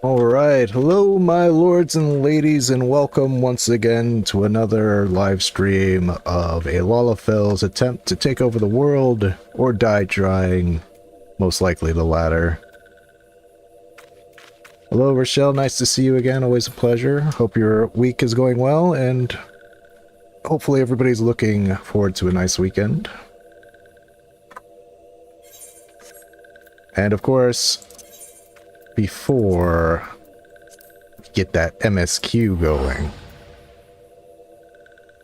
Alright, hello my lords and ladies, and welcome once again to another live stream of a Lalafell's attempt to take over the world, or die trying, most likely the latter. Hello Rochelle, nice to see you again, always a pleasure. Hope your week is going well, and hopefully everybody's looking forward to a nice weekend. And of course, before we get that MSQ going,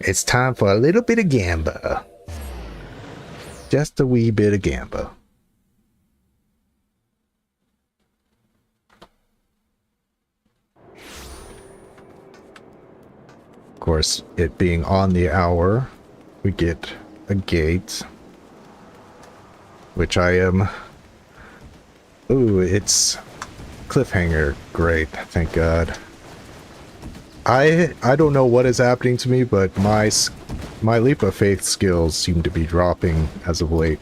it's time for a little bit of gamba. Just a wee bit of gamba. Of course, it being on the hour, we get a gate, which I am... Ooh, it's cliffhanger. Great, thank God. I don't know what is happening to me, but my leap of faith skills seem to be dropping as of late.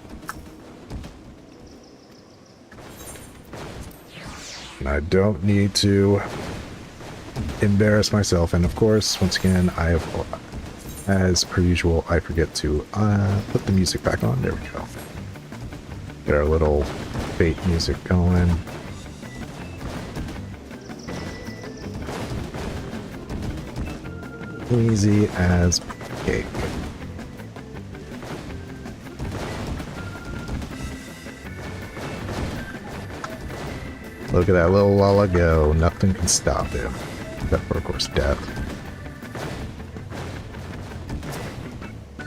And I don't need to embarrass myself. And of course, once again, I have, as per usual, I forget to put the music back on. There we go. Get our little fate music going. Easy as cake. Look at that little Lala go. Nothing can stop him. Except for, of course, death.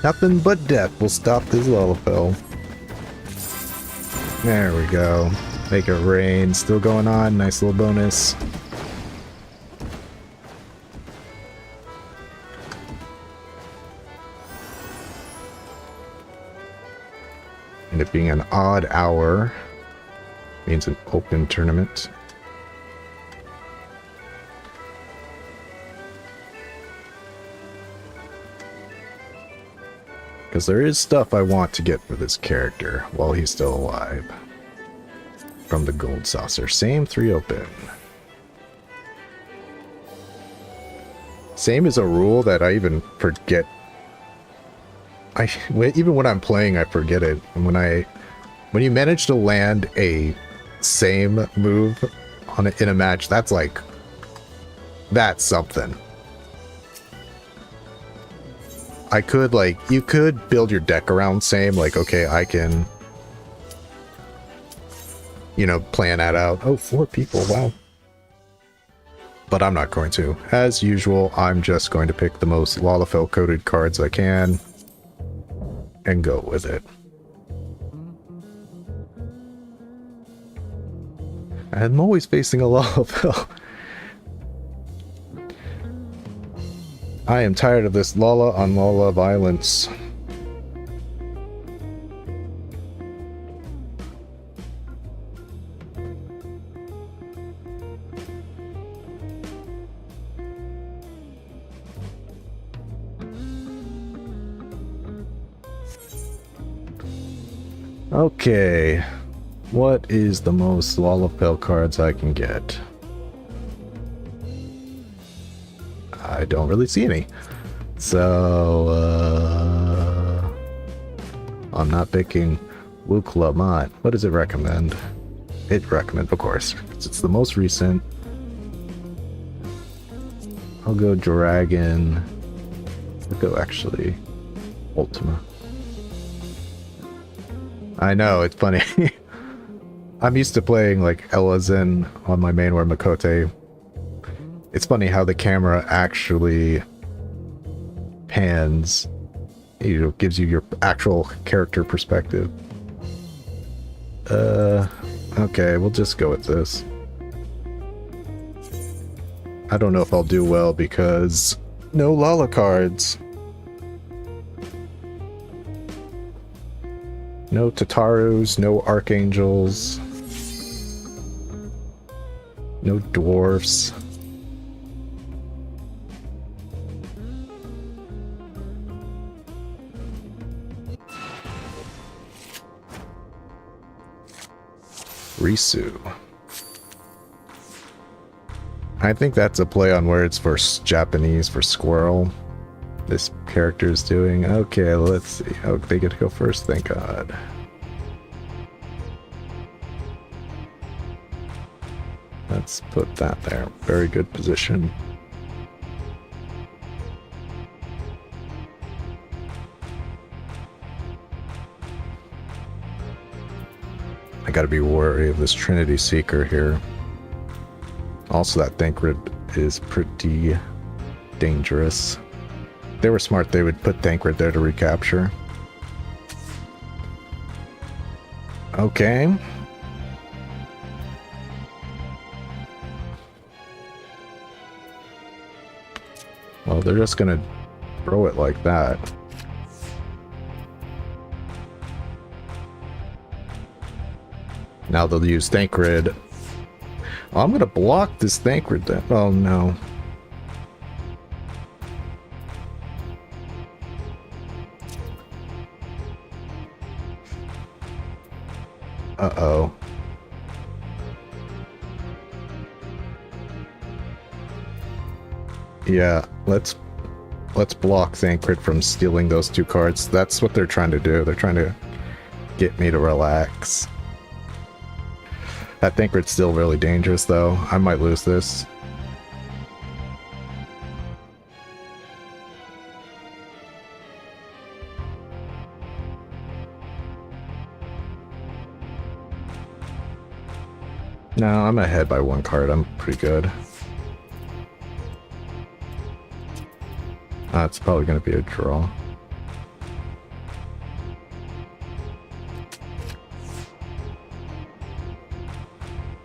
Nothing but death will stop this Lalafell. There we go. Make it rain. Still going on. Nice little bonus. And it being an odd hour means an open tournament. Because there is stuff I want to get for this character while he's still alive. From the gold saucer. Same 3 open. Same is a rule that I even forget. Even when I'm playing, I forget it. And when you manage to land a same move in a match, that's something. You could build your deck around same, okay, I can, plan that out. Oh, 4 people, wow. But I'm not going to. As usual, I'm just going to pick the most Lalafell coded cards I can and go with it. I'm always facing a Lalafell. I am tired of this Lala on Lala violence. Okay, what is the most Lalafell cards I can get? I don't really see any. So, I'm not picking Miqo'te. What does it recommend? It recommends, of course, it's the most recent. I'll go Dragon. I'll go actually Ultima. I know, it's funny. I'm used to playing Ella Zen on my main or Miqo'te. It's funny how the camera actually pans, gives you your actual character perspective. Okay, we'll just go with this. I don't know if I'll do well because no Lala cards. No Tatarus, no Archangels. No Dwarfs. Risu. I think that's a play on words for Japanese for squirrel. This character is doing. Okay, let's see. Oh, they get to go first, thank God. Let's put that there. Very good position. I gotta be wary of this Trinity Seeker here. Also, that Thancred is pretty dangerous. If they were smart, they would put Thancred there to recapture. Okay. Well, they're just gonna throw it like that. Now they'll use Thancred. Oh, I'm gonna block this Thancred then. Oh no. Uh-oh. Yeah, let's block Thancred from stealing those two cards. That's what they're trying to do. They're trying to get me to relax. That Thancred's still really dangerous, though. I might lose this. No, I'm ahead by one card. I'm pretty good. It's probably going to be a draw.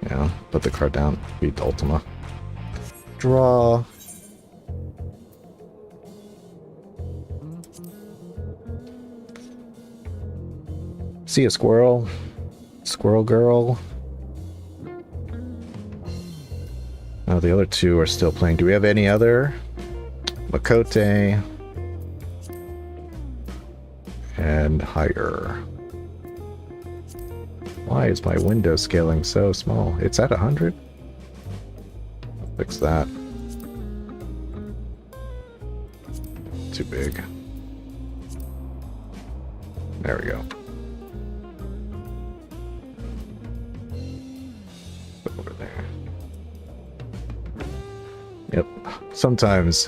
Yeah, put the card down. Beat Ultima. Draw. See a squirrel? Squirrel girl. Oh, the other two are still playing. Do we have any other? Miqo'te. And higher. Why is my window scaling so small? It's at 100? I'll fix that. Too big. There we go. Over there. Yep. Sometimes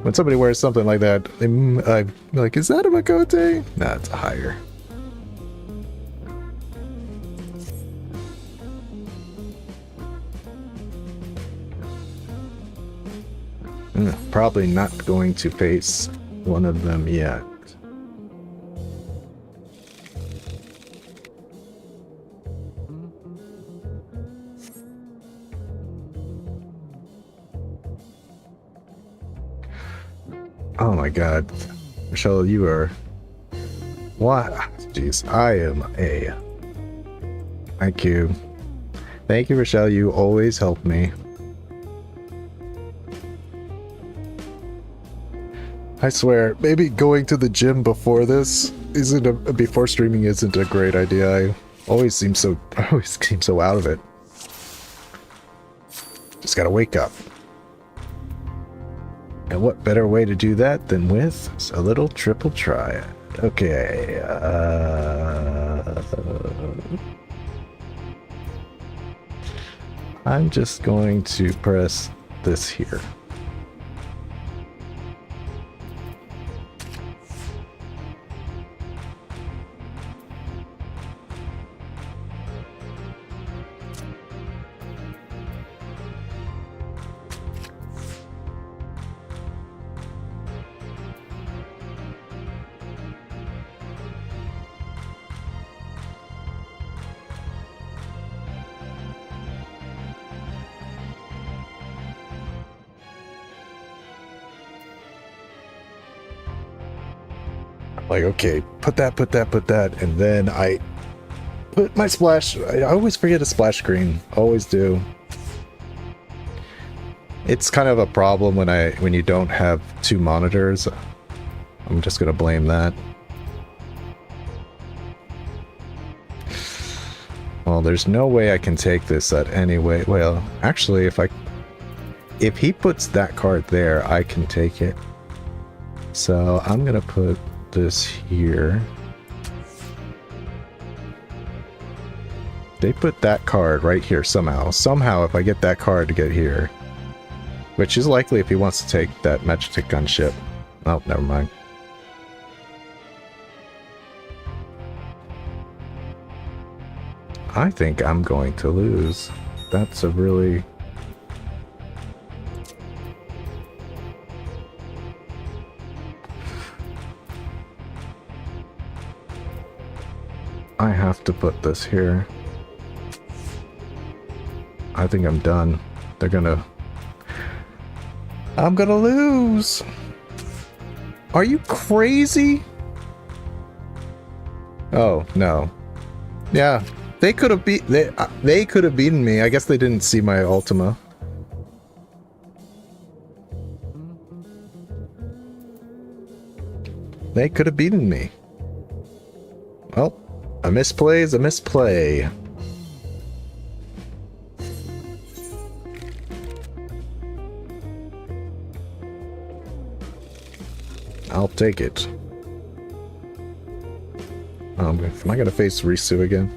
when somebody wears something like that, I'm like, is that a Miqo'te? Nah, it's a higher. Probably not going to face one of them yet. Oh my god. Michelle, you are... What? Jeez, I am a... Thank you. Thank you, Rochelle. You always help me. I swear, maybe going to the gym before this before streaming isn't a great idea. I always seem so out of it. Just gotta wake up. And what better way to do that than with a little triple triad? Okay, I'm just going to press this here. Like, okay, put that, and then I put my splash. I always forget a splash screen. Always do. It's kind of a problem when you don't have two monitors. I'm just gonna blame that. Well, there's no way I can take this at any way. Well, actually, if I if he puts that card there, I can take it. So I'm gonna put this here. They put that card right here somehow. Somehow, if I get that card to get here, which is likely if he wants to take that Miqo'te gunship. Oh, never mind. I think I'm going to lose. That's a really... I have to put this here. I think I'm done. They're gonna... I'm gonna lose! Are you crazy? Oh, no. Yeah, they could have beat... They could have beaten me. I guess they didn't see my Ultima. They could have beaten me. Well, a misplay is a misplay. I'll take it. Am I gonna face Risu again?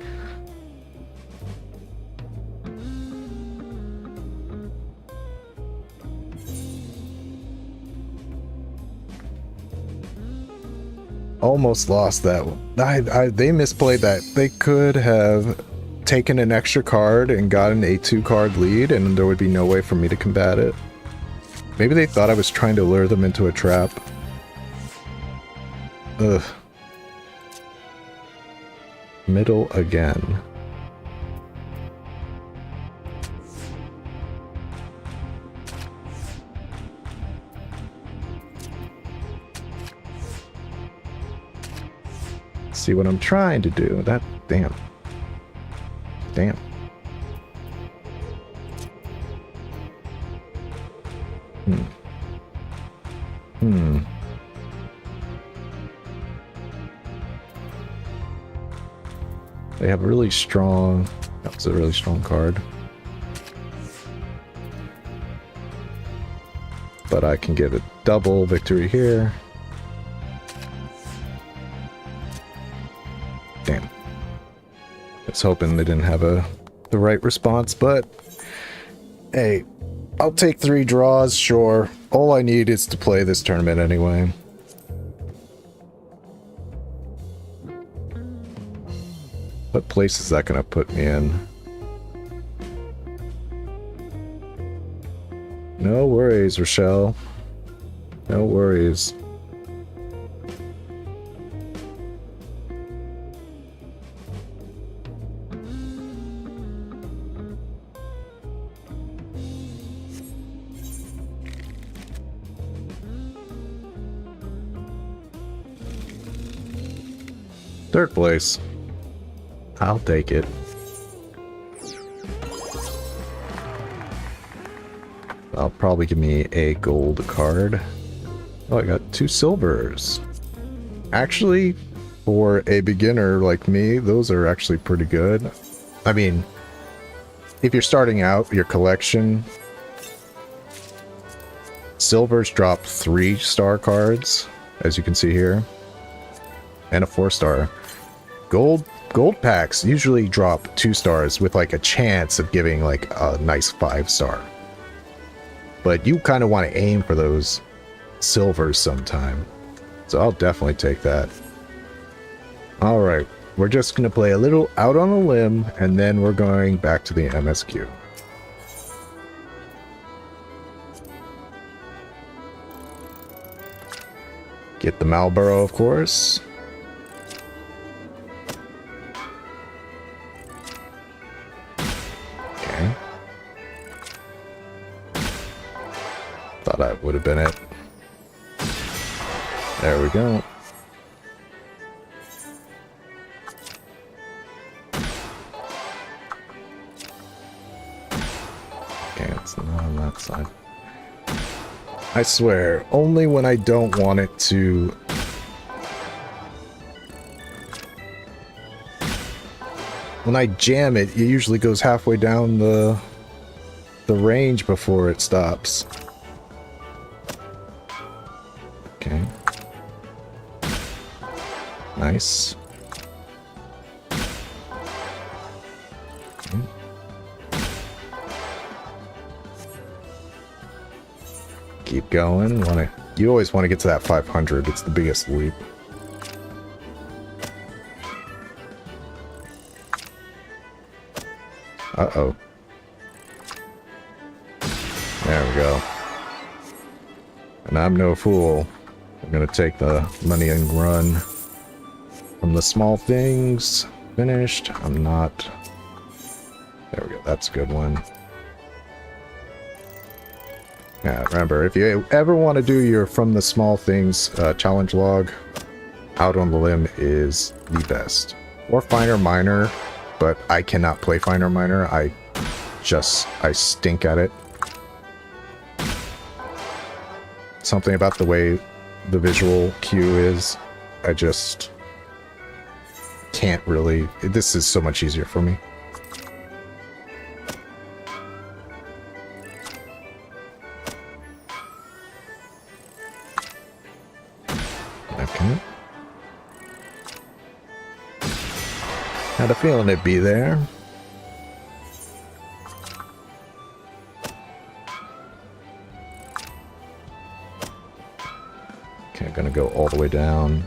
Almost lost that one. They misplayed that. They could have taken an extra card and gotten a 2-card lead, and there would be no way for me to combat it. Maybe they thought I was trying to lure them into a trap. Ugh. Middle again. See what I'm trying to do. That... damn. Damn. They have a really strong... that was a really strong card. But I can get a double victory here. Damn. I was hoping they didn't have the right response, but... hey, I'll take 3 draws, sure. All I need is to play this tournament anyway. What place is that gonna put me in? No worries, Rochelle. No worries. Third place. I'll take it. I'll probably give me a gold card. Oh, I got 2 silvers. Actually, for a beginner like me, those are actually pretty good. I mean, if you're starting out your collection, silvers drop 3-star cards, as you can see here, and a 4-star. Gold packs usually drop 2 stars with like a chance of giving like a nice 5-star. But you kind of want to aim for those silvers sometime. So I'll definitely take that. Alright, we're just going to play a little out on a limb, and then we're going back to the MSQ. Get the Marlboro, of course. Okay. Thought that would have been it. There we go. Okay, it's not on that side. I swear, only when I don't want it to... when I jam it, it usually goes halfway down the the range before it stops. Okay. Nice. Okay. Keep going. You always want to get to that 500. It's the biggest leap. Uh-oh. There we go. And I'm no fool. I'm gonna take the money and run. From the small things. Finished. I'm not. There we go. That's a good one. Yeah, remember, if you ever want to do your From the Small Things challenge log, Out on the Limb is the best. Or Finer Minor, but I cannot play Finer Minor. I stink at it. Something about the way the visual cue is, I just can't really. This is so much easier for me. Okay. Had a feeling it'd be there. Okay, I'm gonna go all the way down.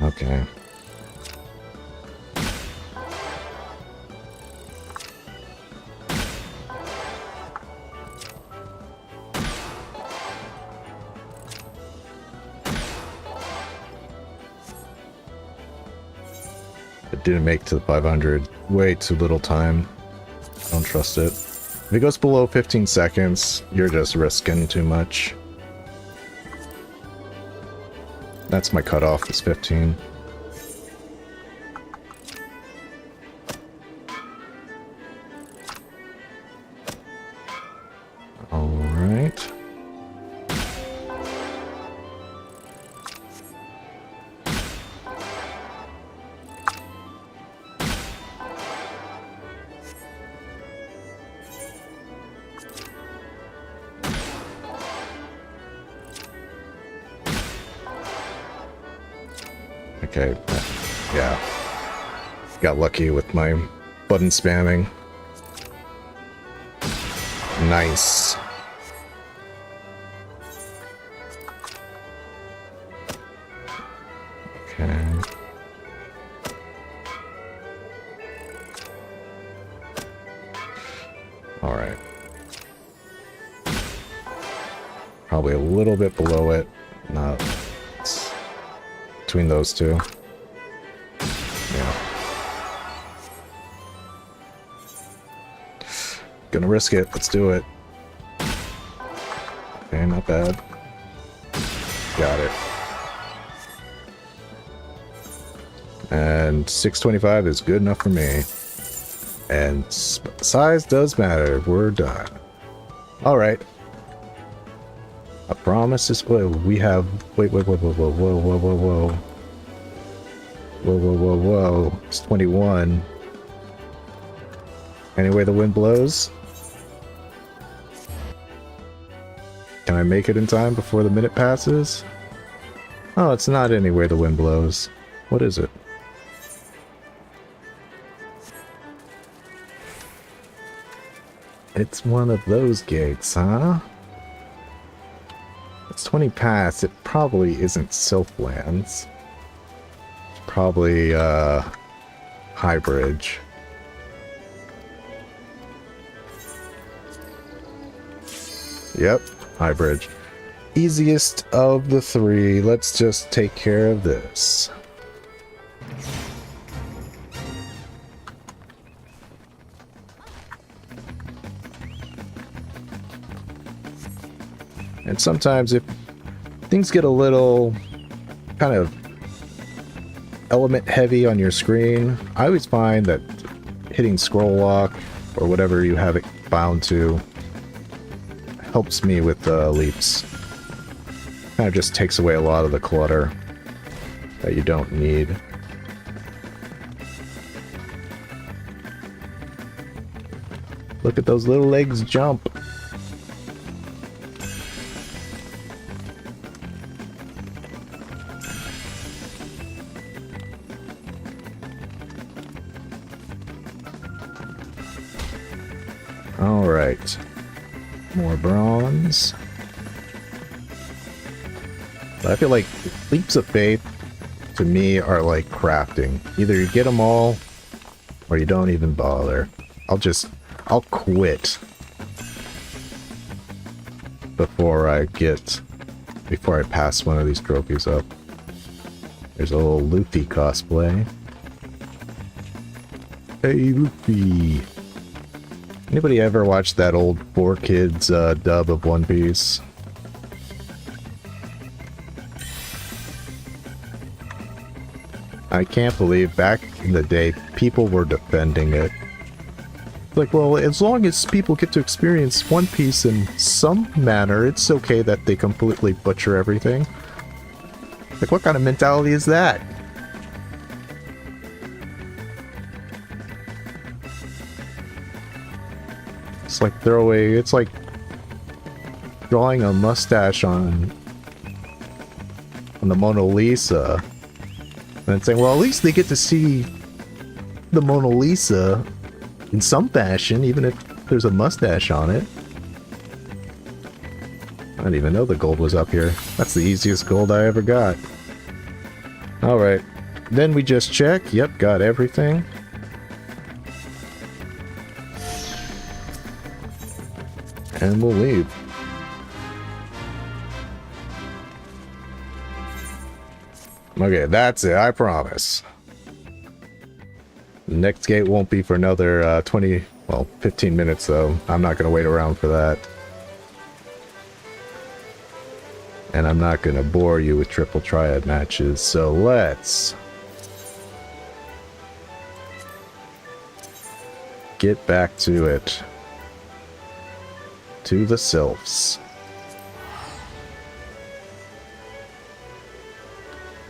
Okay. It didn't make to the 500. Way too little time. Don't trust it. If it goes below 15 seconds, you're just risking too much. That's my cutoff, is 15. Alright. Okay, yeah. Got lucky with my button spamming. Nice. Okay. Alright. Probably a little bit below it. Not... between those two. Yeah. Gonna risk it. Let's do it. Okay, not bad. Got it. And 625 is good enough for me. And size does matter. We're done. Alright. I promise this. Whoa, we have. Wait, whoa, whoa, whoa, whoa, whoa, whoa, whoa, whoa. Whoa, whoa, whoa, whoa. It's 21. Anyway, the wind blows. Can I make it in time before the minute passes? Oh, it's not anyway the wind blows. What is it? It's one of those gates, huh? It's 20 past. It probably isn't Sylphlands. It's probably High Bridge. Yep, High Bridge. Easiest of the three. Let's just take care of this. And sometimes if things get a little kind of element heavy on your screen, I always find that hitting scroll lock or whatever you have it bound to helps me with the leaps. Kind of just takes away a lot of the clutter that you don't need. Look at those little legs jump. All right. More bronze. I feel like leaps of faith to me are like crafting. Either you get them all or you don't even bother. I'll quit before I pass one of these trophies up. There's a little Luffy cosplay. Hey Luffy. Anybody ever watched that old 4Kids dub of One Piece? I can't believe back in the day people were defending it. Like, well, as long as people get to experience One Piece in some manner, it's okay that they completely butcher everything. Like, what kind of mentality is that? It's like it's like drawing a mustache on the Mona Lisa. And saying, well, at least they get to see the Mona Lisa in some fashion, even if there's a mustache on it. I didn't even know the gold was up here. That's the easiest gold I ever got. Alright. Then we just check. Yep, got everything. And we'll leave. Okay, that's it, I promise. The next gate won't be for another 15 minutes though. I'm not going to wait around for that. And I'm not going to bore you with triple triad matches, so let's get back to it. To the sylphs.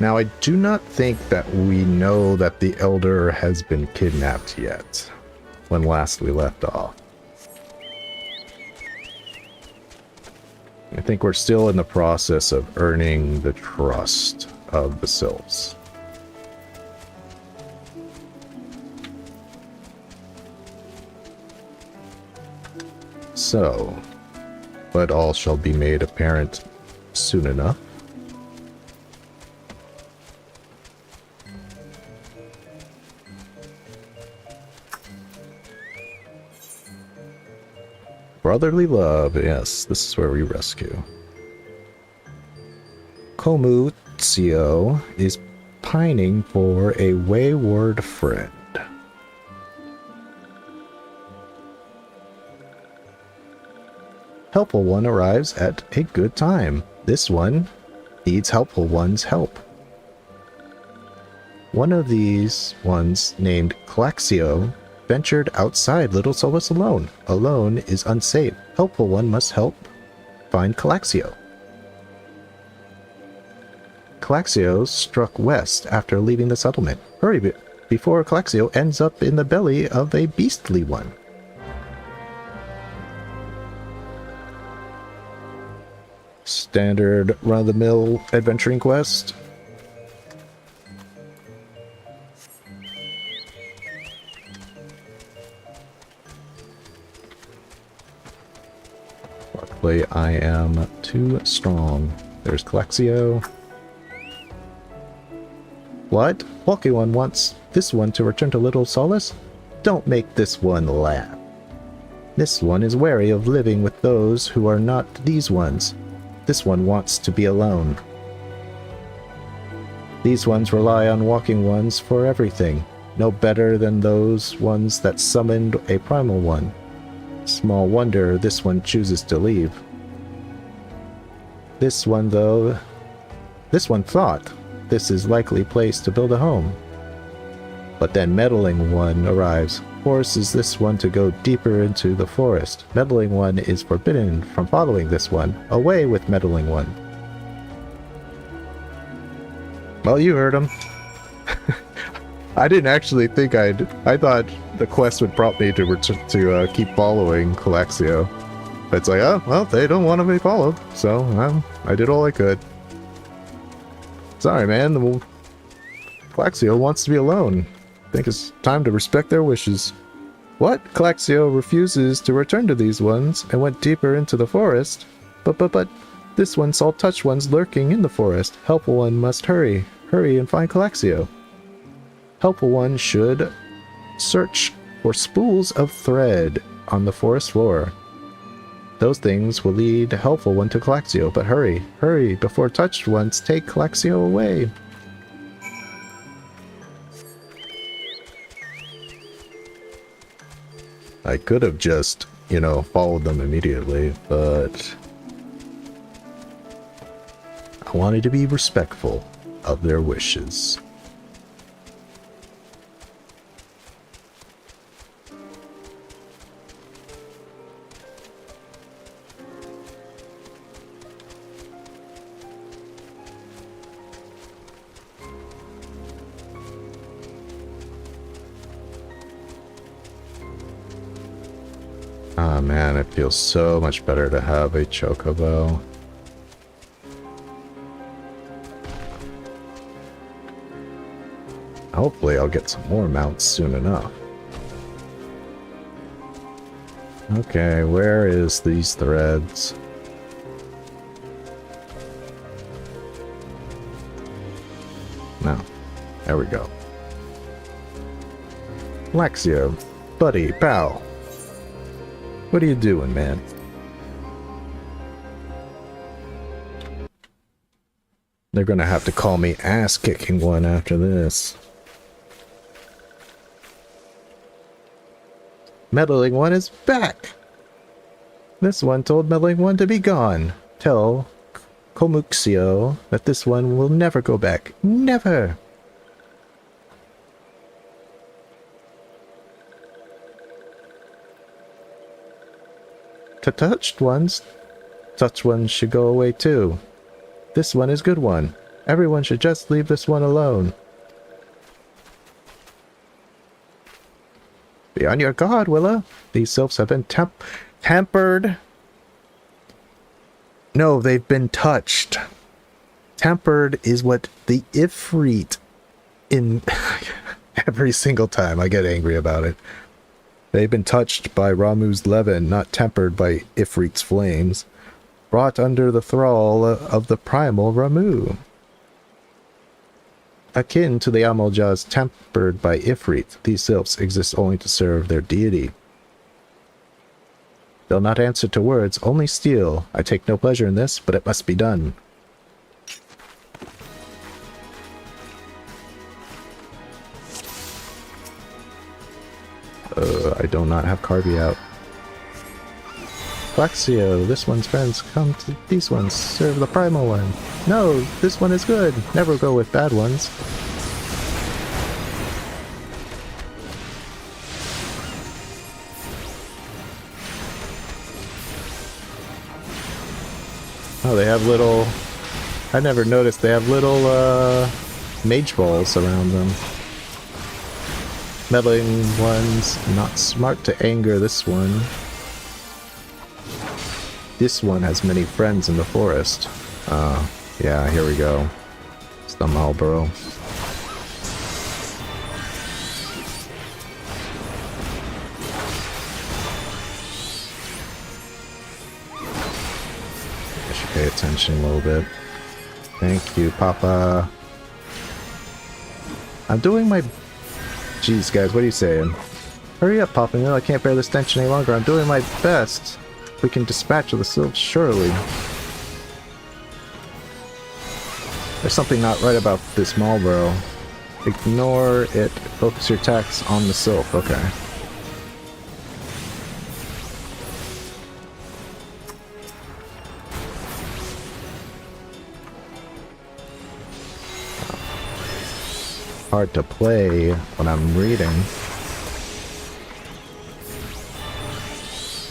Now, I do not think that we know that the Elder has been kidnapped yet, when last we left off. I think we're still in the process of earning the trust of the Sylphs. So, but all shall be made apparent soon enough. Brotherly love, yes, this is where we rescue. Komutsuo is pining for a wayward friend. Helpful one arrives at a good time. This one needs helpful one's help. One of these ones, named Claxio, ventured outside Little Solace alone. Alone is unsafe. Helpful one must help find Claxio. Claxio struck west after leaving the settlement. Hurry before Claxio ends up in the belly of a beastly one. Standard run-of-the-mill adventuring quest. Luckily, I am too strong. There's Claxio. What? Walking One wants this one to return to Little Solace? Don't make this one laugh. This one is wary of living with those who are not these ones. This one wants to be alone. These ones rely on Walking Ones for everything, no better than those ones that summoned a primal one. Small wonder this one chooses to leave. This one thought this is likely place to build a home. But then Meddling One arrives, forces this one to go deeper into the forest. Meddling One is forbidden from following this one. Away with Meddling One. Well, you heard him. I didn't actually think I thought the quest would prompt me to keep following Calaxio. It's like, oh, well, they don't want to be followed, so I did all I could. Sorry, man. Calaxio wants to be alone. I think it's time to respect their wishes. What? Calaxio refuses to return to these ones and went deeper into the forest. But, this one saw touched ones lurking in the forest. Helpful one must hurry. Hurry and find Calaxio. Helpful one should search for spools of thread on the forest floor. Those things will lead helpful one to Calaxio, but hurry, hurry, before touched ones take Calaxio away. I could have just, you know, followed them immediately, but I wanted to be respectful of their wishes. Ah, man, it feels so much better to have a chocobo. Hopefully I'll get some more mounts soon enough. Okay, where is these threads? No. There we go. Calaxio, buddy, pal. What are you doing, man? They're gonna have to call me ass-kicking one after this. Meddling one is back! This one told Meddling one to be gone. Tell Komuxio that this one will never go back. Never! Touched ones should go away too. This one is good one. Everyone should just leave this one alone. Be on your guard, Willa. These sylphs have been tampered. No, they've been touched. Tempered is what the Ifrit in every single time I get angry about it. They've been touched by Ramu's leaven, not tempered by Ifrit's flames. Brought under the thrall of the primal Ramu. Akin to the Amaljas tempered by Ifrit, these sylphs exist only to serve their deity. They'll not answer to words, only steal. I take no pleasure in this, but it must be done. I do not have Carby out. Calaxio, this one's friends come to these ones, serve the primal one. No, this one is good. Never go with bad ones. Oh, they have little... I never noticed they have little, mage balls around them. Meddling ones, not smart to anger this one. This one has many friends in the forest. Yeah, here we go. It's the Marlboro. I should pay attention a little bit. Thank you, Papa. I'm doing my... Jeez, guys, what are you saying? Hurry up, Papa Mill. I can't bear this tension any longer. I'm doing my best. We can dispatch the sylphs, surely. There's something not right about this Marlboro. Ignore it. Focus your attacks on the sylph. Okay. Hard to play when I'm reading.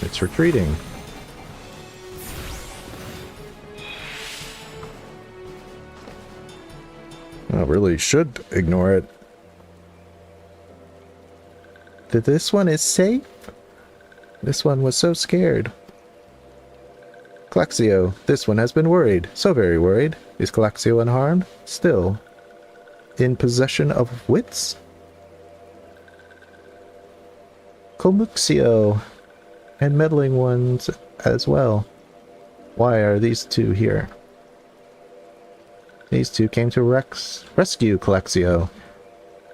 It's retreating. I really should ignore it. that this one is safe? This one was so scared. Calaxio, this one has been worried. So very worried. Is Calaxio unharmed? Still. In possession of wits? Comuxio. And meddling ones as well. Why are these two here? These two came to rescue Calaxio.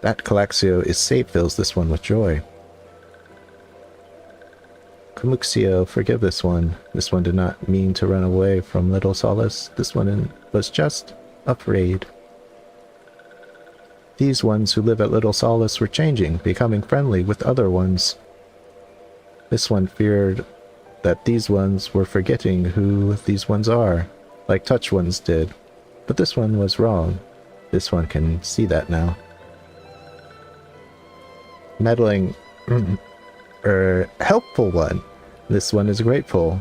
That Calaxio is safe fills this one with joy. Comuxio, forgive this one. This one did not mean to run away from Little Solace. This one was just afraid. These ones who live at Little Solace were changing, becoming friendly with other ones. This one feared that these ones were forgetting who these ones are, like Touch ones did. But this one was wrong. This one can see that now. Meddling, helpful one. This one is grateful.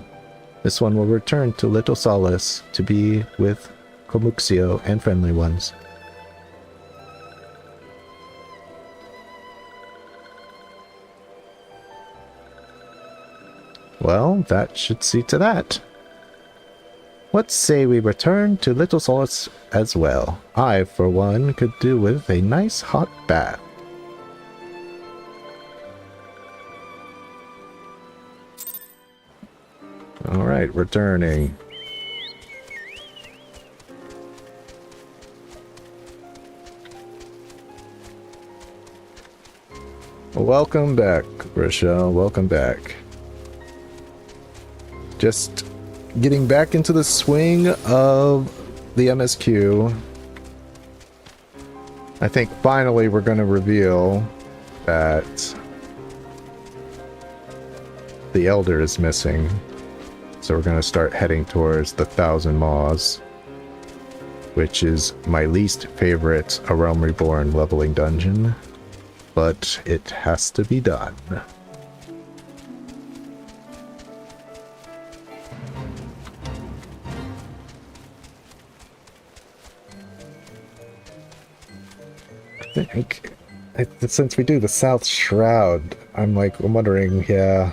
This one will return to Little Solace to be with Comuxio and friendly ones. Well, that should see to that. Let's say we return to Little Solace as well. I, for one, could do with a nice hot bath. Alright, returning. Welcome back, Rochelle. Welcome back. Just getting back into the swing of the MSQ. I think finally we're going to reveal that the Elder is missing. So we're going to start heading towards the 1,000 Maws, which is my least favorite A Realm Reborn leveling dungeon, but it has to be done. I think, since we do the South Shroud, I'm wondering, yeah,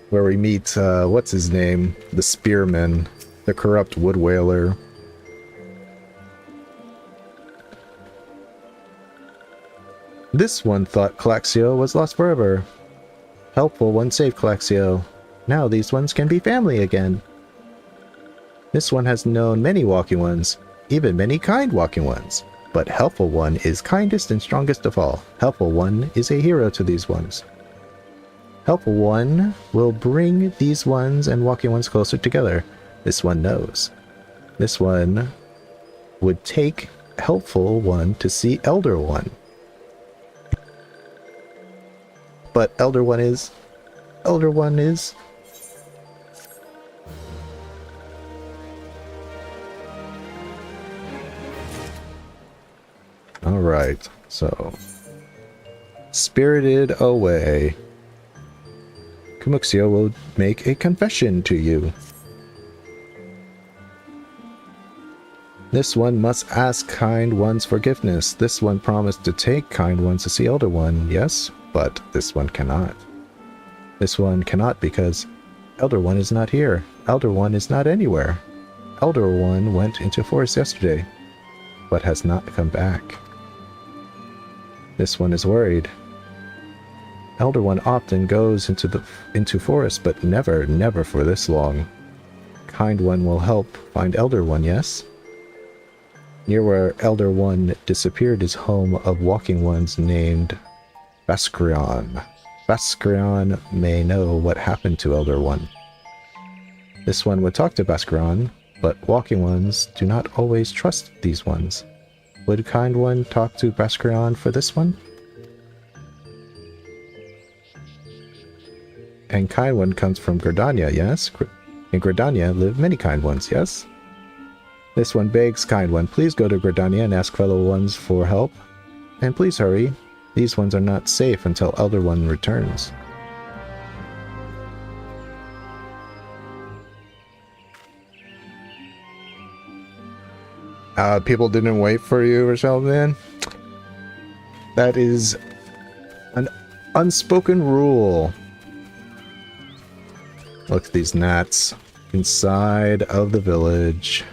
where we meet, what's his name? The Spearman, the corrupt wood whaler. This one thought Calaxio was lost forever. Helpful one saved Calaxio. Now these ones can be family again. This one has known many walking ones, even many kind walking ones. But Helpful One is kindest and strongest of all. Helpful One is a hero to these ones. Helpful One will bring these ones and walking ones closer together. This one knows. This one would take Helpful One to see Elder One. But Elder One is... Alright, so... Spirited away. Comuxio will make a confession to you. This one must ask Kind One's forgiveness. This one promised to take Kind One to see Elder One, yes, but this one cannot. This one cannot because Elder One is not here. Elder One is not anywhere. Elder One went into forest yesterday, but has not come back. This one is worried. Elder One often goes into forest, but never for this long. Kind One will help find Elder One, yes? Near where Elder One disappeared is home of walking ones named Bascrion. Bascrion may know what happened to Elder One. This one would talk to Bascrion, but walking ones do not always trust these ones. Would Kind One talk to Bascrion for this one? And Kind One comes from Gridania, yes? In Gridania live many Kind Ones, yes? This one begs Kind One, please go to Gridania and ask fellow ones for help. And please hurry. These ones are not safe until Elder One returns. People didn't wait for you, Rochelle, man. That is an Unspoken rule. Look at these gnats inside of the village.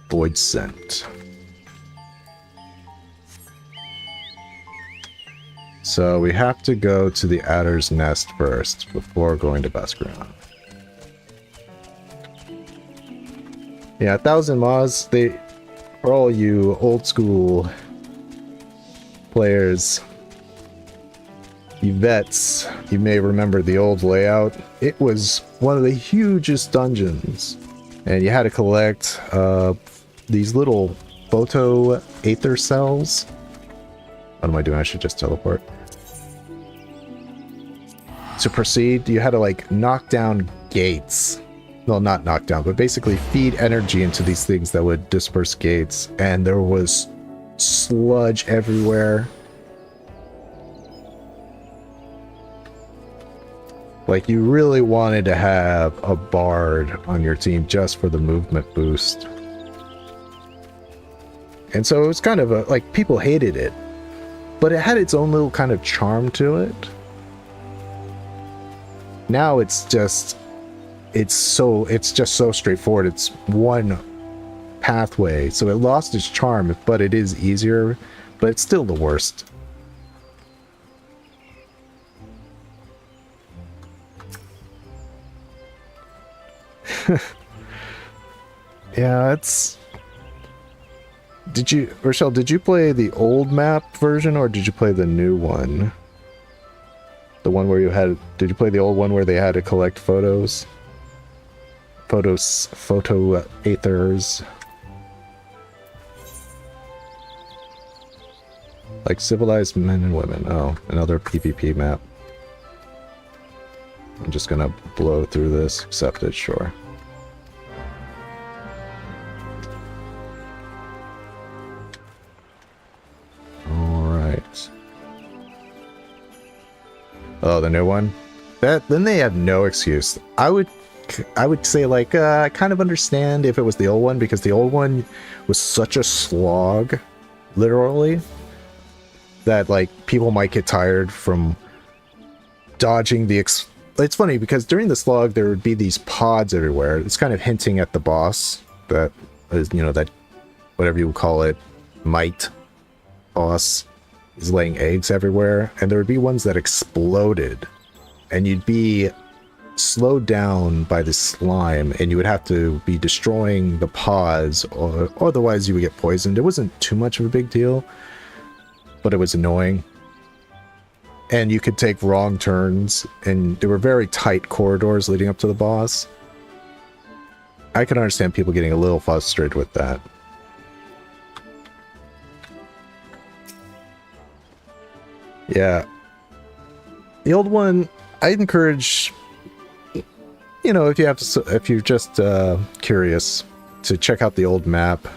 Void scent. So we have to go to the adder's nest first before going to Basquiat. Yeah, 1,000 Moz, they, for all you old school players, you vets, you may remember the old layout. It was one of the hugest dungeons, and you had to collect these little photo aether cells. What am I doing? I should just teleport. To proceed, you had to like knock down gates. Well, not knock down, but basically feed energy into these things that would disperse gates, and there was sludge everywhere. Like, you really wanted to have a bard on your team just for the movement boost. And so it was kind of a, like, people hated it, but it had its own little kind of charm to it. Now it's just so straightforward. It's one pathway, so it lost its charm, but it is easier, but it's still the worst. Yeah, it's... Rochelle, did you play the old map version or did you play the new one? The one where did you play the old one where they had to collect photos? Photo aethers. Like civilized men and women. Oh, another PvP map. I'm just gonna blow through this, accept it, sure. Alright. Oh, the new one? Then they have no excuse. I would say, like, I kind of understand if it was the old one, because the old one was such a slog, literally, that, like, people might get tired from dodging the... It's funny, because during the slog, there would be these pods everywhere. It's kind of hinting at the boss, that is, you know, that, whatever you would call it, might boss is laying eggs everywhere, and there would be ones that exploded, and you'd be slowed down by the slime, and you would have to be destroying the pods, or otherwise you would get poisoned. It wasn't too much of a big deal, but it was annoying. And you could take wrong turns, and there were very tight corridors leading up to the boss. I can understand people getting a little frustrated with that. Yeah. The old one, I'd encourage, you know, if you're just curious, to check out the old map.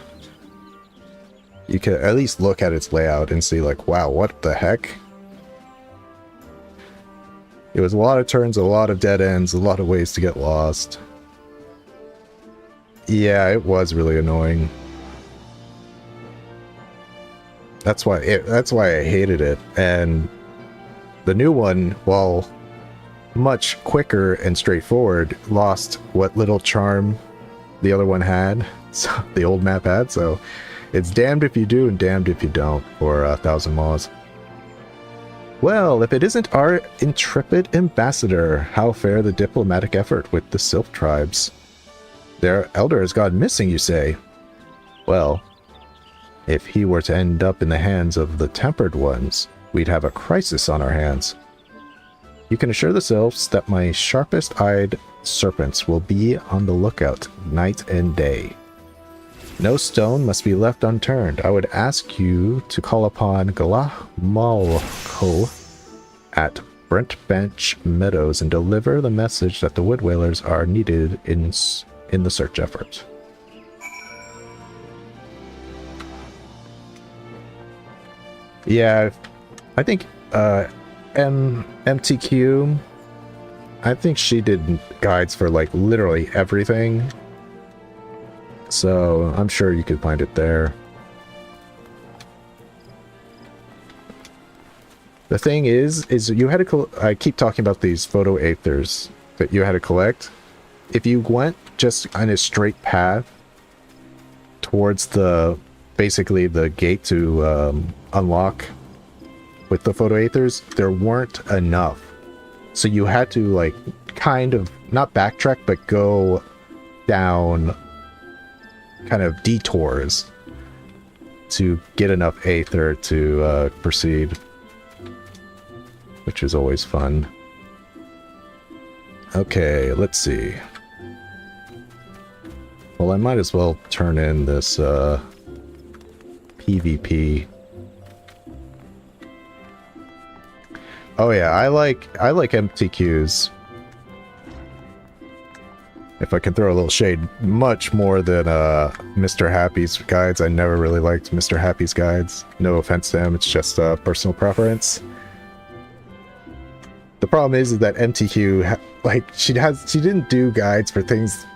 You can at least look at its layout and see, like, wow, what the heck? It was a lot of turns, a lot of dead ends, a lot of ways to get lost. Yeah, it was really annoying. That's why I hated it. And the new one, while much quicker and straightforward, lost what little charm the other one had, so the old map had. So it's damned if you do and damned if you don't for 1,000 Moz. Well, if it isn't our intrepid ambassador, how fare the diplomatic effort with the Sylph tribes? Their elder has gone missing, you say? Well, if he were to end up in the hands of the Tempered Ones, we'd have a crisis on our hands. You can assure the Sylphs that my sharpest-eyed serpents will be on the lookout night and day. No stone must be left unturned. I would ask you to call upon Galamalco at Brent Bench Meadows and deliver the message that the Wood Whalers are needed in the search effort. Yeah, I think MTQ, I think she did guides for, like, literally everything. So I'm sure you could find it there. The thing is you had to, I keep talking about these photo aethers that you had to collect. If you went just on a straight path towards basically the gate to unlock with the photo aethers, there weren't enough. So you had to like kind of not backtrack, but go down kind of detours to get enough aether to proceed, which is always fun. Okay, let's see. Well, I might as well turn in this PvP. Oh yeah, I like MTQs. If I can throw a little shade, much more than Mr. Happy's guides. I never really liked Mr. Happy's guides. No offense to him, it's just personal preference. The problem is that MTQ, like, she didn't do guides for things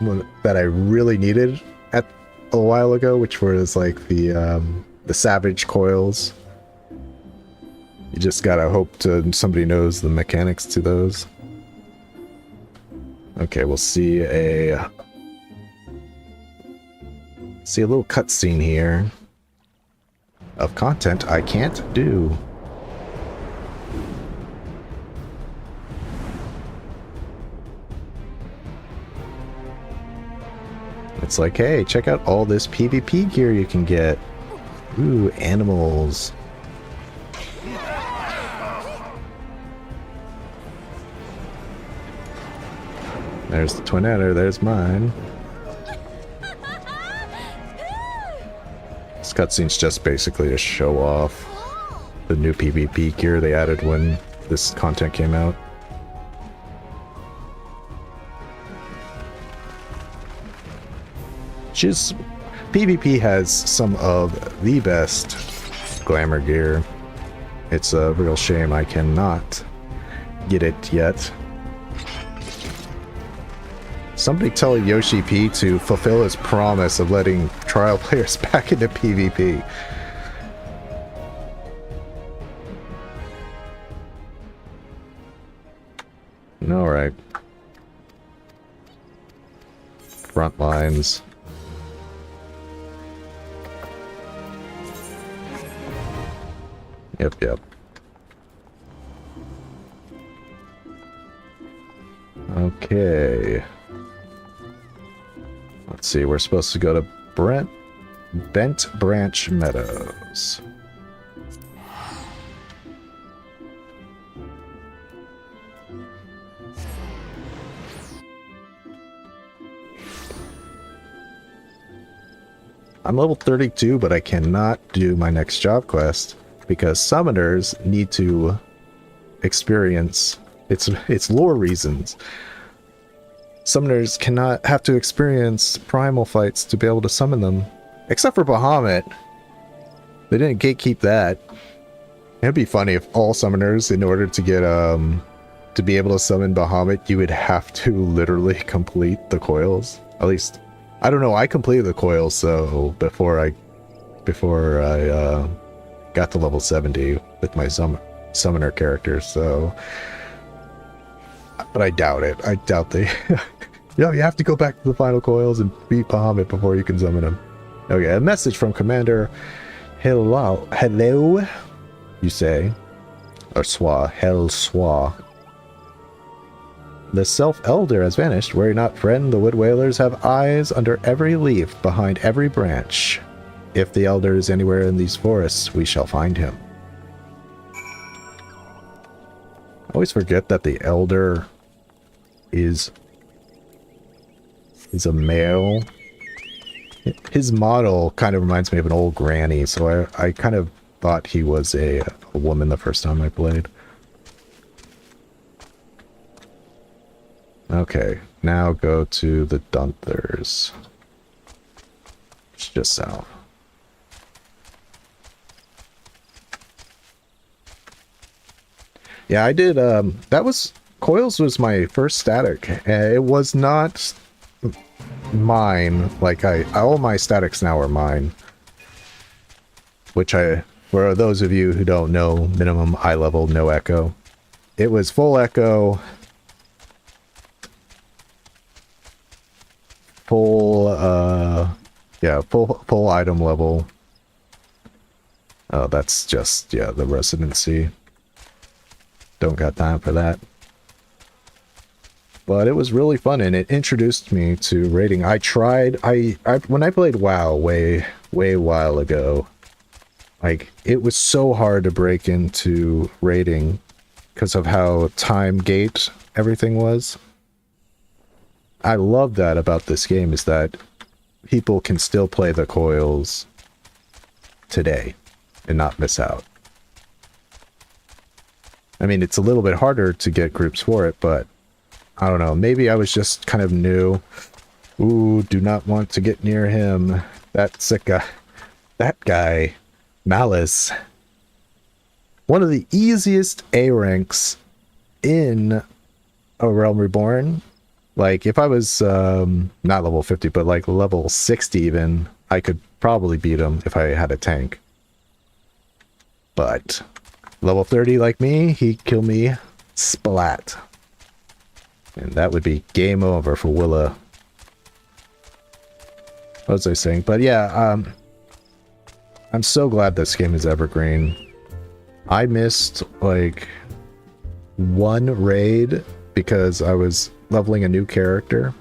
that I really needed a while ago, which was like the Savage coils. You just gotta hope somebody knows the mechanics to those. Okay, we'll see a little cutscene here of content I can't do. It's like, hey, check out all this PvP gear you can get. Ooh, animals. There's the twin adder, there's mine. This cutscene's just basically to show off the new PvP gear they added when this content came out. PvP has some of the best glamour gear. It's a real shame I cannot get it yet. Somebody tell Yoshi P to fulfill his promise of letting trial players back into PvP. Alright. Front lines. Yep. Okay. Let's see, we're supposed to go to Bent Branch Meadows. I'm level 32, but I cannot do my next job quest because summoners need to experience it's lore reasons. Summoners cannot have to experience primal fights to be able to summon them. Except for Bahamut. They didn't gatekeep that. It'd be funny if all summoners, in order to get to be able to summon Bahamut, you would have to literally complete the coils. At least, I don't know, I completed the coils so before I got to level 70 with my summoner character, so but I doubt it. I doubt they... you have to go back to the final coils and beat Bahamut before you can summon him. Okay, a message from Commander Hello, you say. Or Swa. The self-elder has vanished. Worry not, friend. The wood whalers have eyes under every leaf, behind every branch. If the elder is anywhere in these forests, we shall find him. I always forget that the elder is a male. His model kind of reminds me of an old granny, so I kind of thought he was a woman the first time I played. Okay, now go to the Dunthers. It's just south. Yeah, I did, Coils was my first static. It was not mine, like all my statics now are mine. Which I For those of you who don't know, minimum eye level, no echo. It was full echo, full, yeah, full item level. Oh, that's just, yeah, the residency. Don't got time for that. But it was really fun, and it introduced me to raiding. I tried, when I played WoW way while ago, like, it was so hard to break into raiding because of how time gate everything was. I love that about this game, is that people can still play the coils today and not miss out. I mean, it's a little bit harder to get groups for it, but I don't know. Maybe I was just kind of new. Ooh, do not want to get near him. That sick guy. That guy. Malice. One of the easiest A ranks in A Realm Reborn. Like, if I was, not level 50, but like level 60 even, I could probably beat him if I had a tank. But level 30 like me, he'd kill me splat. And that would be game over for Willa. What was I saying? But yeah, I'm so glad this game is evergreen. I missed like one raid because I was leveling a new character.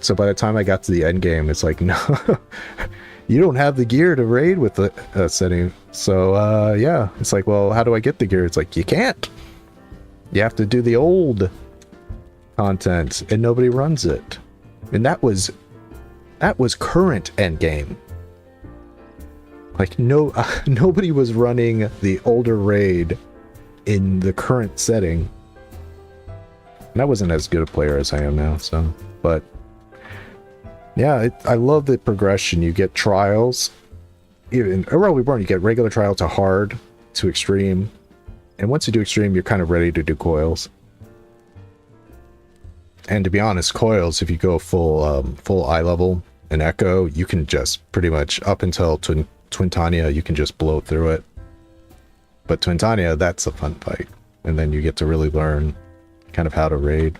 So by the time I got to the end game, it's like, no, you don't have the gear to raid with the setting. So yeah, it's like, well, how do I get the gear? It's like, you can't. You have to do the old content, and nobody runs it. And that was current end game. Like, nobody was running the older raid in the current setting. And I wasn't as good a player as I am now, so, but yeah, I love the progression. You get trials. In A Realm Reborn, you get regular trial to hard to extreme, and once you do extreme, you're kind of ready to do coils. And to be honest, coils, if you go full eye level and echo, you can just pretty much up until Twintania, you can just blow through it. But Twintania, that's a fun fight, and then you get to really learn kind of how to raid.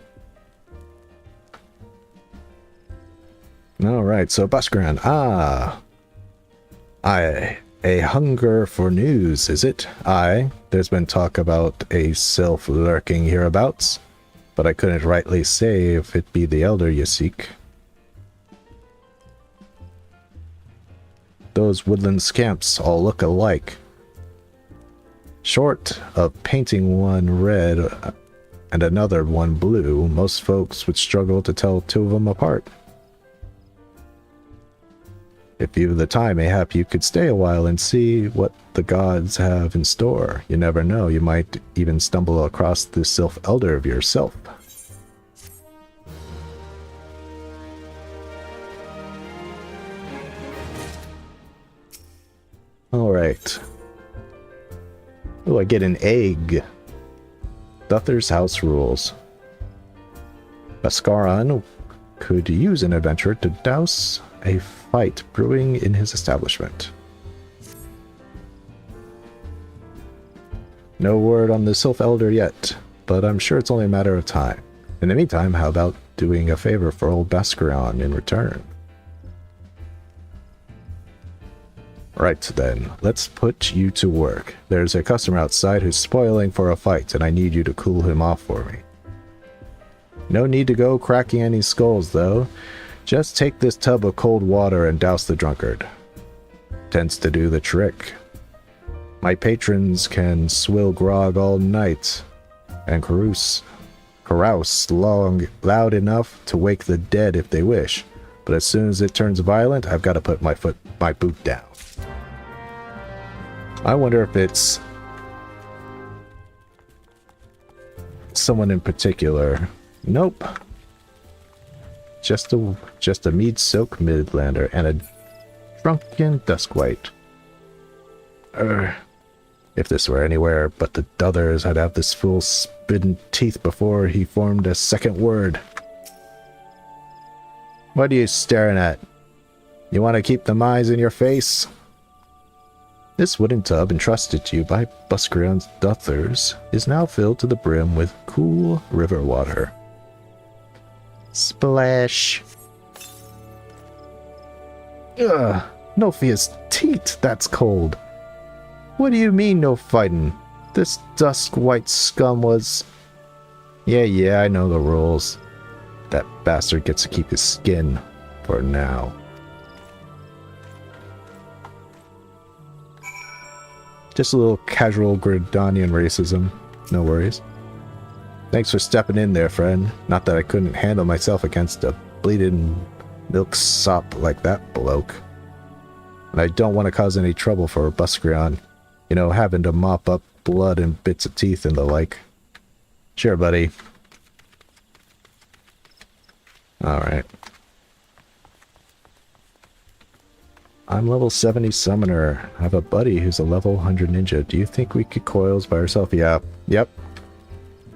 All right, so Buscaran, a hunger for news, is it? There's been talk about a sylph lurking hereabouts, but I couldn't rightly say if it be the elder you seek. Those woodland scamps all look alike. Short of painting one red and another one blue, most folks would struggle to tell two of them apart. If you've the time, mayhap you could stay a while and see what the gods have in store. You never know, you might even stumble across the sylph elder of yourself. Alright. Oh, I get an egg. Duther's house rules. Buscaran could use an adventurer to douse a fight brewing in his establishment. No word on the sylph elder yet, but I'm sure it's only a matter of time. In the meantime, how about doing a favor for old Buscaran in return? Right then, let's put you to work. There's a customer outside who's spoiling for a fight, and I need you to cool him off for me. No need to go cracking any skulls, though. Just take this tub of cold water and douse the drunkard. Tends to do the trick. My patrons can swill grog all night and carouse loud enough to wake the dead if they wish, but as soon as it turns violent, I've got to put my boot down. I wonder if it's someone in particular. Nope. Just a mead-soaked Midlander and a drunken Duskwhite. If this were anywhere but the Duthers, I'd have this fool spitting teeth before he formed a second word. What are you staring at? You want to keep the eyes in your face? This wooden tub entrusted to you by Buscarion's Duthers is now filled to the brim with cool river water. Splash. Ugh, no fear's teat, that's cold. What do you mean no fighting? This dusk white scum was... Yeah, I know the rules. That bastard gets to keep his skin for now. Just a little casual Gridanian racism. No worries. Thanks for stepping in there, friend. Not that I couldn't handle myself against a bleeding milksop like that bloke. And I don't want to cause any trouble for Buscarion. You know, having to mop up blood and bits of teeth and the like. Sure, buddy. Alright. I'm level 70 summoner. I have a buddy who's a level 100 ninja. Do you think we could coils by ourselves? Yeah. Yep.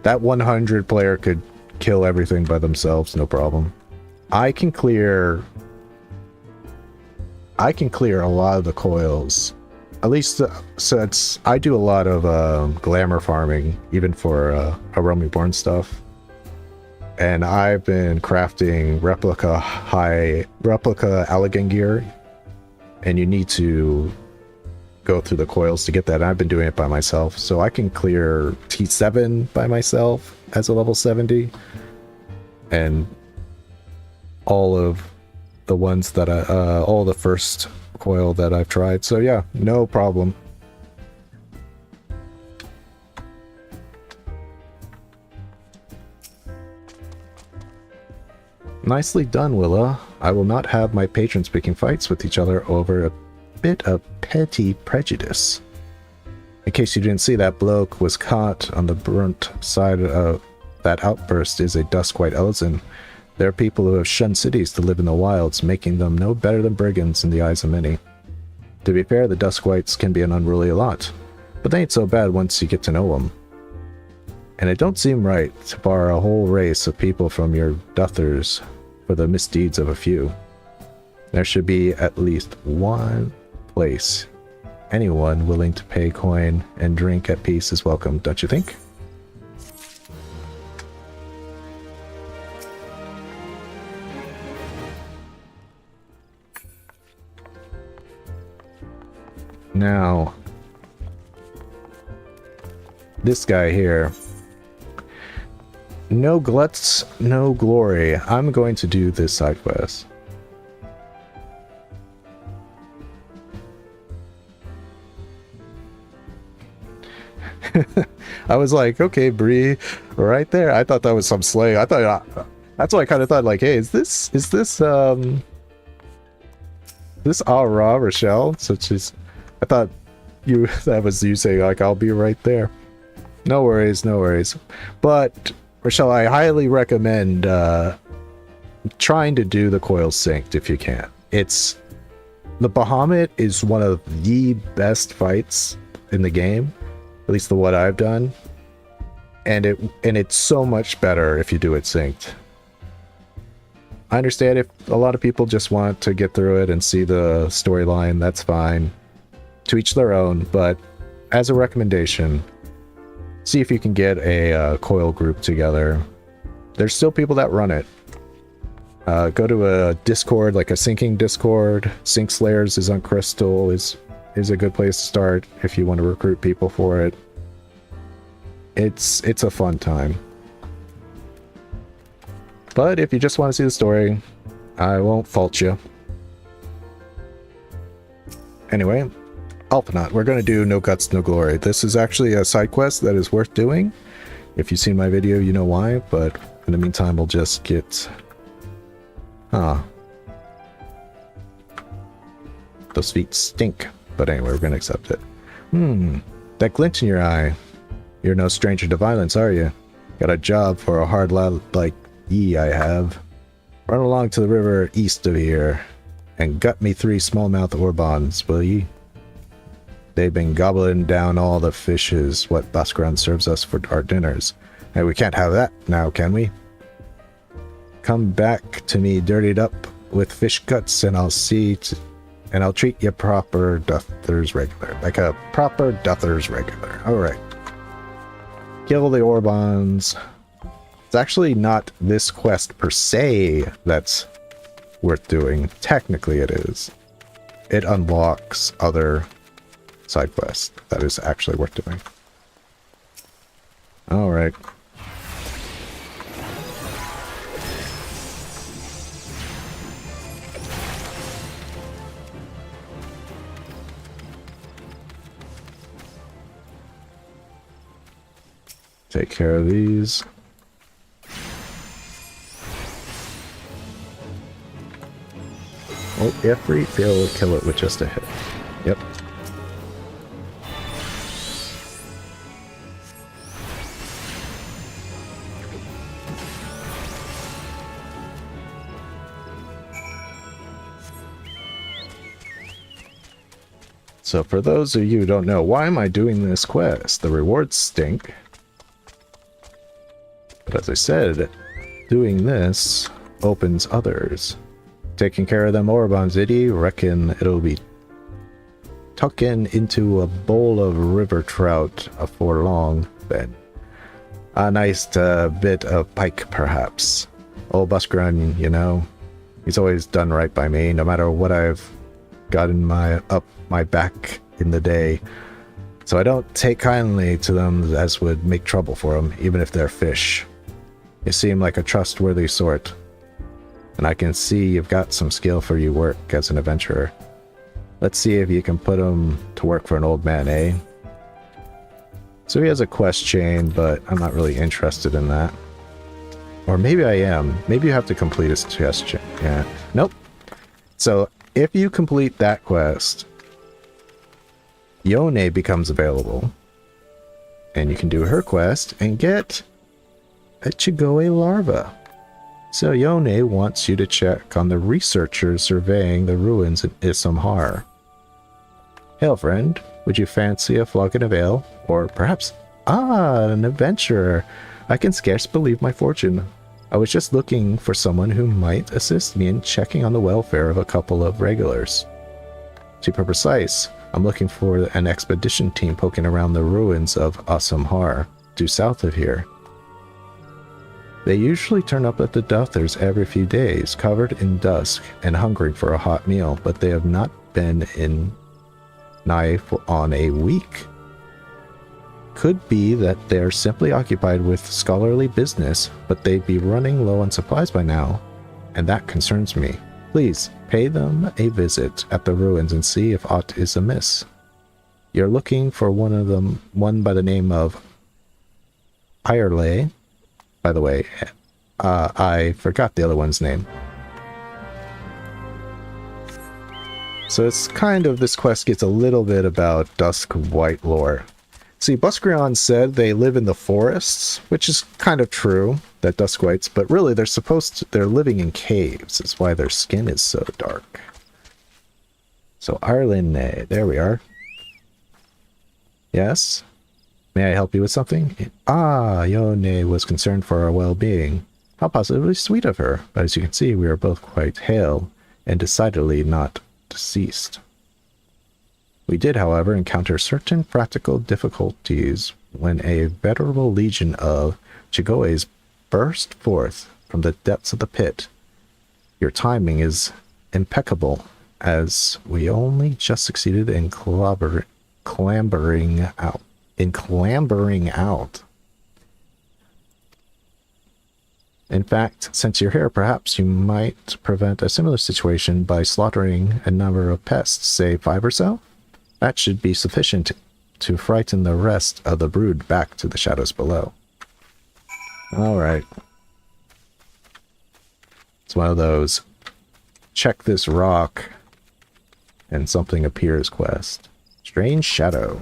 That 100 player could kill everything by themselves, no problem. I can clear a lot of the coils. At least since I do a lot of glamour farming, even for Realm Reborn stuff. And I've been crafting replica Allegan gear. And you need to go through the coils to get that. I've been doing it by myself. So I can clear T7 by myself as a level 70. And all of the ones that all the first coil that I've tried. So yeah, no problem. Nicely done, Willa. I will not have my patrons picking fights with each other over a bit of petty prejudice. In case you didn't see, that bloke was caught on the burnt side of that outburst is a dusk white Elizin. There are people who have shunned cities to live in the wilds, making them no better than brigands in the eyes of many. To be fair, the dusk whites can be an unruly lot, but they ain't so bad once you get to know them. And it don't seem right to bar a whole race of people from your Duthers for the misdeeds of a few. There should be at least one place anyone willing to pay coin and drink at peace is welcome, don't you think? Now, this guy here. No gluts, no glory. I'm going to do this side quest. I was like, okay, Bree, right there. I thought that was some slang. I thought that's why I kind of thought, like, hey, is this ARR Rochelle? Such as I thought that was you saying, like, I'll be right there. No worries, no worries. But Rochelle, I highly recommend trying to do the coil synced if you can. The Bahamut is one of the best fights in the game, at least the what I've done, and it's so much better if you do it synced. I understand if a lot of people just want to get through it and see the storyline, that's fine. To each their own, but as a recommendation, see if you can get a coil group together. There's still people that run it. Go to a Discord, like a syncing Discord. Sync Slayers is on Crystal, is a good place to start if you want to recruit people for it. It's a fun time. But if you just want to see the story, I won't fault you. Anyway, Alpanaut, we're going to do No Guts, No Glory. This is actually a side quest that is worth doing. If you've seen my video, you know why, but in the meantime, we'll just get... Those feet stink. But anyway, we're going to accept it. That glint in your eye. You're no stranger to violence, are you? Got a job for a hard lad like ye, I have. Run along to the river east of here, and gut me 3 smallmouth orbons, will ye? They've been gobbling down all the fishes what Buscaryon serves us for our dinners. Hey, we can't have that now, can we? Come back to me dirtied up with fish guts and I'll see And I'll treat you proper Duthers regular. Like a proper Duthers regular. Alright. Kill the Orbons. It's actually not this quest per se that's worth doing. Technically it is. It unlocks other side quests that is actually worth doing. Alright. Take care of these. Oh, every will kill it with just a hit. Yep. So for those of you who don't know, why am I doing this quest? The rewards stink. But as I said, doing this opens others. Taking care of them Orbons, Iddy, reckon it'll be tucking into a bowl of river trout afore long, then. A nice bit of pike, perhaps. Old Buskrun, you know, he's always done right by me, no matter what I've got in up my back in the day. So I don't take kindly to them as would make trouble for them, even if they're fish. You seem like a trustworthy sort. And I can see you've got some skill for your work as an adventurer. Let's see if you can put him to work for an old man, eh? So he has a quest chain, but I'm not really interested in that. Or maybe I am. Maybe you have to complete his quest chain. Yeah. Nope. So if you complete that quest, Yone becomes available. And you can do her quest and get a Chigoe larva. So Yone wants you to check on the researchers surveying the ruins in Issamhar. Hail, friend. Would you fancy a flagon of ale? Or perhaps, an adventurer. I can scarce believe my fortune. I was just looking for someone who might assist me in checking on the welfare of a couple of regulars. To be precise, I'm looking for an expedition team poking around the ruins of Issamhar, due south of here. They usually turn up at the Duthers every few days, covered in dusk and hungry for a hot meal, but they have not been in nigh on a week. Could be that they're simply occupied with scholarly business, but they'd be running low on supplies by now, and that concerns me. Please, pay them a visit at the ruins and see if aught is amiss. You're looking for one by the name of Irelay. By the way, I forgot the other one's name. So it's kind of, this quest gets a little bit about Dusk White lore. See, Buskrun said they live in the forests, which is kind of true, that Dusk Whites, but really they're living in caves. That's why their skin is so dark. So Ireland, there we are. Yes? May I help you with something? Yone was concerned for our well-being. How positively sweet of her. But as you can see, we are both quite hale, and decidedly not deceased. We did, however, encounter certain practical difficulties when a veritable legion of Chigoes burst forth from the depths of the pit. Your timing is impeccable, as we only just succeeded in clambering out. In fact, since you're here, perhaps you might prevent a similar situation by slaughtering a number of pests, say 5 or so? That should be sufficient to frighten the rest of the brood back to the shadows below. Alright. It's one of those check this rock and something appears quest. Strange shadow.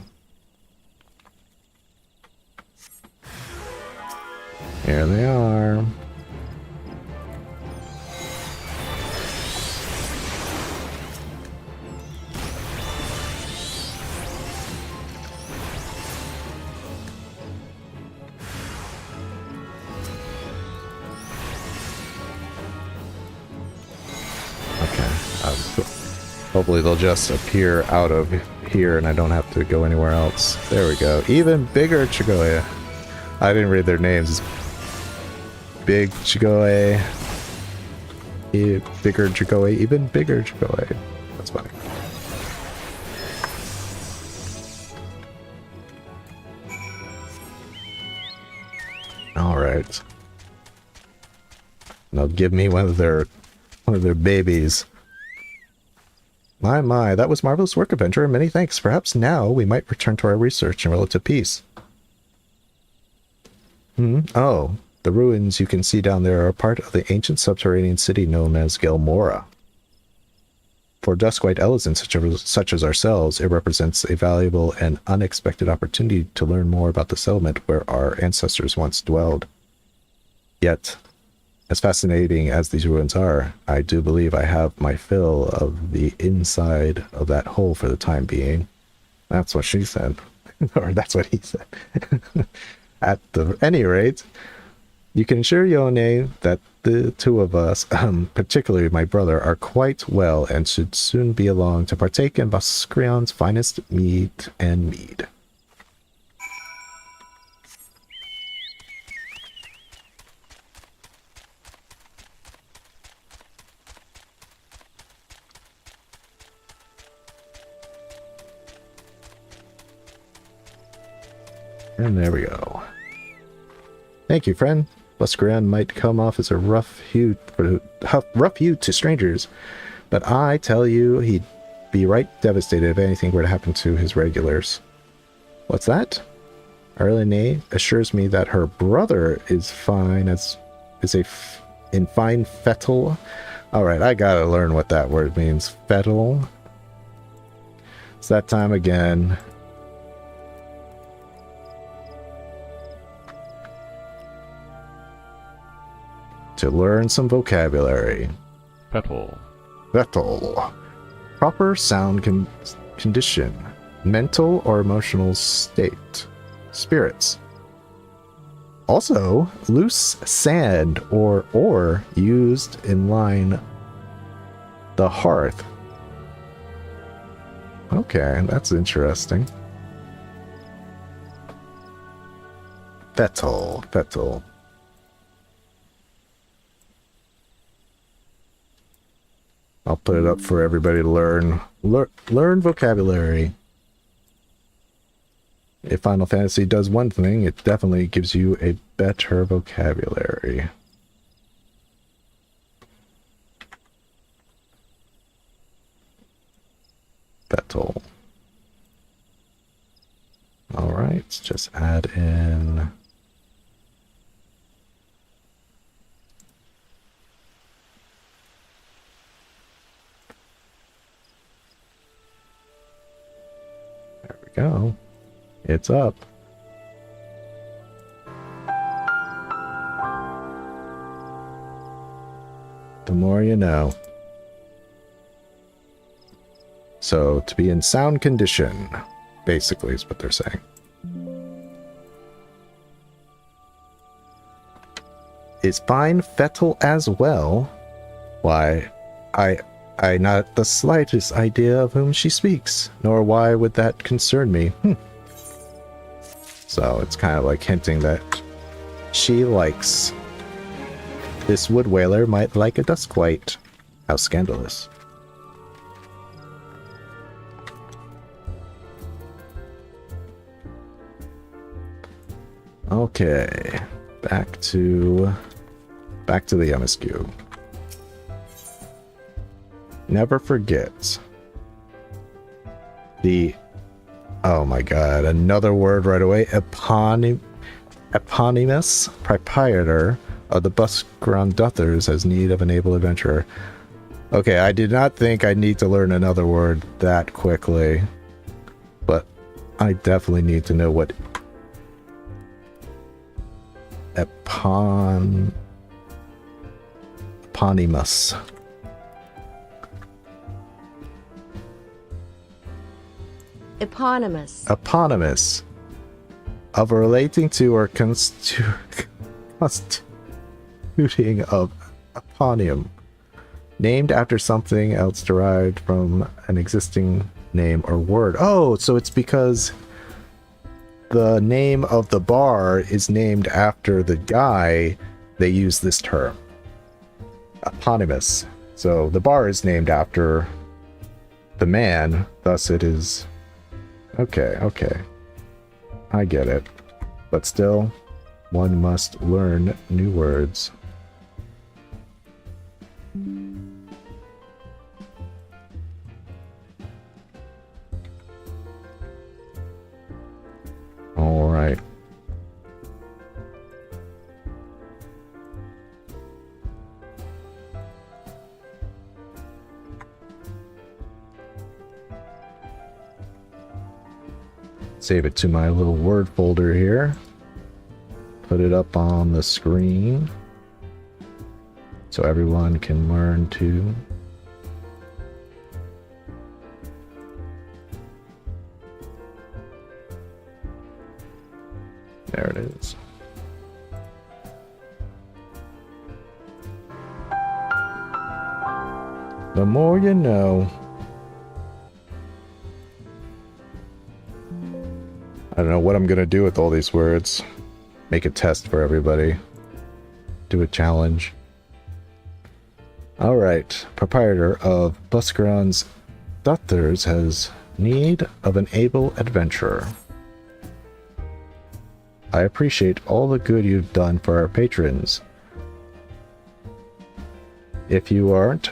Here they are. Okay. Hopefully they'll just appear out of here and I don't have to go anywhere else. There we go. Even bigger Chigoe. I didn't read their names. Big Chigoe. Bigger Chigoe. Even bigger Chigoe. That's funny. Alright. Now give me one of their babies. My, that was marvelous work, Avenger. Many thanks. Perhaps now we might return to our research in relative peace. Oh, the ruins you can see down there are part of the ancient subterranean city known as Gelmora. For Duskwhite Elephants such as ourselves, it represents a valuable and unexpected opportunity to learn more about the settlement where our ancestors once dwelled. Yet, as fascinating as these ruins are, I do believe I have my fill of the inside of that hole for the time being. That's what she said. Or that's what he said. At any rate, you can assure Yone that the two of us, particularly my brother, are quite well and should soon be along to partake in Baskrion's finest meat and mead. And there we go. Thank you, friend. Buskrion might come off as a rough hew to strangers, but I tell you, he'd be right devastated if anything were to happen to his regulars. What's that? Arlene assures me that her brother is in fine fettle. Alright, I gotta learn what that word means. Fettle. It's that time again. To learn some vocabulary. Petal. Petal. Proper sound condition. Mental or emotional state. Spirits. Also, loose sand or ore used in line the hearth. Okay, that's interesting. Petal. Petal. I'll put it up for everybody to learn. Learn vocabulary. If Final Fantasy does one thing, it definitely gives you a better vocabulary. Petal. Alright, just add in... go. It's up. The more you know. So, to be in sound condition, basically, is what they're saying. Is fine fettle as well? Why, I not the slightest idea of whom she speaks, nor why would that concern me. So it's kind of like hinting that she likes this wood whaler might like a Duskwhite. How scandalous. Okay, back to the MSQ. Never forget the, oh my god, another word right away, eponymous proprietor of the Buskron Duthers has need of an able adventurer. Okay, I did not think I'd need to learn another word that quickly, but I definitely need to know what eponymous. Eponymous. Of relating to or constituting of eponym. Named after something else derived from an existing name or word. Oh, so it's because the name of the bar is named after the guy. They use this term. Eponymous. So the bar is named after the man, thus it is... Okay, okay. I get it. But still, one must learn new words. All right. Save it to my little word folder here. Put it up on the screen so everyone can learn to. There it is. The more you know. I don't know what I'm gonna do with all these words. Make a test for everybody. Do a challenge. Alright. Proprietor of Buscaron's Duthers has need of an able adventurer. I appreciate all the good you've done for our patrons. If you aren't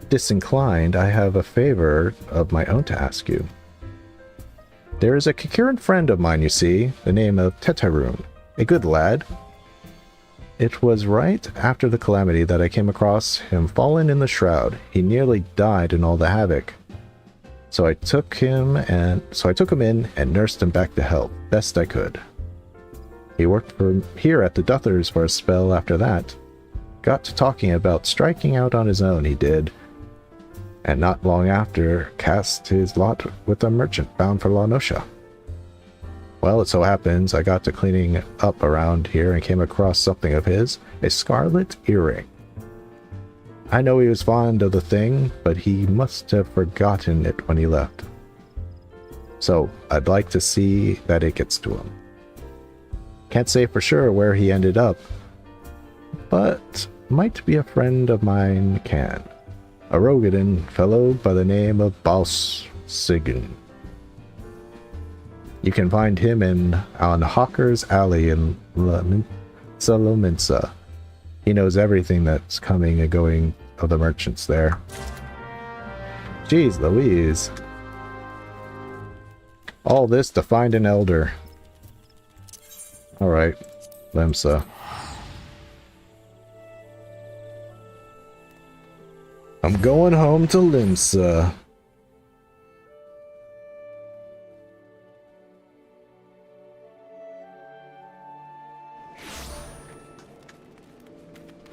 disinclined, I have a favor of my own to ask you. There is a concurrent friend of mine, you see, the name of Tetaroon, a good lad. It was right after the calamity that I came across him fallen in the shroud. He nearly died in all the havoc. So I took him in and nursed him back to health, best I could. He worked here at the Duthers for a spell after that. Got to talking about striking out on his own, he did. And not long after, cast his lot with a merchant bound for La Noscia. Well, it so happens I got to cleaning up around here and came across something of his, a scarlet earring. I know he was fond of the thing, but he must have forgotten it when he left. So, I'd like to see that it gets to him. Can't say for sure where he ended up, but might be a friend of mine can. A Rogadan fellow by the name of Baus Sigan. You can find him on Hawker's Alley in Salominsa. He knows everything that's coming and going of the merchants there. Jeez Louise. All this to find an elder. Alright, Lemsa. I'm going home to Limsa.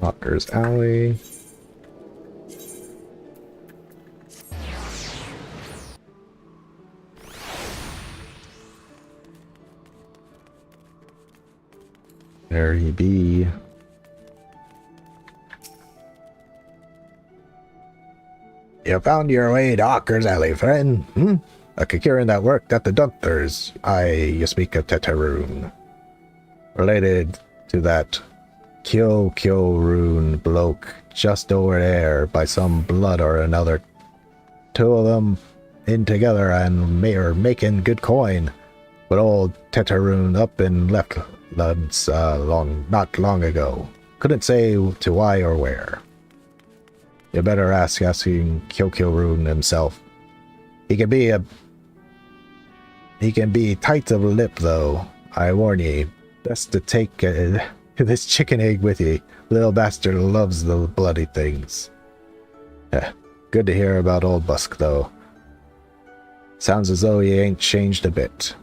Hawker's Alley. There he be. You found your way to Hawker's Alley, friend, hmm? A Kikirin that worked at the Duthers. You speak of Tetaroon. Related to that Kyo-Kyo-Roon bloke just over there by some blood or another. Two of them in together and are making good coin. But old Tetaroon up and left Luds not long ago. Couldn't say to why or where. You better asking Kyo-Kyo-Roon himself. He can be tight of lip though. I warn ye. Best to take this chicken egg with ye. Little bastard loves the bloody things. Good to hear about old Busk though. Sounds as though he ain't changed a bit.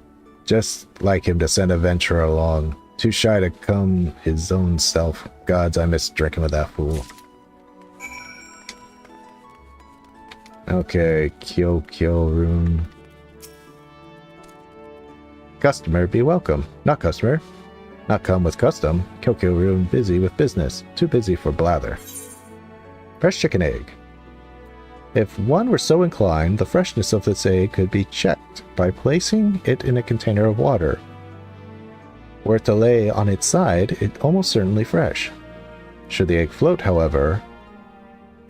Just like him to send a venturer along. Too shy to come his own self. Gods, I miss drinking with that fool. Okay, Kyo-Kyo-Roon. Customer, be welcome. Not customer. Not come with custom. Kyo-Kyo-Roon busy with business. Too busy for blather. Fresh chicken egg. If one were so inclined, the freshness of this egg could be checked by placing it in a container of water. Were it to lay on its side, it almost certainly fresh. Should the egg float, however,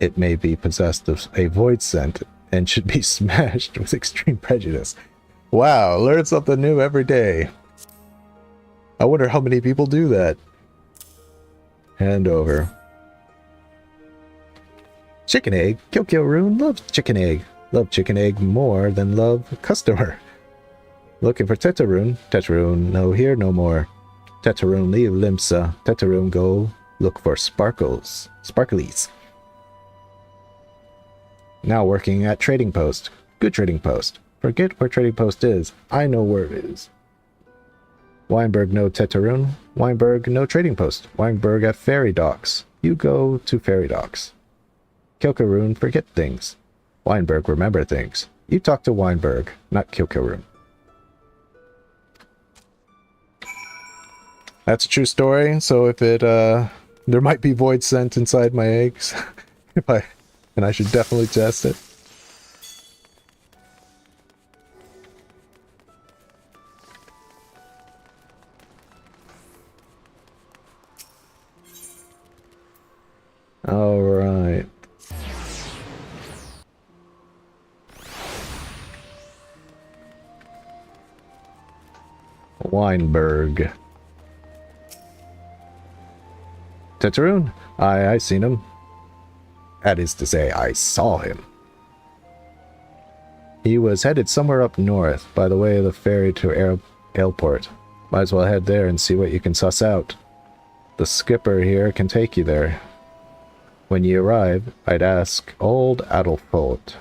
it may be possessed of a void scent and should be smashed with extreme prejudice. Wow, learn something new every day. I wonder how many people do that. Hand over. Chicken egg. Rune loves chicken egg. Love chicken egg more than love customer. Looking for Tetarune. Tetarune, no here, no more. Tetarune, leave Limsa. Tetarune, go look for sparkles. Sparklies. Now working at Trading Post. Good Trading Post. Forget where Trading Post is. I know where it is. Weinberg, no Tetarune. Weinberg, no Trading Post. Weinberg at Ferry Docks. You go to Ferry Docks. Kilkarune, forget things. Weinberg, remember things. You talk to Weinberg, not Kilkarune. That's a true story, so if it, there might be void scent inside my eggs. And I should definitely test it. All right. Weinberg. Tetarune? I seen him. That is to say, I saw him. He was headed somewhere up north, by the way of the ferry to airport. Might as well head there and see what you can suss out. The skipper here can take you there. When you arrive, I'd ask old Adelfold.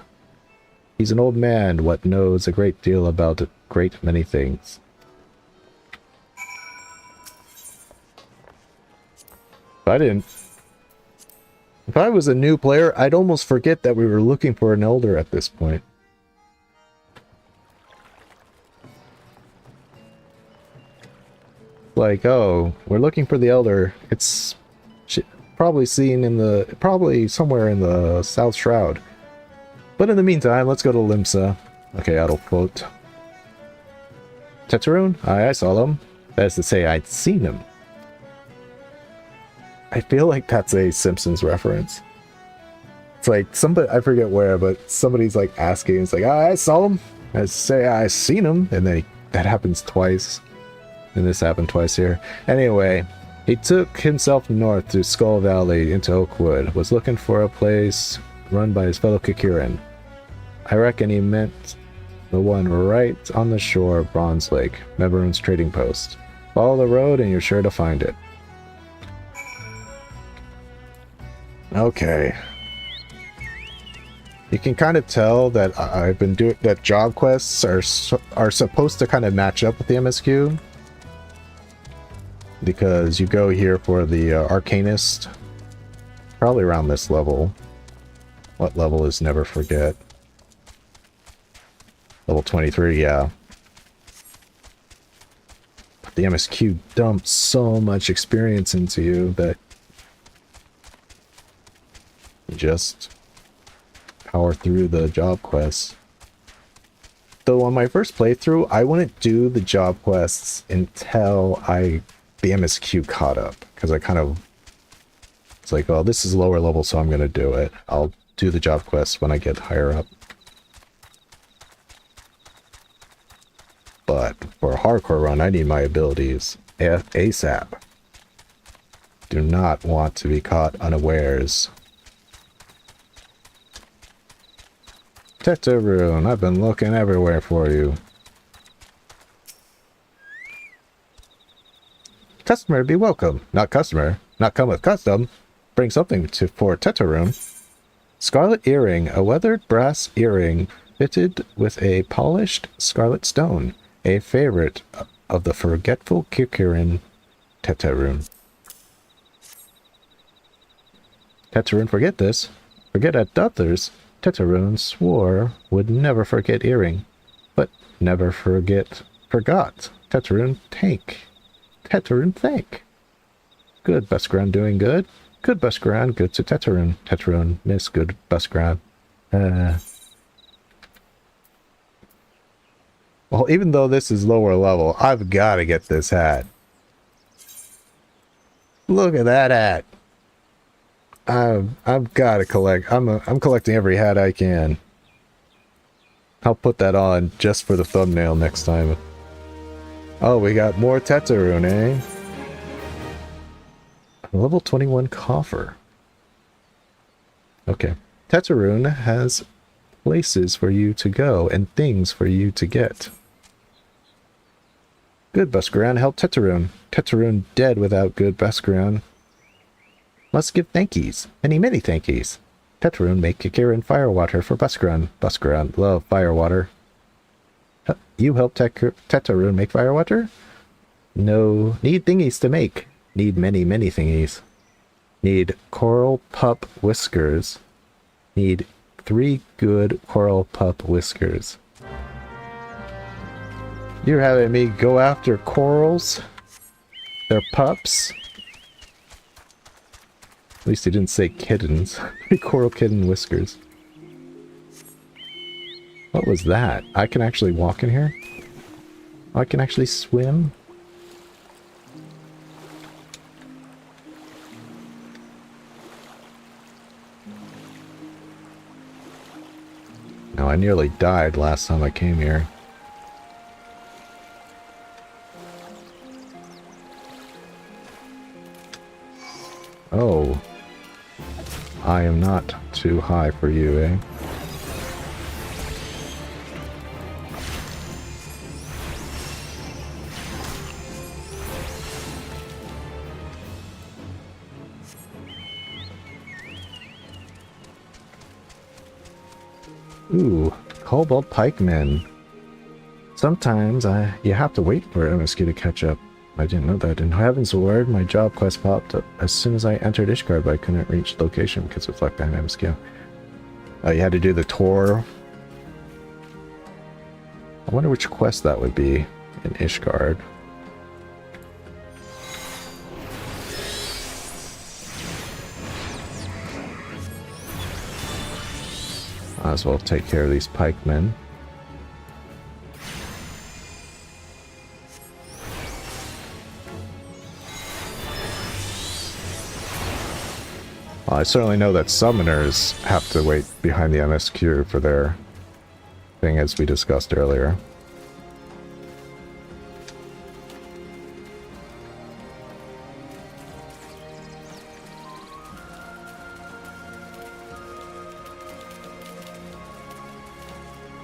He's an old man what knows a great deal about a great many things. If I was a new player, I'd almost forget that we were looking for an elder at this point. Like, oh, we're looking for the elder. It's probably probably somewhere in the South Shroud. But in the meantime, let's go to Limsa. Okay, Adelfold. Tetarune? I saw them. That is to say, I'd seen him. I feel like that's a Simpsons reference. It's like somebody, I forget where, but somebody's like asking, it's like, I saw him. I say I seen him, and then that happens twice. And this happened twice here. Anyway, he took himself north through Skull Valley into Oakwood, was looking for a place run by his fellow Kikirin. I reckon he meant the one right on the shore of Bronze Lake, Mebarune's trading post. Follow the road and you're sure to find it. Okay. You can kind of tell that I've been doing that. Job quests are supposed to kind of match up with the MSQ, because you go here for the Arcanist, probably around this level. What level is Never Forget? Level 23, yeah. But the MSQ dumps so much experience into you that you just power through the job quests. Though on my first playthrough, I wouldn't do the job quests until the MSQ caught up, because I kind of, it's like, oh, this is lower level, so I'm going to do it. I'll do the job quests when I get higher up. But for a hardcore run, I need my abilities ASAP. Do not want to be caught unawares. Tetarune, I've been looking everywhere for you. Customer, be welcome. Not customer. Not come with custom. Bring something for Tetarune. Scarlet earring. A weathered brass earring fitted with a polished scarlet stone. A favorite of the forgetful Kikirin, Tetarune. Tetarune, forget this. Forget at others. Tetarune swore would never forget earring, but never forgot. Tetarune thank. Tetarune thank. Good, best ground doing good. Good bus ground, good to Tetrarune. Tetrarune, miss, good bus ground. Well, even though this is lower level, I've got to get this hat. Look at that hat. I've got to collect. I'm collecting every hat I can. I'll put that on just for the thumbnail next time. Oh, we got more Tetrarune, eh? Level 21 coffer. Okay. Tetrarune has places for you to go and things for you to get. Good Buscaran help Tetrarune. Tetrarune dead without good Buscaran. Must give thankies. Many, many thankies. Tetrarune make Kikirin firewater for Buscaran. Buscaran love firewater. You help Tetrarune make firewater? No. Need thingies to make. Need many, many thingies. Need coral pup whiskers. Need 3 good coral pup whiskers. You're having me go after corals? They're pups? At least he didn't say kittens. Coral kitten whiskers. What was that? I can actually walk in here? I can actually swim? No, I nearly died last time I came here. Oh. I am not too high for you, eh? Ooh, Cobalt Pikemen. Sometimes you have to wait for MSQ to catch up. I didn't know that. In Heaven's Word, my job quest popped up as soon as I entered Ishgard, but I couldn't reach the location because it's left behind MSQ. You had to do the tour. I wonder which quest that would be in Ishgard. Might as well take care of these pikemen. Well, I certainly know that summoners have to wait behind the MSQ for their thing, as we discussed earlier.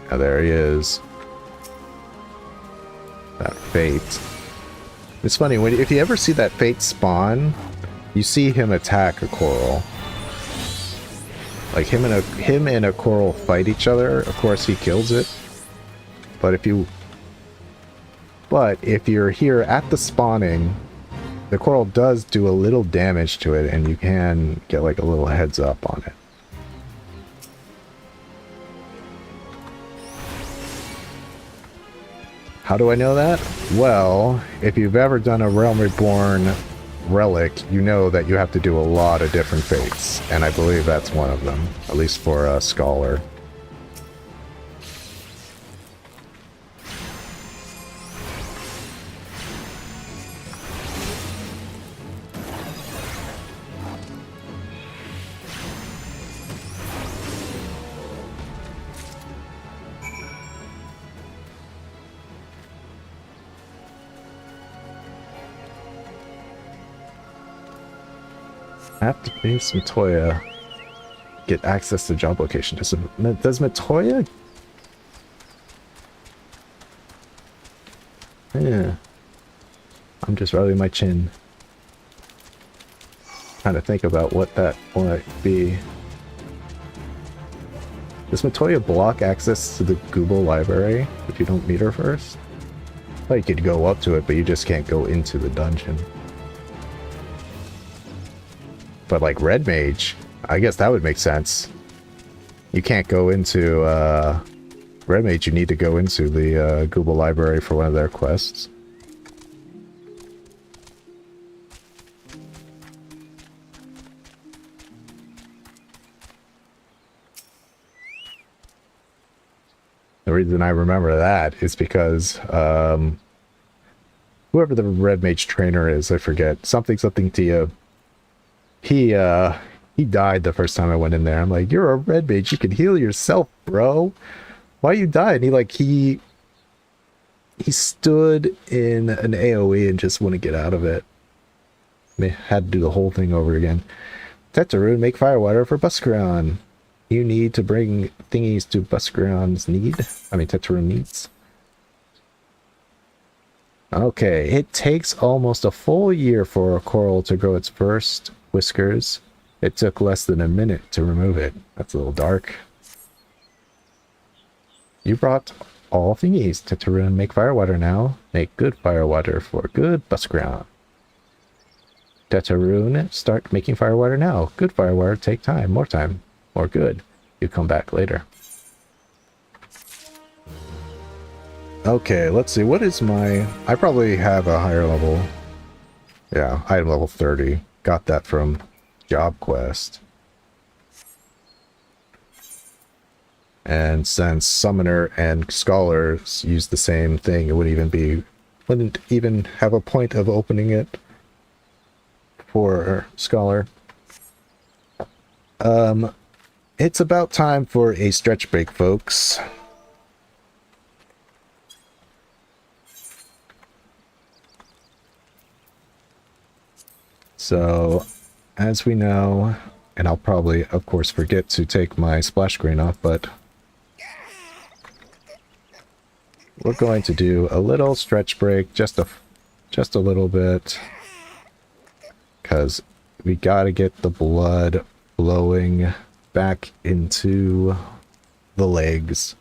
Now there he is. That Fate. It's funny, if you ever see that Fate spawn, you see him attack a coral. Like him and a coral fight each other. Of course he kills it. But if you're here at the spawning, the coral does do a little damage to it, and you can get like a little heads up on it. How do I know that? Well, if you've ever done a Realm Reborn relic, you know that you have to do a lot of different fates, and I believe that's one of them, at least for a scholar. At the base Miqo'te, get access to job location. Does Miqo'te? Yeah. I'm just rubbing my chin. Trying to think about what that might be. Does Miqo'te block access to the Google library if you don't meet her first? Like you could go up to it, but you just can't go into the dungeon. But like Red Mage, I guess that would make sense. You can't go into Red Mage, you need to go into the Google library for one of their quests. The reason I remember that is because whoever the red mage trainer is, I forget, something Tia, he died the first time I went in there. I'm like, you're a red mage, you can heal yourself, bro. Why you died? And he stood in an AoE and just wouldn't get out of it. They had to do the whole thing over again. Tetarune, make firewater for Buscaron. You need to bring thingies to Buscaron's Tetarune needs. Okay, it takes almost a full year for a coral to grow its first whiskers. It took less than a minute to remove it. That's a little dark. You brought all thingies. Tetarune, make firewater now. Make good firewater for good Buscaron. Tetarune, start making firewater now. Good firewater, take time, more good. You come back later. Okay, let's see, what is my... I probably have a higher level. Yeah, I am level 30. Got that from Job Quest. And since Summoner and Scholars use the same thing, it wouldn't even have a point of opening it for Scholar. It's about time for a stretch break, folks. So, as we know, and I'll probably, of course, forget to take my splash screen off, but we're going to do a little stretch break, just a little bit, because we gotta get the blood flowing back into the legs.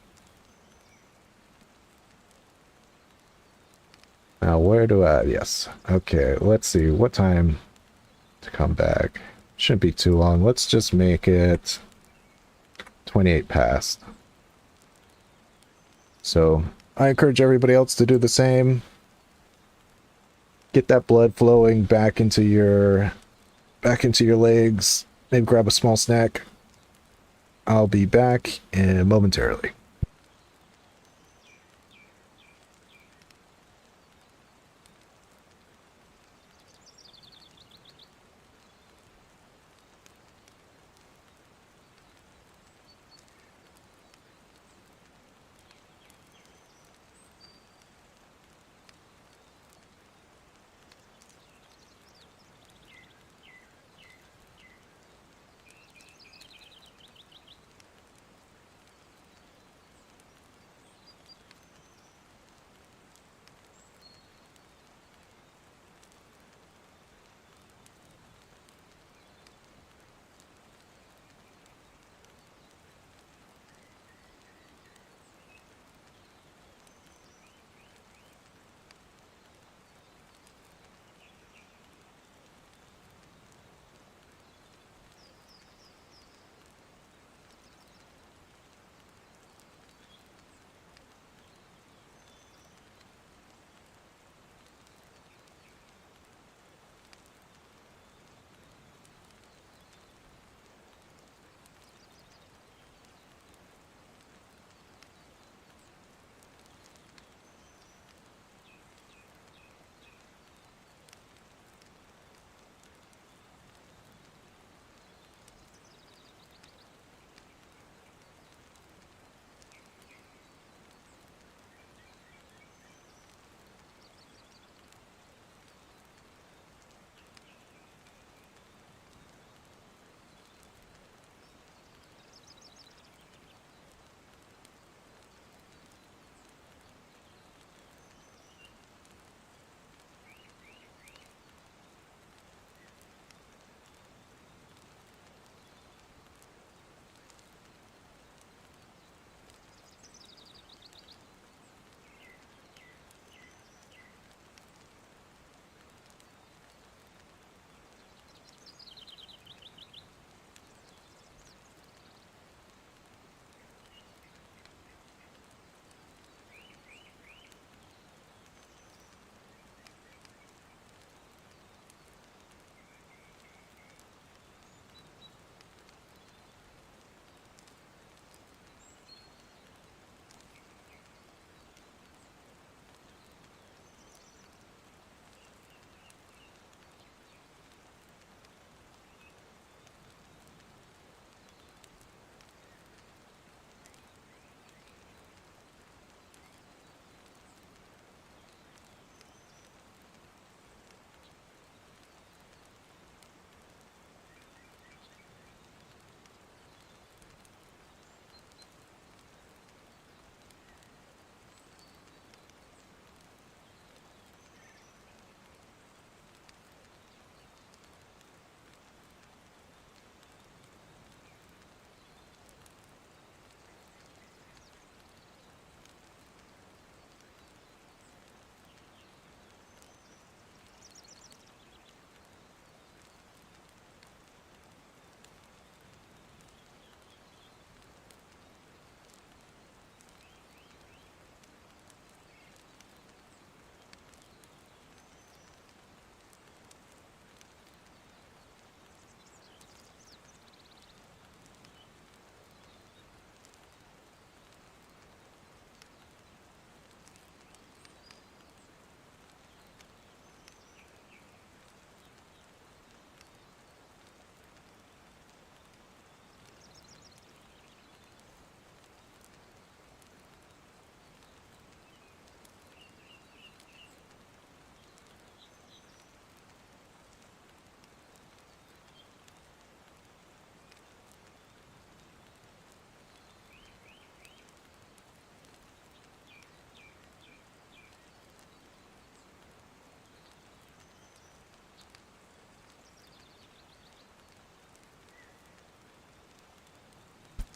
Now, where do I... Yes. Okay, let's see. What time to come back? Shouldn't be too long. Let's just make it 28 past. So, I encourage everybody else to do the same. Get that blood flowing back into your legs. Maybe grab a small snack. I'll be back momentarily.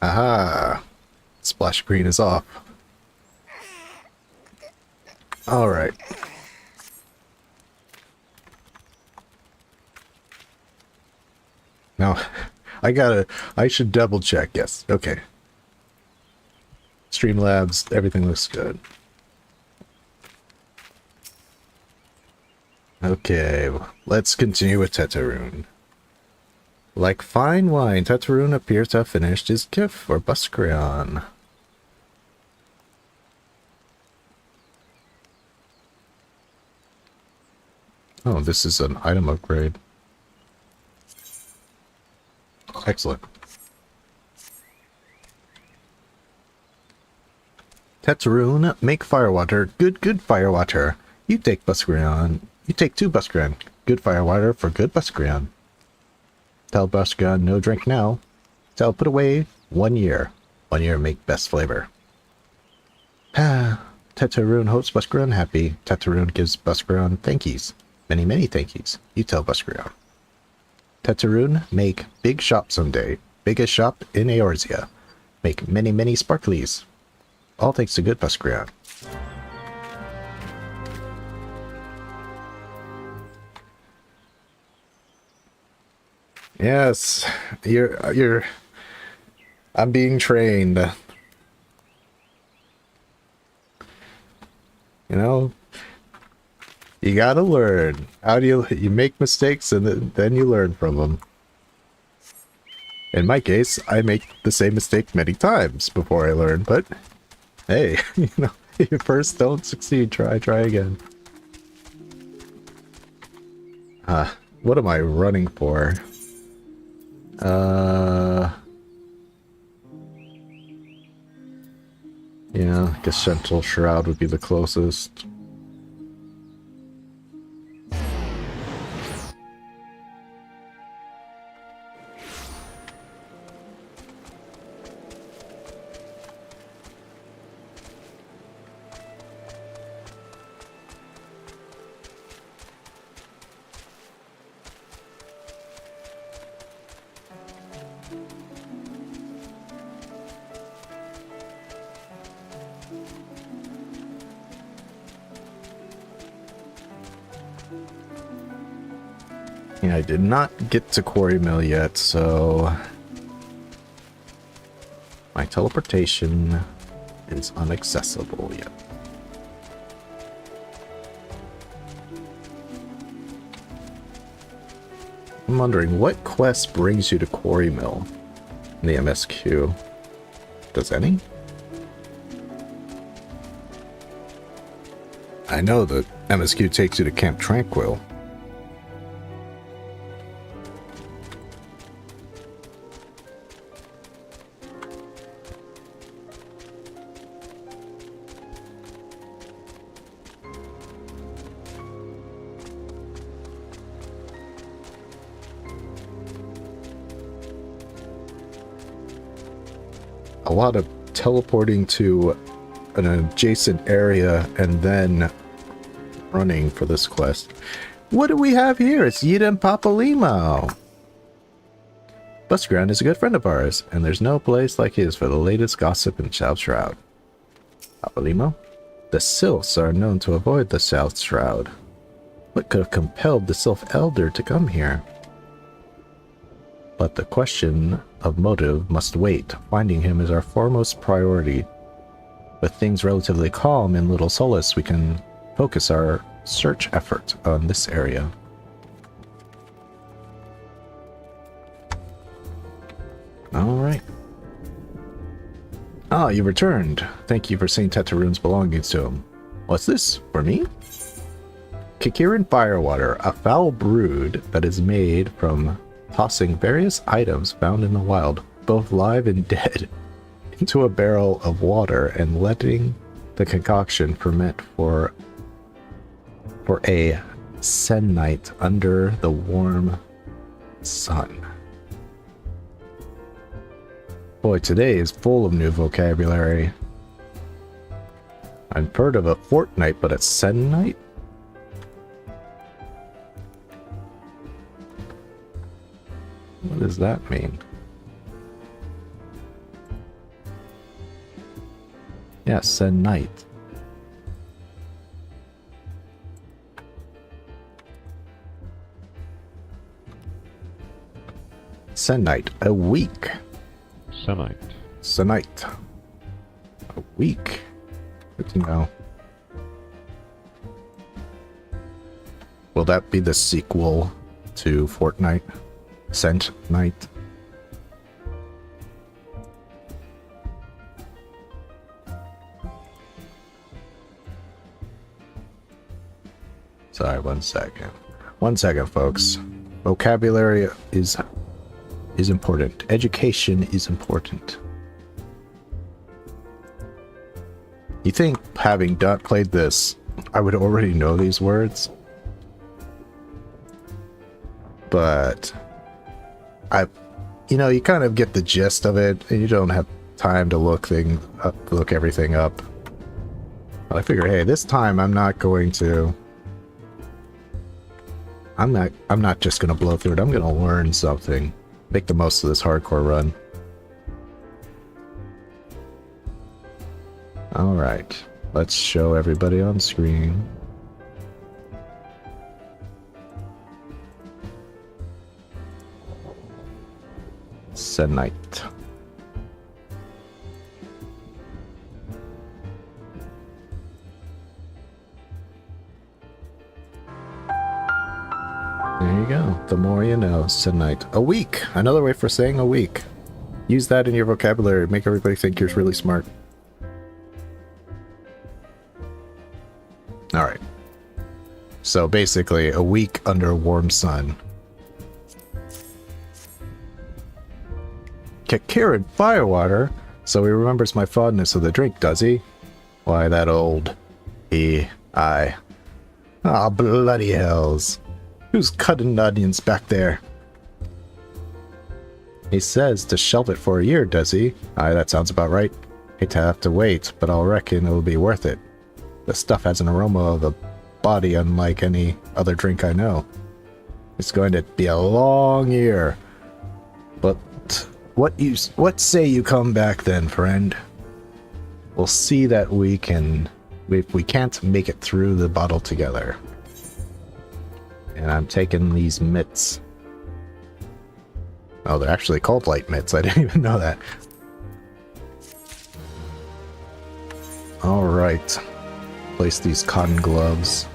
Aha! Splash screen is off. Alright. Now, I should double check. Yes, okay. Streamlabs, everything looks good. Okay, let's continue with Tetarune. Like fine wine, Tetarune appears to have finished his gift for Buscreon. Oh, this is an item upgrade. Excellent. Tetarune, make firewater. Good firewater. You take Buscreon. You take 2 Buscreon. Good firewater for good Buscreon. Tell Buscreon no drink now. Tell put away 1 year. 1 year make best flavor. Tetarune hopes Buscreon happy. Tetarune gives Buscreon thankies. Many thankies. You tell Buscreon. Tetarune make big shop someday. Biggest shop in Eorzea. Make many sparklies. All thanks to good Buscreon. Yes, I'm being trained. You know, you gotta learn. How do you make mistakes and then you learn from them. In my case, I make the same mistake many times before I learn, but hey, you know, if you first don't succeed, try again. What am I running for? Yeah, I guess Central Shroud would be the closest. Yeah, I did not get to Quarry Mill yet, so my teleportation is inaccessible yet. I'm wondering, what quest brings you to Quarry Mill in the MSQ? Does any? I know that MSQ takes you to Camp Tranquil. A lot of teleporting to an adjacent area and then running for this quest. What do we have here? It's Yida and Papalimo. Buscreon is a good friend of ours, and there's no place like his for the latest gossip in South Shroud. Papalimo? The Sylphs are known to avoid the South Shroud. What could have compelled the Sylph Elder to come here? But the question of motive must wait. Finding him is our foremost priority. With things relatively calm in Little Solace, we can focus our search effort on this area. Alright. Ah, you returned. Thank you for seeing Tetarune's belongings to him. What's this? For me? Kikiran Firewater, a foul brood that is made from tossing various items found in the wild, both live and dead, into a barrel of water and letting the concoction ferment for a sen night under the warm sun. Boy, today is full of new vocabulary. I've heard of a fortnight, but a sen night? What does that mean? Yeah, Senite. Senite, a week. Semite. Senite. A week. Good to know. Will that be the sequel to Fortnite? Scent Night? Sorry, 1 second. 1 second, folks. Vocabulary is important. Education is important. You think having played this, I would already know these words? But you kind of get the gist of it, and you don't have time to look everything up. But I figure, hey, this time I'm not just gonna blow through it. I'm gonna learn something. Make the most of this hardcore run. Alright, let's show everybody on screen. Senite. There you go. The more you know. Senite. A week. Another way for saying a week. Use that in your vocabulary. Make everybody think you're really smart. Alright. So basically, a week under a warm sun. Kieran Firewater? So he remembers my fondness of the drink, does he? Why, that old... Ah, bloody hells. Who's cutting onions back there? He says to shelve it for a year, does he? Aye, that sounds about right. Hate to have to wait, but I'll reckon it'll be worth it. The stuff has an aroma of a body unlike any other drink I know. It's going to be a long year. But what say you come back then, friend? We'll see that we can't make it through the bottle together. And I'm taking these mitts. Oh, they're actually called light mitts. I didn't even know that. Alright. Place these cotton gloves.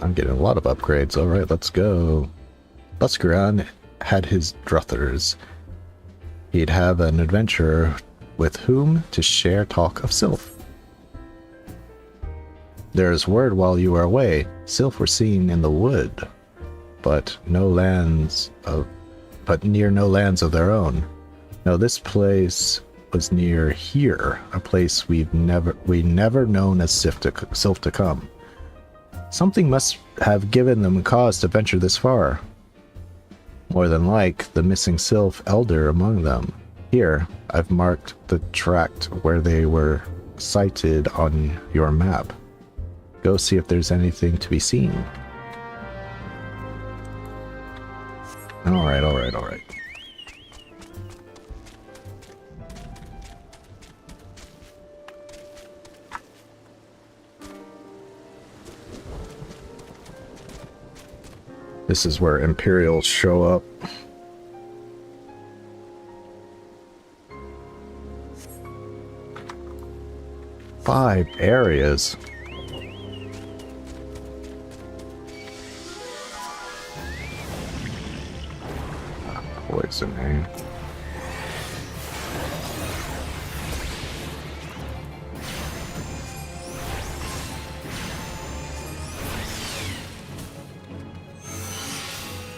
I'm getting a lot of upgrades. Alright, let's go. Buscaron had his druthers. He'd have an adventurer with whom to share talk of Sylph. There's word while you are away, Sylph were seen in the wood, but near no lands of their own. No, this place was near here, a place we never known as Sylph to come. Something must have given them cause to venture this far. More than like the missing Sylph elder among them. Here, I've marked the tract where they were sighted on your map. Go see if there's anything to be seen. Alright. This is where Imperials show up. Five areas. Poisoning.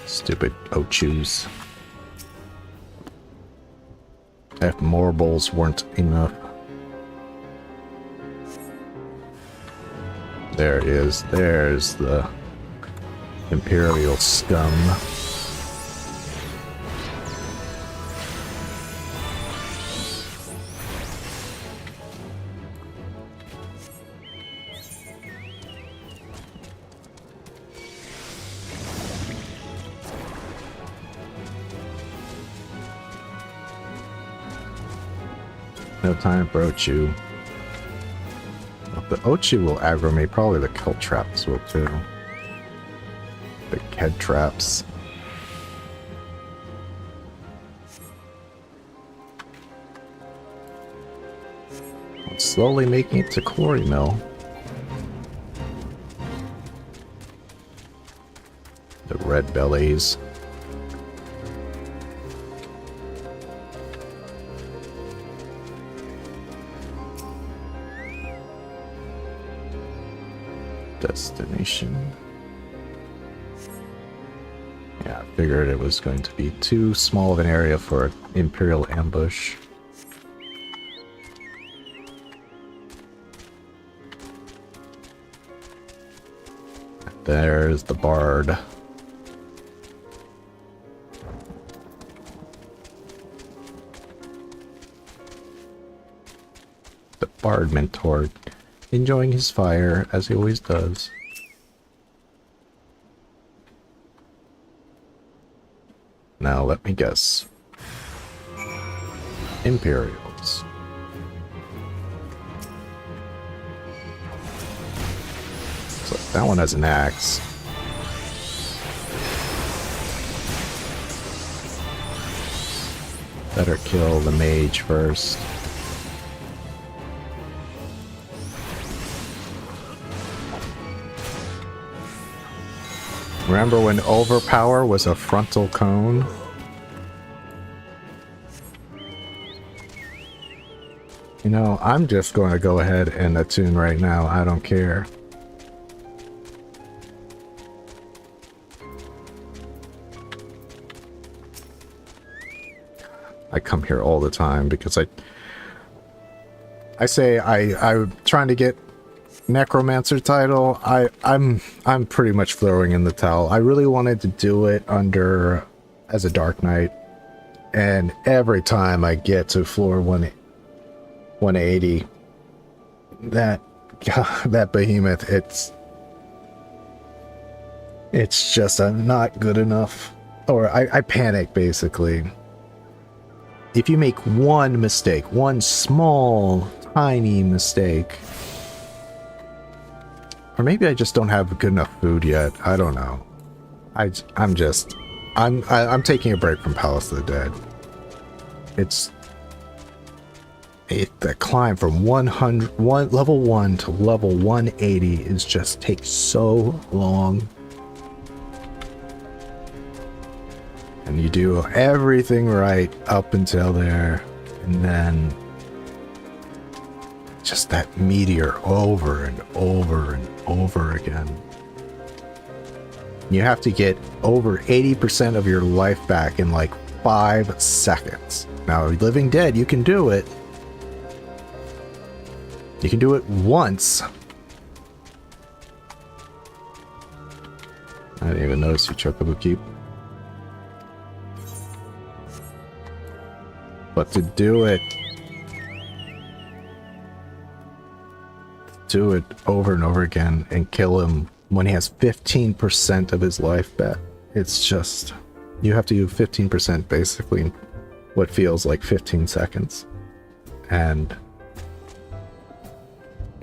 Stupid Ochus. If more bowls weren't enough. There it is. There's the Imperial scum. No time for Ochu. Well, the Ochu will aggro me. Probably the kill traps will too. The head traps. I'm slowly making it to Quarry Mill. The red bellies. Destination. Yeah, I figured it was going to be too small of an area for an Imperial ambush. There's the Bard. The Bard Mentor, enjoying his fire, as he always does. Now, let me guess. Imperials. So, that one has an axe. Better kill the mage first. Remember when overpower was a frontal cone? You know, I'm just going to go ahead and attune right now. I don't care. I come here all the time because I say I'm trying to get Necromancer title. I'm pretty much throwing in the towel. I really wanted to do it as a Dark Knight, and every time I get to floor 180, that behemoth, it's just not good enough, or I panic basically. If you make one mistake, one small tiny mistake, or maybe I just don't have good enough food yet. I don't know. I'm taking a break from Palace of the Dead. The climb from level 1 to level 180 takes so long. And you do everything right up until there, and then just that meteor over and over and over again. You have to get over 80% of your life back in like 5 seconds. Now, Living Dead, you can do it. You can do it once. I didn't even notice you Chocobo Keep. But to do it over and over again and kill him when he has 15% of his life back, it's just, you have to do 15% basically in what feels like 15 seconds. And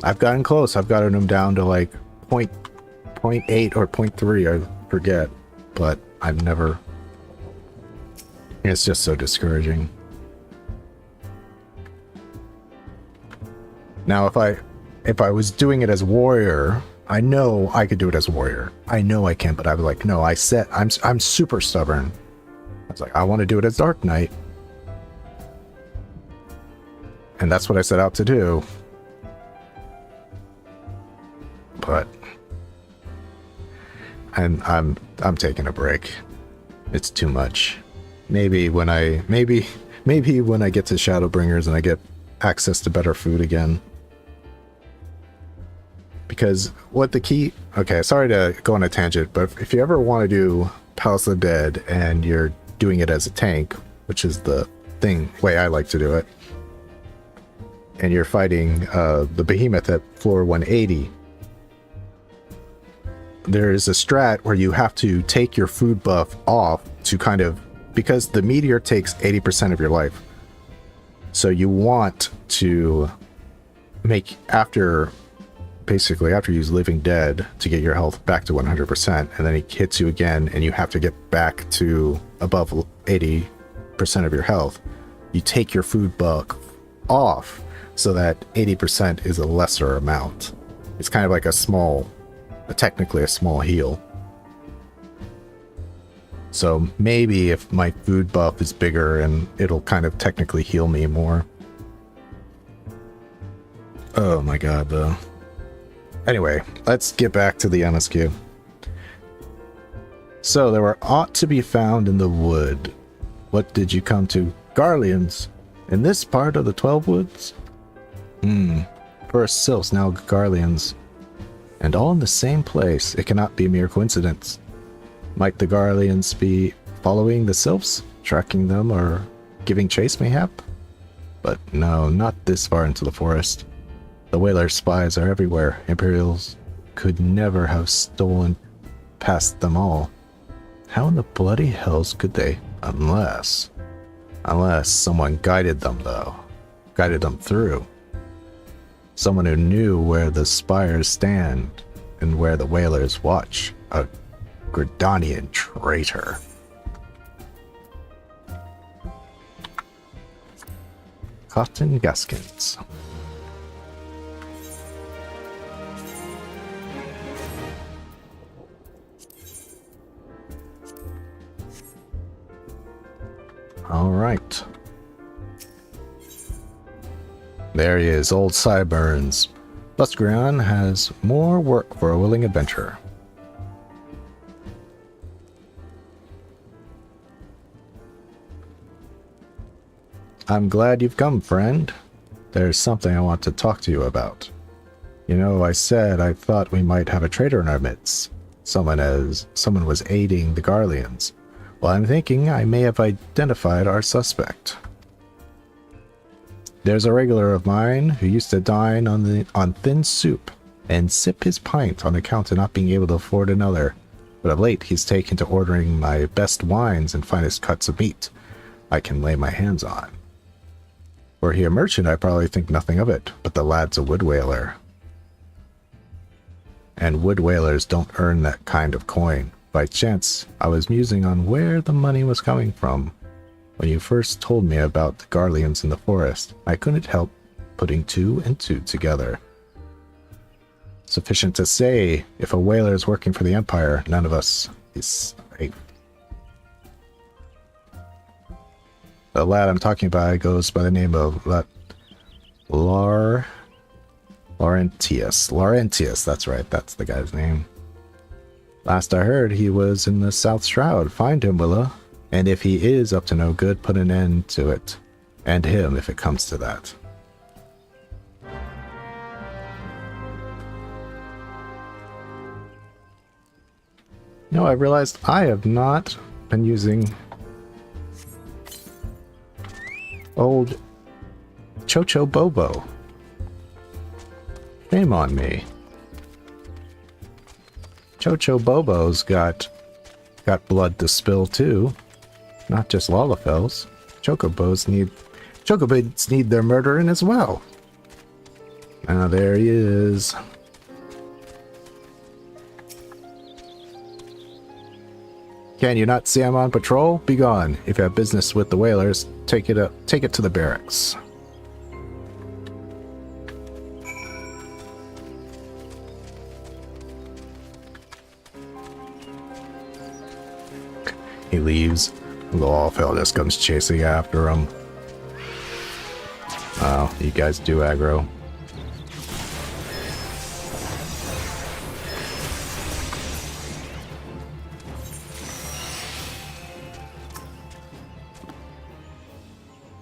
I've gotten close. I've gotten him down to like 0.8 or 0.3, I forget, but I've never, it's just so discouraging. Now, if I was doing it as warrior, I know I could do it as warrior. I know I can, but I was like, no, I'm super stubborn. I was like, I want to do it as Dark Knight. And that's what I set out to do. But I'm taking a break. It's too much. Maybe when I get to Shadowbringers and I get access to better food again. Because okay, sorry to go on a tangent, but if you ever want to do Palace of the Dead and you're doing it as a tank, which is the way I like to do it, and you're fighting the behemoth at floor 180, there is a strat where you have to take your food buff off to kind of, because the meteor takes 80% of your life. So you want to make basically after you use Living Dead to get your health back to 100%, and then he hits you again and you have to get back to above 80% of your health. You take your food buff off so that 80% is a lesser amount. It's kind of like technically a small heal. So maybe if my food buff is bigger, and it'll kind of technically heal me more. Oh my god, though. Anyway, let's get back to the MSQ. So there were ought to be found in the wood. What did you come to? Garleans. In this part of the 12 Woods? First sylphs, now Garleans. And all in the same place. It cannot be mere coincidence. Might the Garleans be following the sylphs? Tracking them or giving chase mayhap? But no, not this far into the forest. The Whaler spies are everywhere. Imperials could never have stolen past them all. How in the bloody hells could they? Unless someone guided them, though. Guided them through. Someone who knew where the spires stand and where the Whalers watch. A Gridanian traitor. Cotton Gaskins. All right. There he is, old Sideburns. Busgrion has more work for a willing adventurer. I'm glad you've come, friend. There's something I want to talk to you about. You know, I said I thought we might have a traitor in our midst. Someone was aiding the Garleans. Well, I'm thinking I may have identified our suspect. There's a regular of mine who used to dine on thin soup and sip his pint on account of not being able to afford another. But of late, he's taken to ordering my best wines and finest cuts of meat I can lay my hands on. Were he a merchant, I'd probably think nothing of it, but the lad's a wood whaler. And wood whalers don't earn that kind of coin. By chance, I was musing on where the money was coming from. When you first told me about the Garleans in the forest, I couldn't help putting two and two together. Sufficient to say, if a whaler is working for the Empire, none of us is safe. The lad I'm talking about goes by the name of Laurentius. Laurentius, that's right, that's the guy's name. Last I heard, he was in the South Shroud. Find him, Willa. And if he is up to no good, put an end to it. And him, if it comes to that. No, I realized I have not been using old Chocho Bobo. Shame on me. Chocho Bobo's got blood to spill too. Not just Lalafell's. Chocobos need their murdering as well. Ah, there he is. Can you not see I'm on patrol? Be gone. If you have business with the whalers, take it to the barracks. He leaves. Lalafell just comes chasing after him. Oh, you guys do aggro.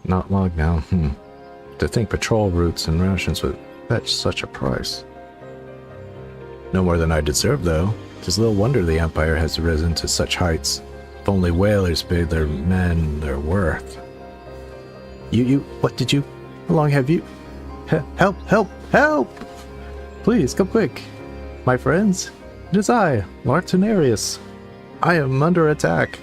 Not long now. To think patrol routes and rations would fetch such a price. No more than I deserve, though. 'Tis little wonder the Empire has risen to such heights. If only whalers paid their men their worth. How long have you? Help! Please, come quick. My friends, it is I, Martinarius. I am under attack.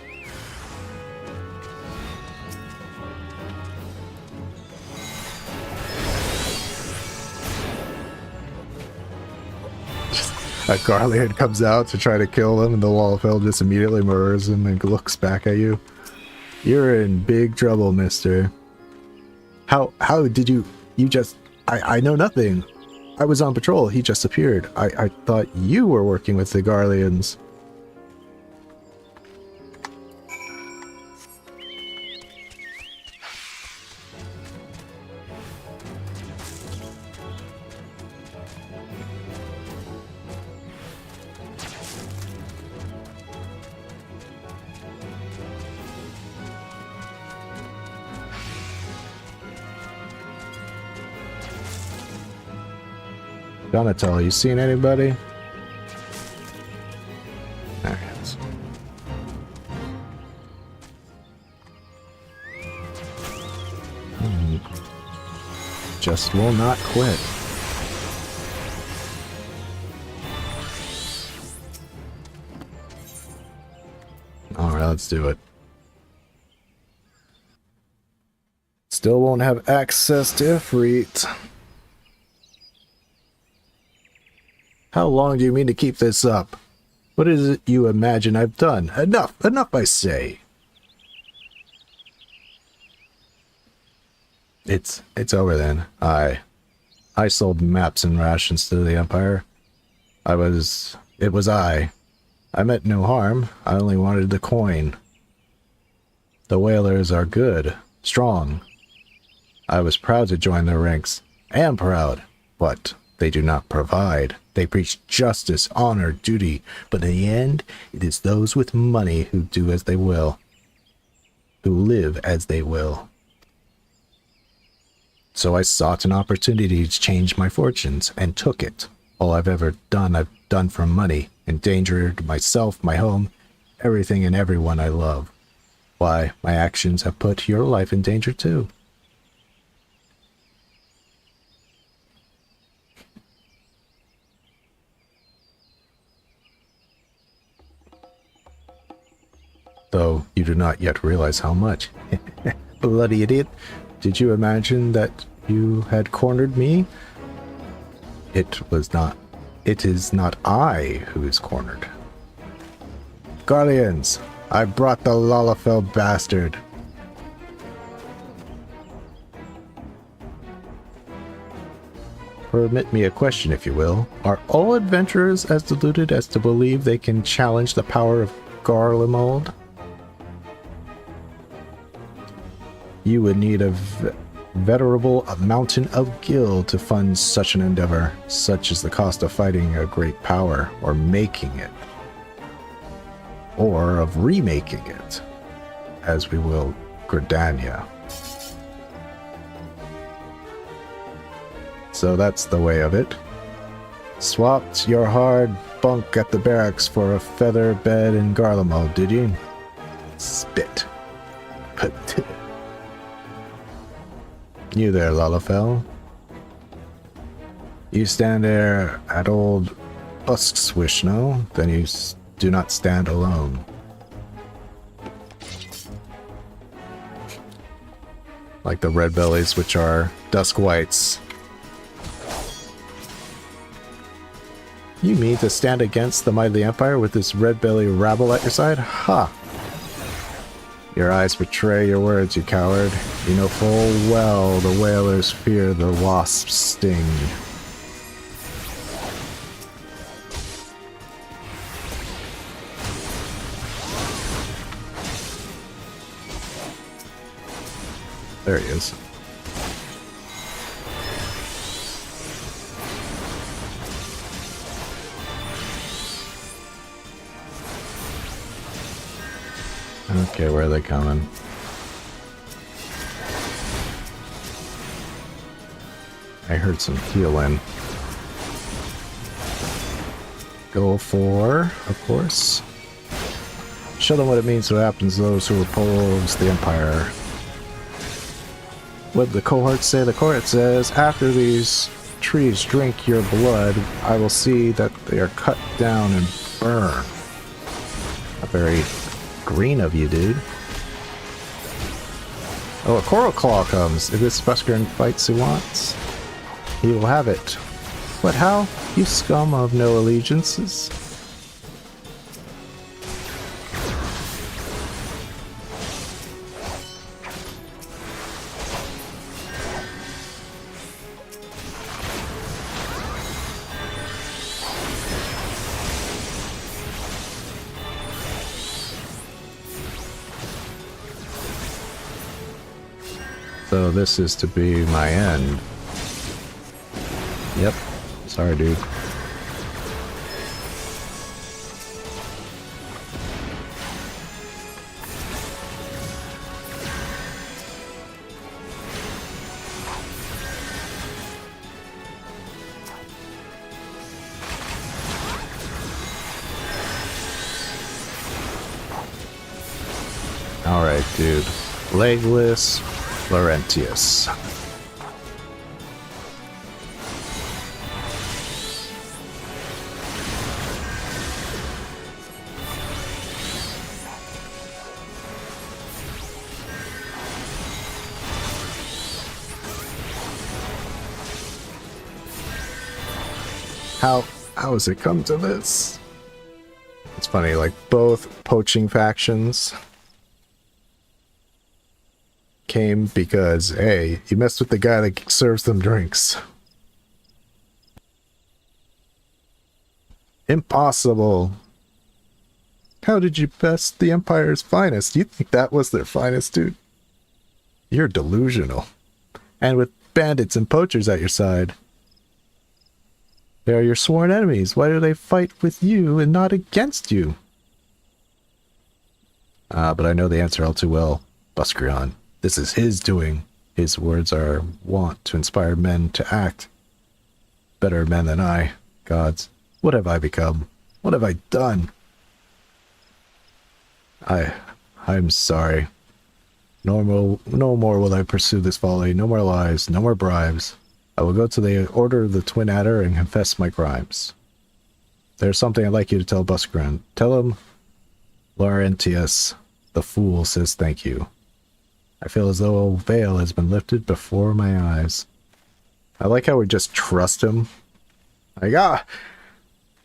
A Garlean comes out to try to kill them, and the Lalafell just immediately murders him and looks back at you. You're in big trouble, mister. How did you just... I know nothing. I was on patrol. He just appeared. I thought you were working with the Garleans. Donatello, you seen anybody? Alright. Just will not quit. Alright, let's do it. Still won't have access to Ifrit. How long do you mean to keep this up? What is it you imagine I've done? Enough! Enough, I say! It's over then. I sold maps and rations to the Empire. It was I. I meant no harm. I only wanted the coin. The whalers are good, strong. I was proud to join their ranks. Am proud, but they do not provide. They preach justice, honor, duty, but in the end, it is those with money who do as they will, who live as they will. So I sought an opportunity to change my fortunes, and took it. All I've ever done, I've done for money, endangered myself, my home, everything and everyone I love. Why, my actions have put your life in danger too. Though you do not yet realize how much. Bloody idiot. Did you imagine that you had cornered me? It is not I who is cornered. Guardians, I brought the Lalafell bastard. Permit me a question, if you will. Are all adventurers as deluded as to believe they can challenge the power of Garlemald? You would need a venerable mountain of gil to fund such an endeavor. Such is the cost of fighting a great power, or making it. Or of remaking it, as we will Gridania. So that's the way of it. Swapped your hard bunk at the barracks for a feather bed in Garlemald, did you? Spit. You there, Lalafell. You stand there at old Buskswish, no? Then you do not stand alone. Like the red bellies, which are dusk whites. You mean to stand against the might of the Empire with this red belly rabble at your side? Ha! Your eyes betray your words, you coward. You know full well the whalers fear the wasp's sting. There he is. Okay, where are they coming? I heard some healing. Go for, of course. Show them what it means to happens to those who oppose the Empire. What did the cohort say? The cohort says, after these trees drink your blood, I will see that they are cut down and burned. Not very green of you, dude. Oh, a Coral Claw comes. If this Busker fights he wants, he will have it. What, how? You scum of no allegiances? So this is to be my end. Yep. Sorry, dude. Alright, dude. Legless Laurentius. How has it come to this? It's funny, like both poaching factions came because, hey, you messed with the guy that serves them drinks. Impossible. How did you best the Empire's finest? You think that was their finest, dude? You're delusional. And with bandits and poachers at your side. They are your sworn enemies. Why do they fight with you and not against you? But I know the answer all too well. Buskrion. This is his doing. His words are wont to inspire men to act. Better men than I. Gods, what have I become? What have I done? I'm sorry. No more will I pursue this folly. No more lies. No more bribes. I will go to the Order of the Twin Adder and confess my crimes. There's something I'd like you to tell Buskrion. Tell him Laurentius, the fool, says thank you. I feel as though a veil has been lifted before my eyes. I like how we just trust him. Like,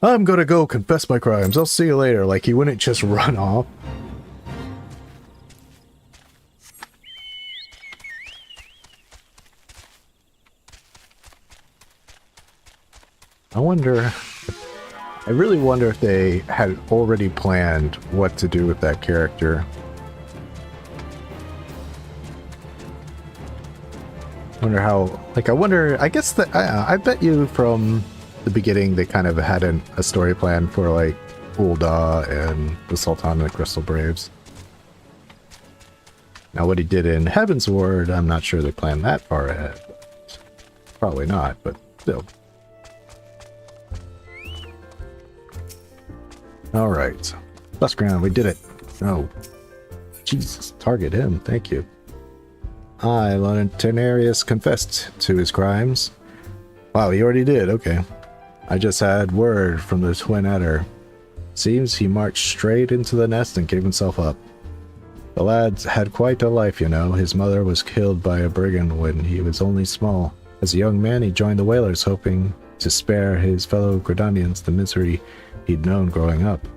I'm gonna go confess my crimes. I'll see you later. Like, he wouldn't just run off. I really wonder if they had already planned what to do with that character. I guess that, I bet you from the beginning they kind of had a story plan for, like, Ul'dah and the Sultan and the Crystal Braves. Now what he did in Heaven's Ward, I'm not sure they planned that far ahead. Probably not, but still. Alright. Buskrion, we did it. Oh. Jesus, target him, thank you. I, Laurentius, confessed to his crimes. Wow, he already did, okay. I just had word from the Twin Adder. Seems he marched straight into the nest and gave himself up. The lad had quite a life, you know. His mother was killed by a brigand when he was only small. As a young man, he joined the Whalers, hoping to spare his fellow Gridanians the misery he'd known growing up.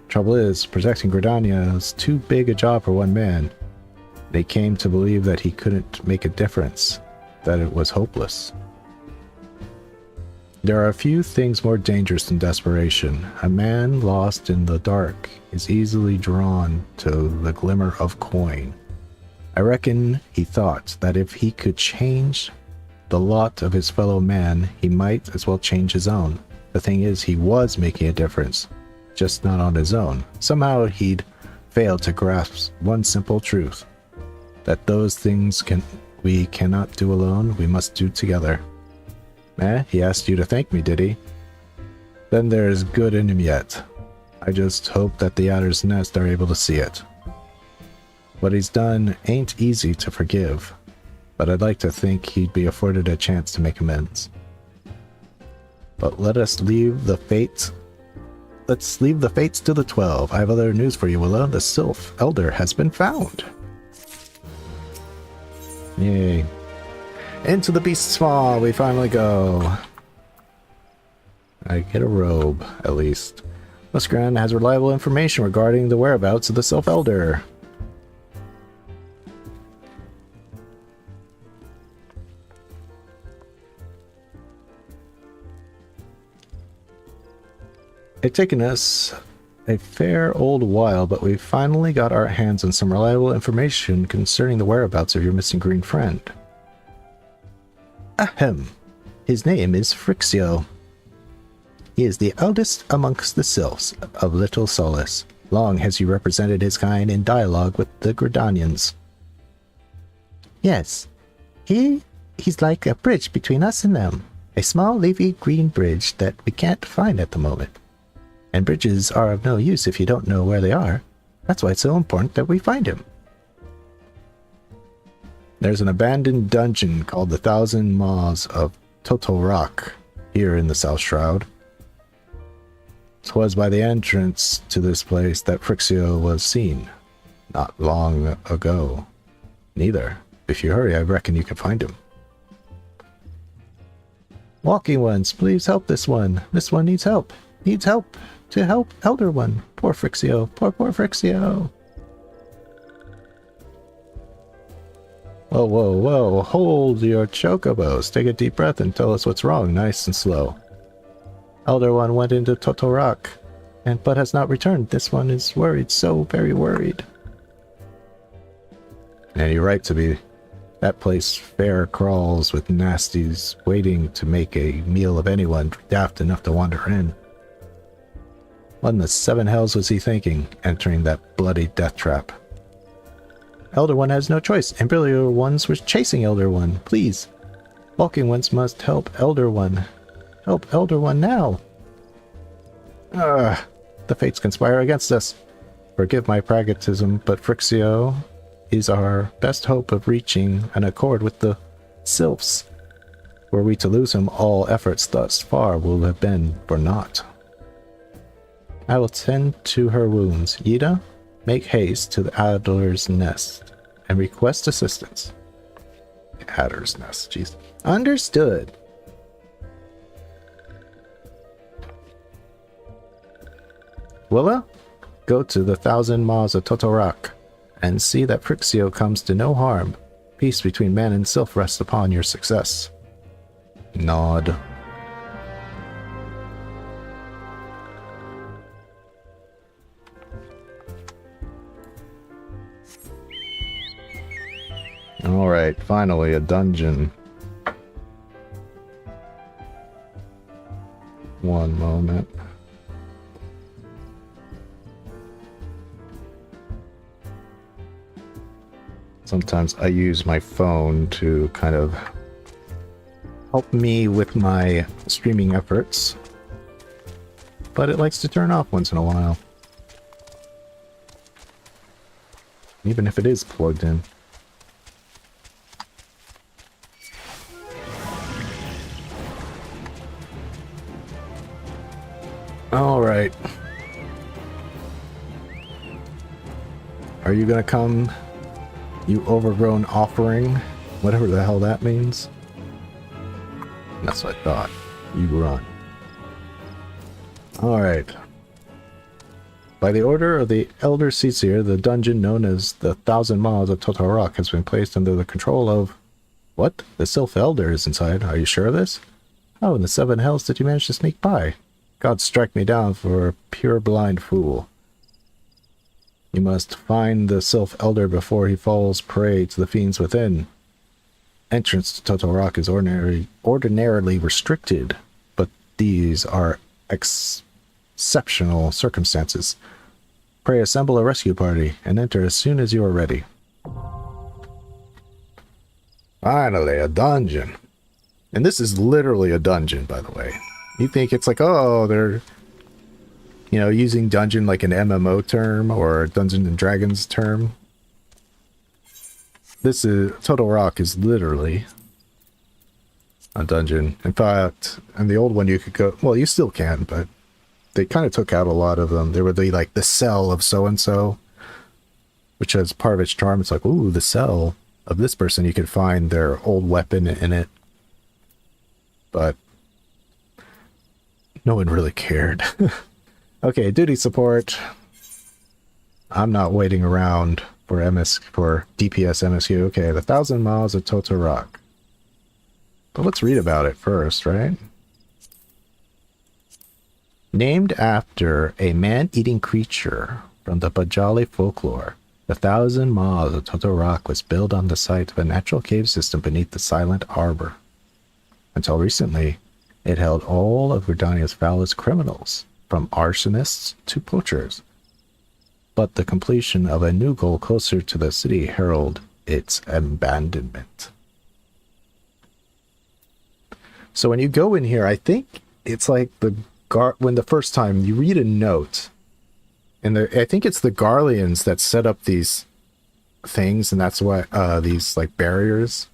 Trouble is, protecting Gridania was too big a job for one man. They came to believe that he couldn't make a difference, that it was hopeless. There are a few things more dangerous than desperation. A man lost in the dark is easily drawn to the glimmer of coin. I reckon he thought that if he could change the lot of his fellow man, he might as well change his own. The thing is, he was making a difference, just not on his own. Somehow he'd failed to grasp one simple truth. That those things we cannot do alone, we must do together. He asked you to thank me, did he? Then there is good in him yet. I just hope that the Adder's Nest are able to see it. What he's done ain't easy to forgive, but I'd like to think he'd be afforded a chance to make amends. But let's leave the fates to the 12. I have other news for you, Willa. The Sylph Elder has been found. Yay. Into the Beast's Maw we finally go. I get a robe, at least. Muskran has reliable information regarding the whereabouts of the Sylph Elder. It's taken us a fair old while, but we finally got our hands on some reliable information concerning the whereabouts of your missing green friend. Ahem. His name is Frixio. He is the eldest amongst the sylphs of Little Solace. Long has he represented his kind in dialogue with the Gridanians. Yes, he's like a bridge between us and them. A small, leafy green bridge that we can't find at the moment. And bridges are of no use if you don't know where they are. That's why it's so important that we find him. There's an abandoned dungeon called the Thousand Maws of Totorak here in the South Shroud. 'Twas by the entrance to this place that Frixio was seen, not long ago. Neither. If you hurry, I reckon you can find him. Walking ones, please help this one. This one needs help. Needs help to help Elder One. Poor Frixio. Poor Frixio. Whoa, whoa, whoa. Hold your chocobos. Take a deep breath and tell us what's wrong, nice and slow. Elder One went into Totorak, but has not returned. This one is worried, so very worried. And you're right to be. That place fair crawls with nasties waiting to make a meal of anyone daft enough to wander in. What in the seven hells was he thinking, entering that bloody death trap? Elder One has no choice. Imperial Ones were chasing Elder One. Please. Walking Ones must help Elder One. Help Elder One now. The fates conspire against us. Forgive my pragmatism, but Frixio is our best hope of reaching an accord with the Sylphs. Were we to lose him, all efforts thus far will have been for naught. I will tend to her wounds. Yida, make haste to the Adder's Nest and request assistance. Adder's Nest, jeez. Understood. Willa, go to the Thousand Maws of Totorak and see that Frixio comes to no harm. Peace between man and sylph rests upon your success. Nod. Alright, finally a dungeon. One moment. Sometimes I use my phone to kind of help me with my streaming efforts, but it likes to turn off once in a while, even if it is plugged in. All right. Are you gonna come, you overgrown offering? Whatever the hell that means. That's what I thought. You run. Alright. By the order of the Elder Seeseer, the dungeon known as the Thousand Maws of Totorak has been placed under the control of... What? The Sylph Elder is inside. Are you sure of this? How in the seven hells did you manage to sneak by? God strike me down for a pure blind fool. You must find the Sylph Elder before he falls prey to the fiends within. Entrance to Totorak is ordinarily restricted, but these are exceptional circumstances. Pray assemble a rescue party and enter as soon as you are ready. Finally, a dungeon. And this is literally a dungeon, by the way. You think it's like, oh, they're, you know, using dungeon like an MMO term or Dungeons and Dragons term. This is, Totorak is literally a dungeon. In fact, in the old one you could go, well, you still can, but they kind of took out a lot of them. There would be like the cell of so-and-so, which has part of its charm. It's like, ooh, the cell of this person, you could find their old weapon in it. But No one really cared. Okay, duty support. I'm not waiting around for DPS MSQ. Okay, the 1,000 miles of Toto Rock. But let's read about it first, right? Named after a man-eating creature from the Bajali folklore, the 1,000 miles of Toto Rock was built on the site of a natural cave system beneath the Silent Harbor. Until recently, it held all of Gridania's foulest criminals, from arsonists to poachers. But the completion of a new goal closer to the city heralded its abandonment. So when you go in here, I think it's like when the first time you read a note, and I think it's the Garleans that set up these things, and that's why these like barriers,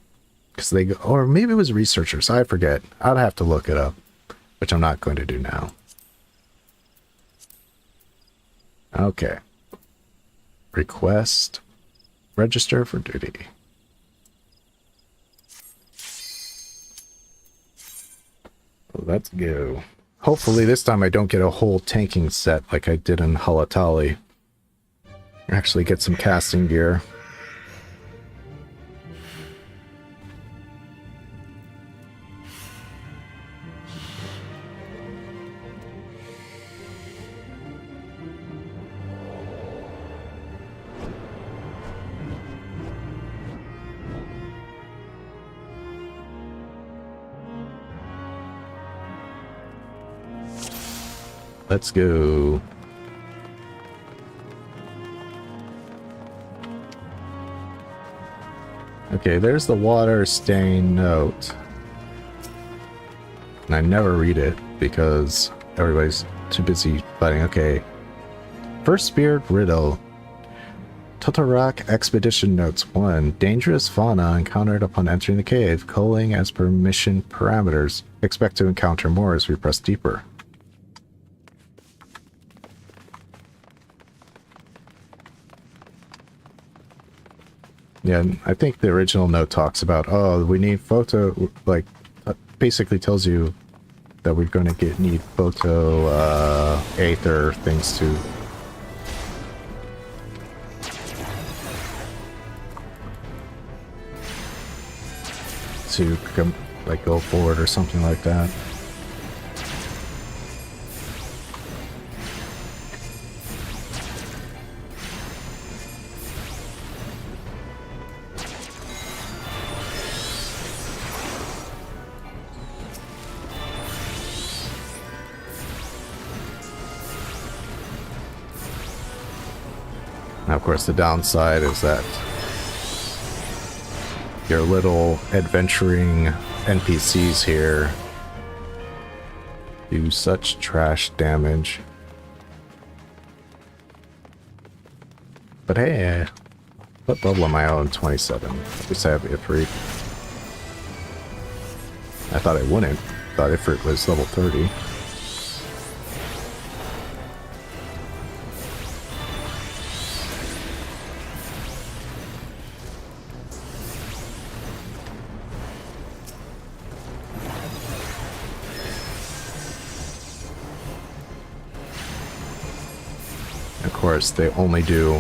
because they go, or maybe it was researchers. I forget. I'd have to look it up, which I'm not going to do now. Okay. Request. Register for duty. Let's go. Hopefully this time I don't get a whole tanking set like I did in Halatali. Actually get some casting gear. Let's go. Okay, there's the water stain note. And I never read it because everybody's too busy fighting. Okay. First Spirit Riddle. Totorak Expedition Notes 1. Dangerous fauna encountered upon entering the cave. Culling as per mission parameters. Expect to encounter more as we press deeper. Yeah, I think the original note talks about, oh, we need photo, like, basically tells you that we're going to need photo, aether things to come, like, go forward or something like that. Now, of course, the downside is that your little adventuring NPCs here do such trash damage. But hey, what level am I on? 27. At least I have Ifrit. I thought I wouldn't. I thought Ifrit was level 30. Of course, they only do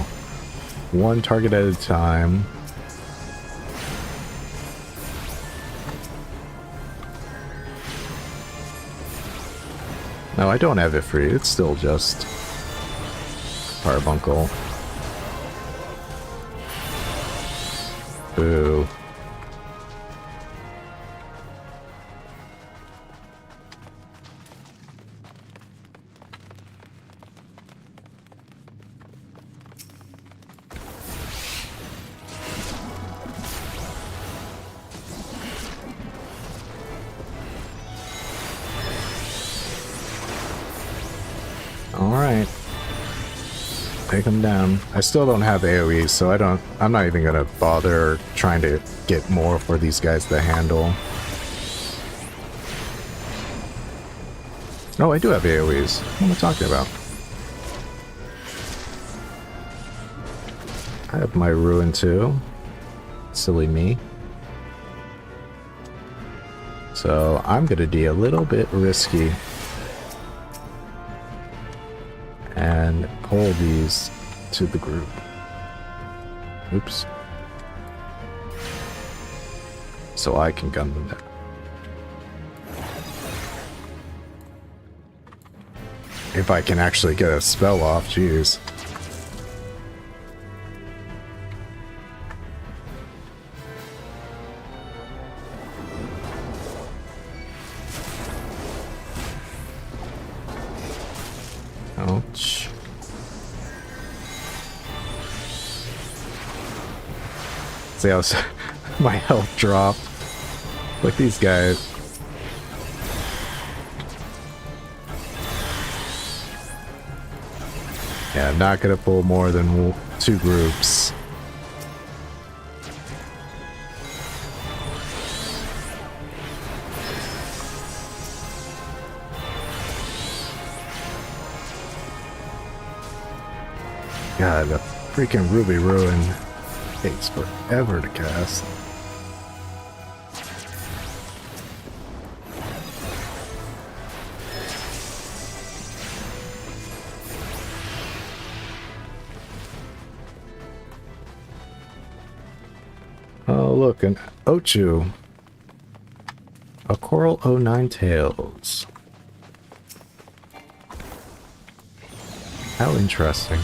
one target at a time. No, I don't have it free. It's still just Carbuncle. Boo. Alright. Take them down. I still don't have AoE, so I'm not even gonna bother trying to get more for these guys to handle. Oh, I do have AoEs. What am I talking about? I have my Ruin too. Silly me. So I'm gonna be a little bit risky. and pull these to the group. Oops. So I can gun them down. If I can actually get a spell off, jeez. Ouch. See how my health dropped. Like these guys. Yeah, I'm not gonna pull more than 2 groups. God, the freaking Ruby Ruin takes forever to cast. Oh, look, an Ochu. A Coral O9 Tails. How interesting.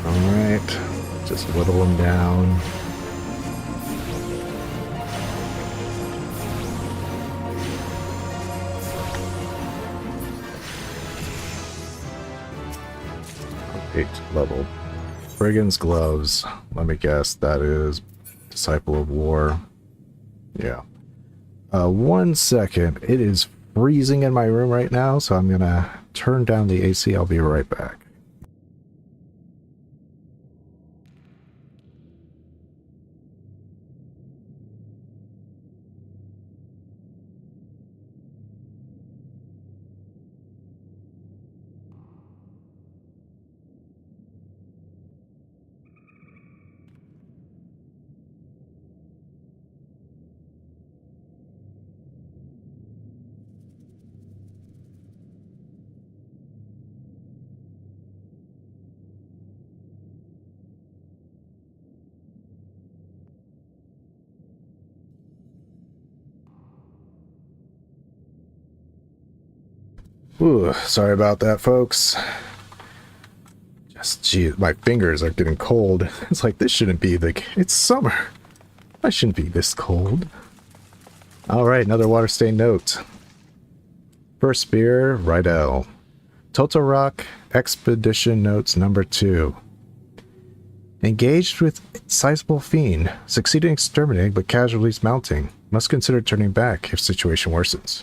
Alright, just whittle them down. Eighth level. Brigand's Gloves. Let me guess, that is Disciple of War. Yeah. 1 second. It is freezing in my room right now, so I'm gonna turn down the AC. I'll be right back. Ooh, sorry about that, folks. Just, gee, my fingers are getting cold. It's like, this shouldn't be it's summer. I shouldn't be this cold. Alright, another water stain note. First spear, Rydell. Total Rock Expedition Notes number 2. Engaged with sizable fiend, succeeding exterminating but casualties mounting. Must consider turning back if situation worsens.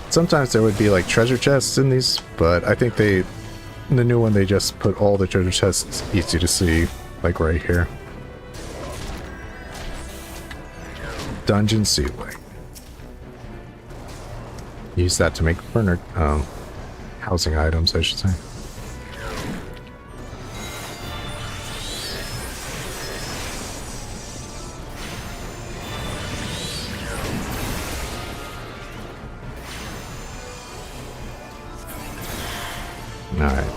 Sometimes there would be like treasure chests in these, but I think in the new one they just put all the treasure chests easy to see, like right here. Dungeon ceiling. Use that to make furniture, housing items, I should say. Alright.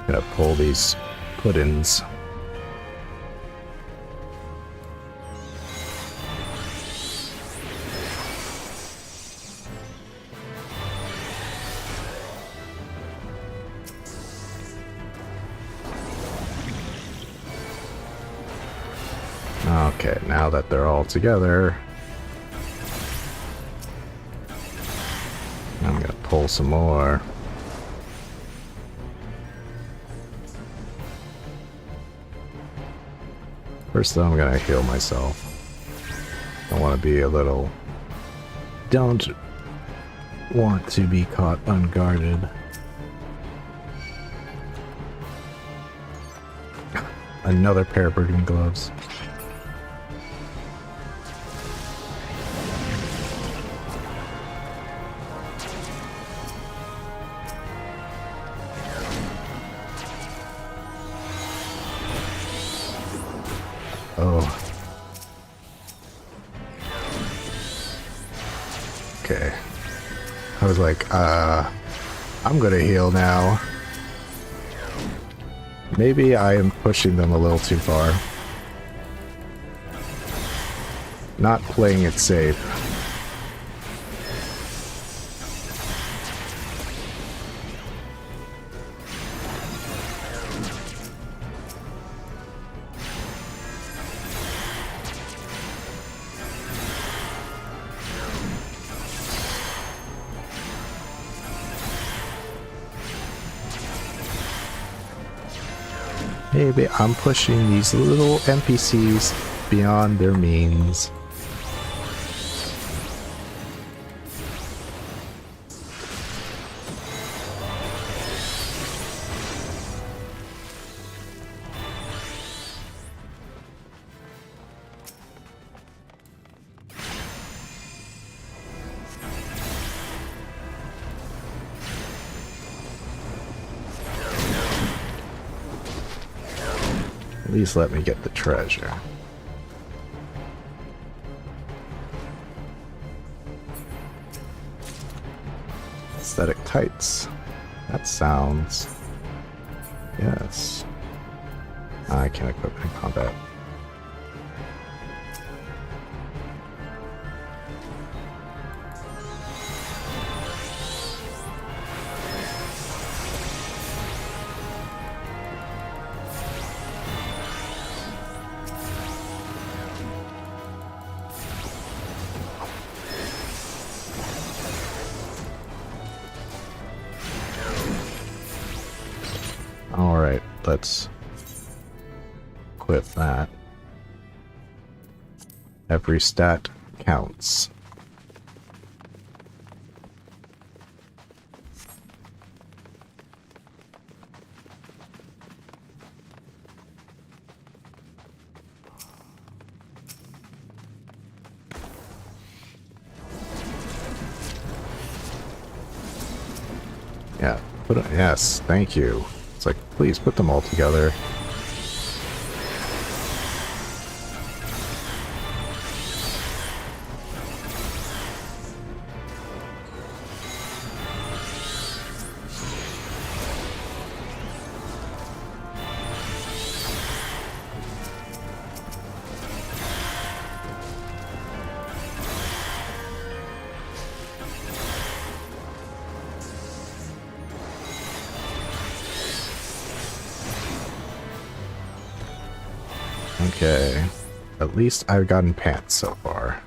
Gotta pull these put-ins. Oh Okay, now that they're all together, I'm gonna pull some more. First though, I'm gonna heal myself. I want to be a little... Don't want to be caught unguarded. Another pair of burgundy gloves. Oh. Okay. I was like, I'm gonna heal now. Maybe I am pushing them a little too far. Not playing it safe. Maybe I'm pushing these little NPCs beyond their means. At least let me get the treasure. Aesthetic tights. That sounds... Yes. I can't equip in combat. Alright, let's quit that. Every stat counts. Yeah, put it, yes, thank you. It's like, please put them all together. Okay, at least I've gotten pants so far.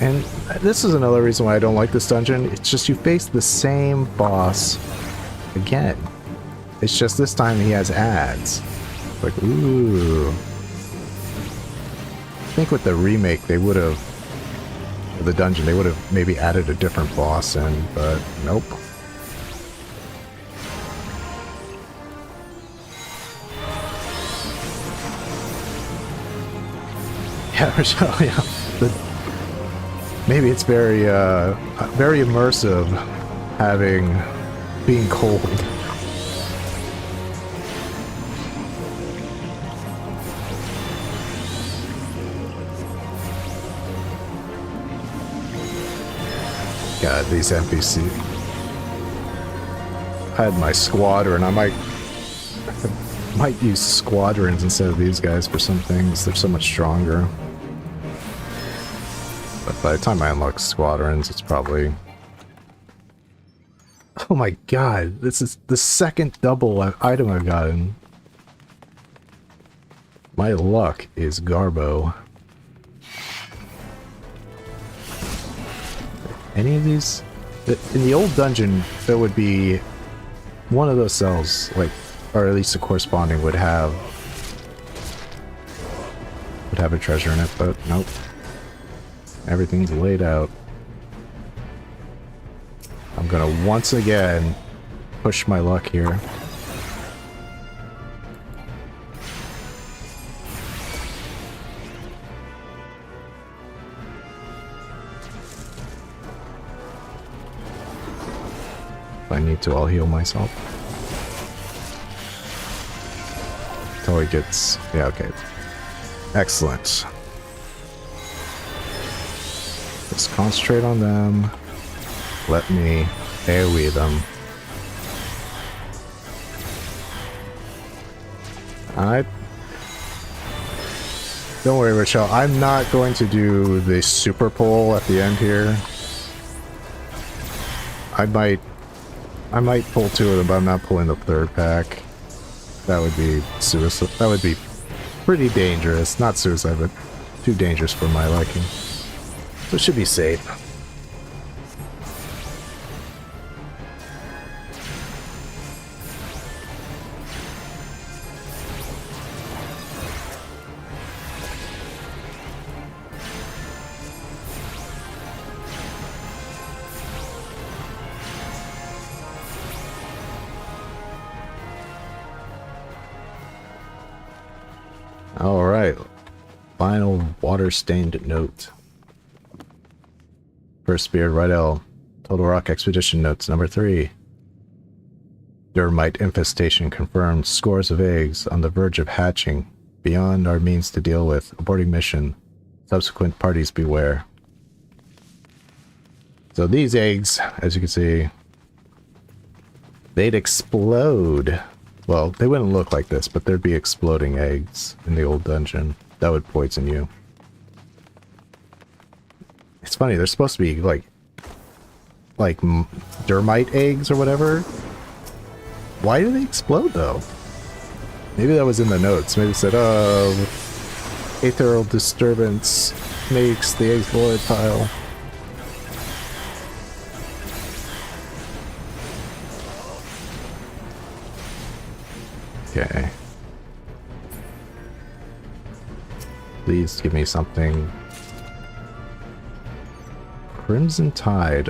And this is another reason why I don't like this dungeon. It's just you face the same boss again. It's just this time he has ads. Like, ooh. I think with the remake they would have, the dungeon, they would have maybe added a different boss in, but nope. Yeah, Michelle, yeah. Maybe it's very, very immersive being cold. God, these NPC. I had my squadron. I might use squadrons instead of these guys for some things. They're so much stronger. But by the time I unlock squadrons, it's probably... Oh my god, this is the second double item I've gotten. My luck is Garbo. Any of these? In the old dungeon, there would be one of those cells, like, or at least the corresponding would have a treasure in it, but nope. Everything's laid out. I'm gonna once again push my luck here. If I need to, I'll heal myself. Until he gets... yeah, okay. Excellent. Just concentrate on them. Let me AoE them. Don't worry, Rachel. I'm not going to do the super pull at the end here. I might pull two of them, but I'm not pulling the third pack. That would be suicide. That would be pretty dangerous. Not suicide, but too dangerous for my liking. So it should be safe. Alright, final water-stained note. First Beard, right L. Total Rock Expedition Notes, number 3. Dermite infestation confirmed. Scores of eggs on the verge of hatching. Beyond our means to deal with. Aborting mission. Subsequent parties beware. So these eggs, as you can see, they'd explode. Well, they wouldn't look like this, but there'd be exploding eggs in the old dungeon. That would poison you. It's funny, they're supposed to be like dermite eggs or whatever. Why do they explode though? Maybe that was in the notes. Maybe it said, oh, aetheral disturbance makes the eggs volatile. Okay. Please give me something. Crimson Tide.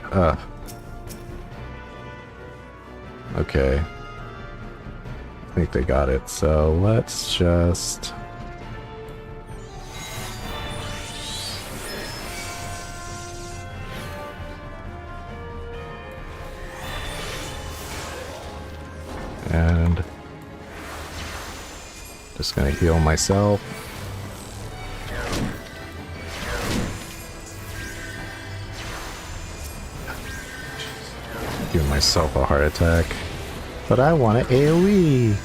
Okay. I think they got it, so let's just... and... just gonna heal myself. Give myself a heart attack. But I want an AoE!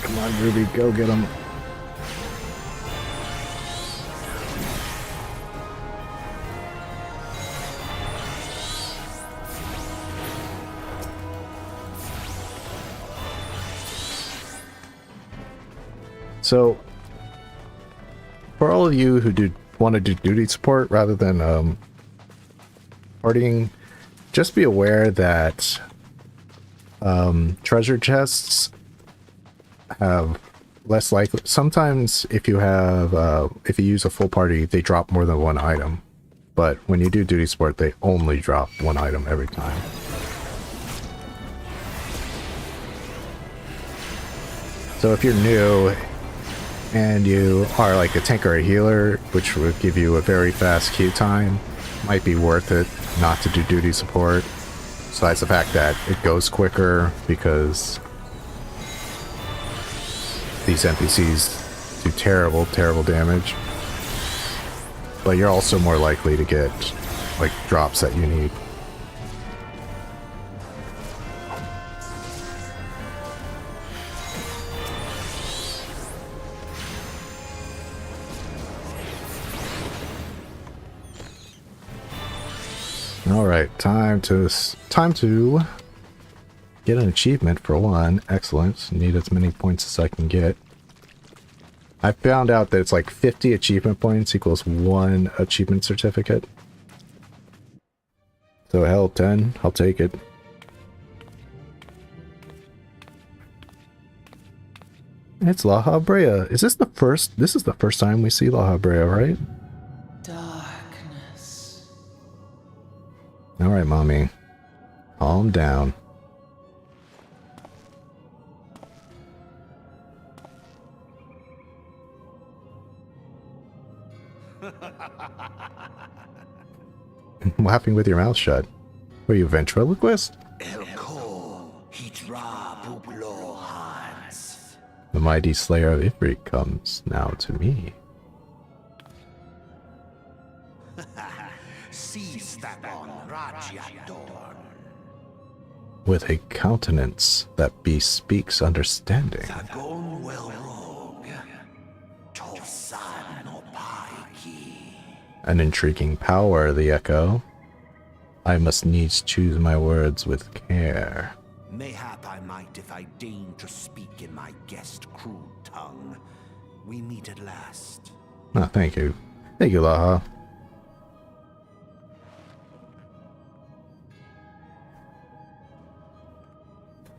Come on, Ruby, go get him. So, for all of you who want to do duty support rather than partying, just be aware that treasure chests have less likely. Sometimes if you have if you use a full party, they drop more than one item, but when you do duty support, they only drop one item every time. So if you're new and you are like a tank or a healer, which would give you a very fast queue time, might be worth it not to do duty support. Besides the fact that it goes quicker because these NPCs do terrible, terrible damage. But you're also more likely to get, like, drops that you need. Alright, time to get an achievement for one. Excellent. Need as many points as I can get. I found out that it's like 50 achievement points equals 1 achievement certificate. So hell, 10. I'll take it. It's La Habrea. Is this the first? This is the first time we see La Habrea, right? Darkness. Alright, mommy. Calm down. I'm laughing with your mouth shut. What are you, ventriloquist? The mighty slayer of Ifrit comes now to me. With a countenance that bespeaks understanding. An intriguing power, the echo. I must needs choose my words with care. Mayhap I might if I deign to speak in my guest crude tongue. We meet at last. Oh, thank you. Thank you, Laha.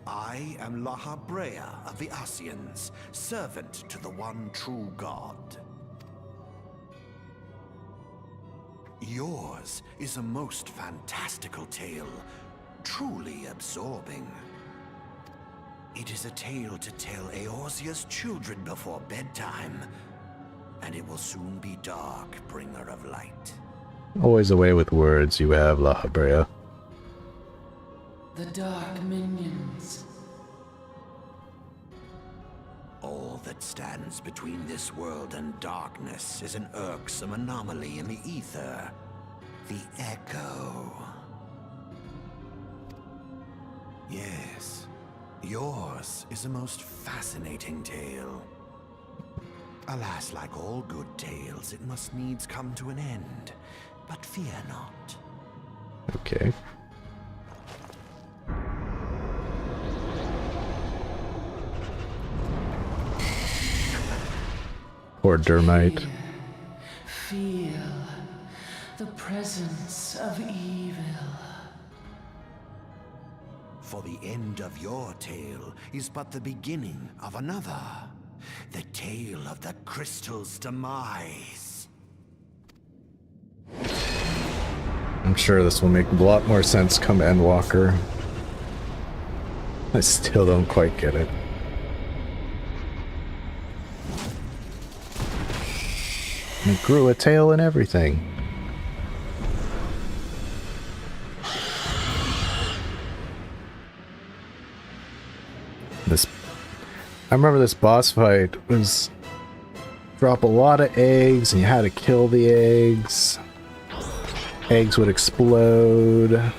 I am La Habrea of the Asians, servant to the one true God. Yours is a most fantastical tale, truly absorbing. It is a tale to tell Eorzea's children before bedtime, and it will soon be dark, bringer of light. Always away with words you have, La Habrea. The dark minions. All that stands between this world and darkness is an irksome anomaly in the ether. The Echo. Yes, yours is a most fascinating tale. Alas, like all good tales, it must needs come to an end. But fear not. Okay. Poor Dermite. Feel the presence of evil. For the end of your tale is but the beginning of another. The tale of the crystal's demise. I'm sure this will make a lot more sense come Endwalker. I still don't quite get it. It grew a tail and everything. I remember this boss fight was drop a lot of eggs and you had to kill the eggs. Eggs would explode.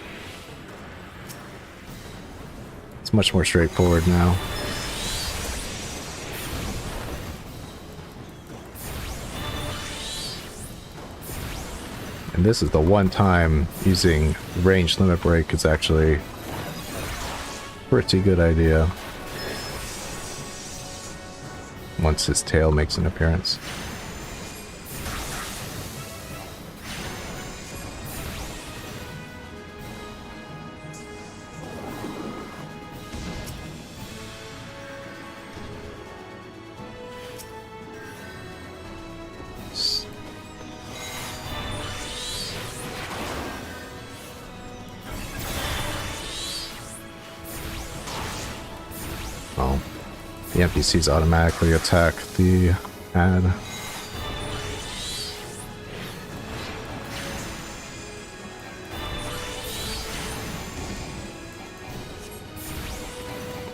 It's much more straightforward now. And this is the one time using range limit break is actually a pretty good idea. Once his tail makes an appearance. The NPCs automatically attack the ad.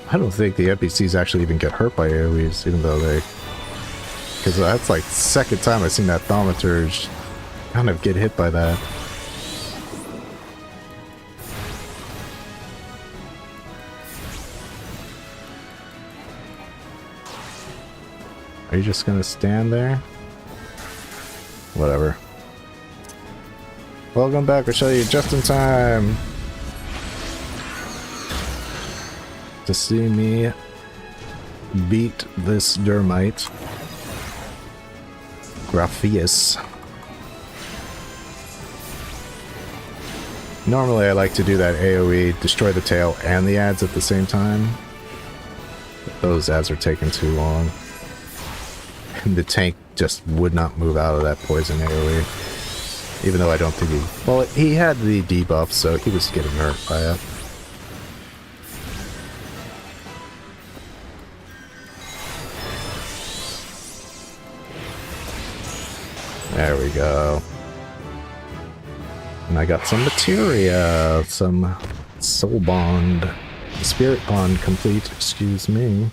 I don't think the NPCs actually even get hurt by AoEs, even though they... Because that's like the second time I've seen that thaumaturge kind of get hit by that. Are you just gonna stand there? Whatever. Welcome back, I'll show you just in time to see me beat this Dermite. Graphius. Normally I like to do that AoE, destroy the tail and the ads at the same time. But those ads are taking too long. And the tank just would not move out of that poison AoE. Even though I don't think he... Well, he had the debuff, so he was getting hurt by it. There we go. And I got some materia, some soul bond, spirit bond complete, excuse me.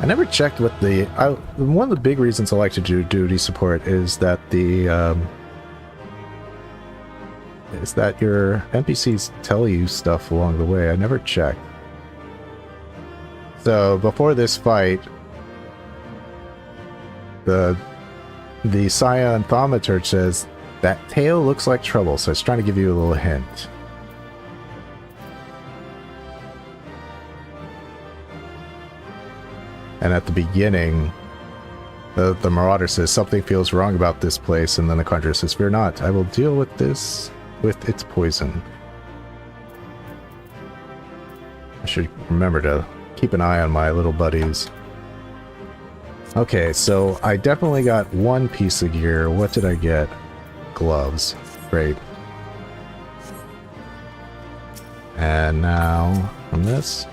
I never checked what the... one of the big reasons I like to do duty support is that the... is that your NPCs tell you stuff along the way. I never checked. So, before this fight, the Scion Thaumaturge says, that tail looks like trouble, so it's trying to give you a little hint. And at the beginning, the Marauder says, something feels wrong about this place, and then the Conjurer says, fear not, I will deal with this with its poison. I should remember to keep an eye on my little buddies. Okay, so I definitely got one piece of gear. What did I get? Gloves. Great. And now, from this...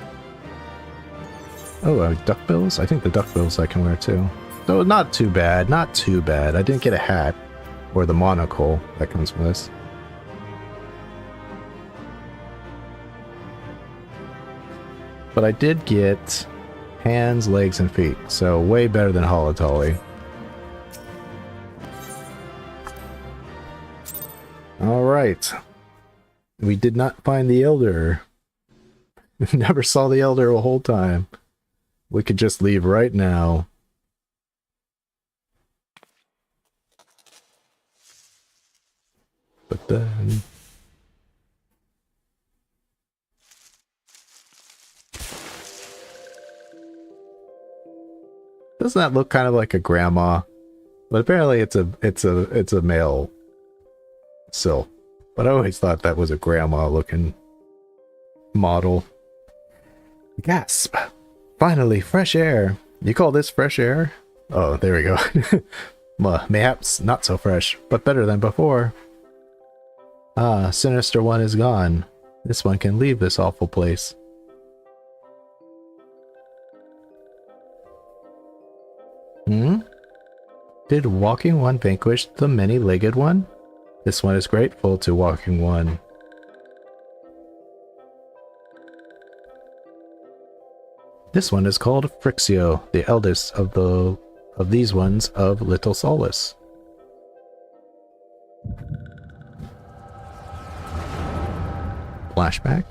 Oh, duckbills? I think the duckbills I can wear too. So not too bad, not too bad. I didn't get a hat, or the monocle that comes with this. But I did get hands, legs, and feet, so way better than Holotolly. Alright. We did not find the Elder. Never saw the Elder the whole time. We could just leave right now. But then... Doesn't that look kind of like a grandma? But apparently it's a male Sylph. But I always thought that was a grandma looking model. Gasp! Finally, fresh air. You call this fresh air? Oh, there we go. Well, mayhaps not so fresh, but better than before. Ah, Sinister One is gone. This one can leave this awful place. Hmm? Did Walking One vanquish the Many-Legged One? This one is grateful to Walking One. This one is called Frixio, the eldest of these ones of Little Solace. Flashback.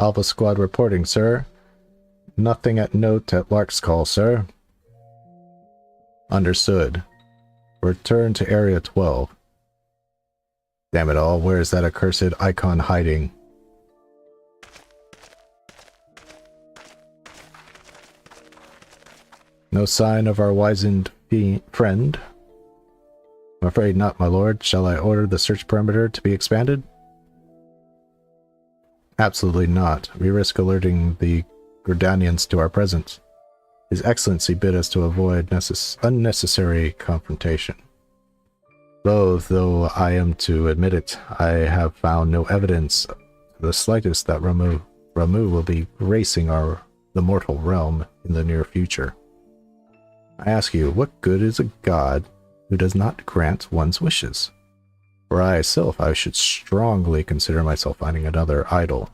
Alpha Squad reporting, sir. Nothing at note at Lark's call, sir. Understood. Return to Area 12. Damn it all, where is that accursed icon hiding? No sign of our wizened friend? I'm afraid not, my lord. Shall I order the search perimeter to be expanded? Absolutely not. We risk alerting the Gordanians to our presence. His Excellency bid us to avoid unnecessary confrontation. Though I am to admit it, I have found no evidence, the slightest, that Ramu will be gracing the mortal realm in the near future. I ask you, what good is a god who does not grant one's wishes? For I should strongly consider myself finding another idol.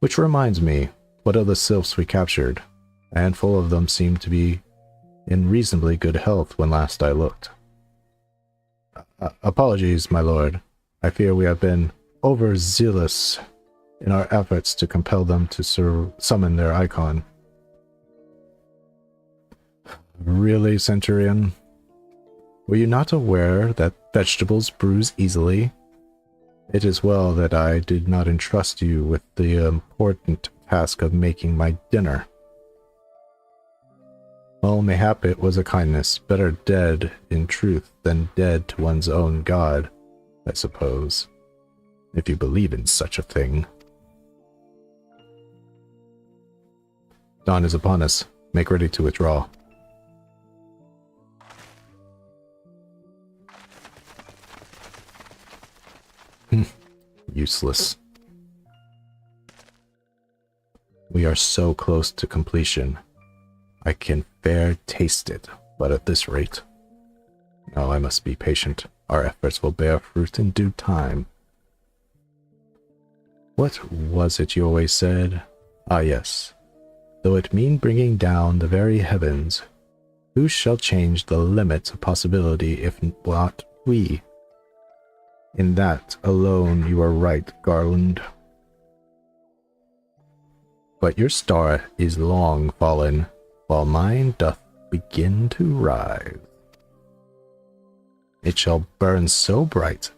Which reminds me, what of the sylphs we captured? A handful of them seemed to be in reasonably good health when last I looked. Apologies, my lord. I fear we have been overzealous in our efforts to compel them to summon their icon. Really, Centurion? Were you not aware that vegetables bruise easily? It is well that I did not entrust you with the important task of making my dinner. Well, mayhap it was a kindness, better dead in truth than dead to one's own god, I suppose, if you believe in such a thing. Dawn is upon us. Make ready to withdraw. Useless. We are so close to completion. I can fair taste it, but at this rate. No, I must be patient. Our efforts will bear fruit in due time. What was it you always said? Ah, yes. Though it mean bringing down the very heavens, who shall change the limits of possibility if not we? In that alone you are right, Garland. But your star is long fallen, while mine doth begin to rise. It shall burn so bright,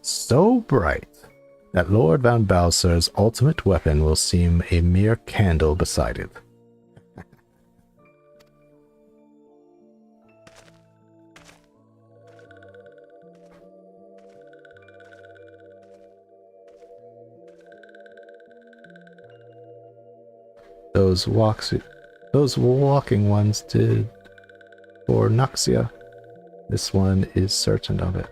that Lord Van Balser's ultimate weapon will seem a mere candle beside it. Those walking ones did for Noxia. This one is certain of it.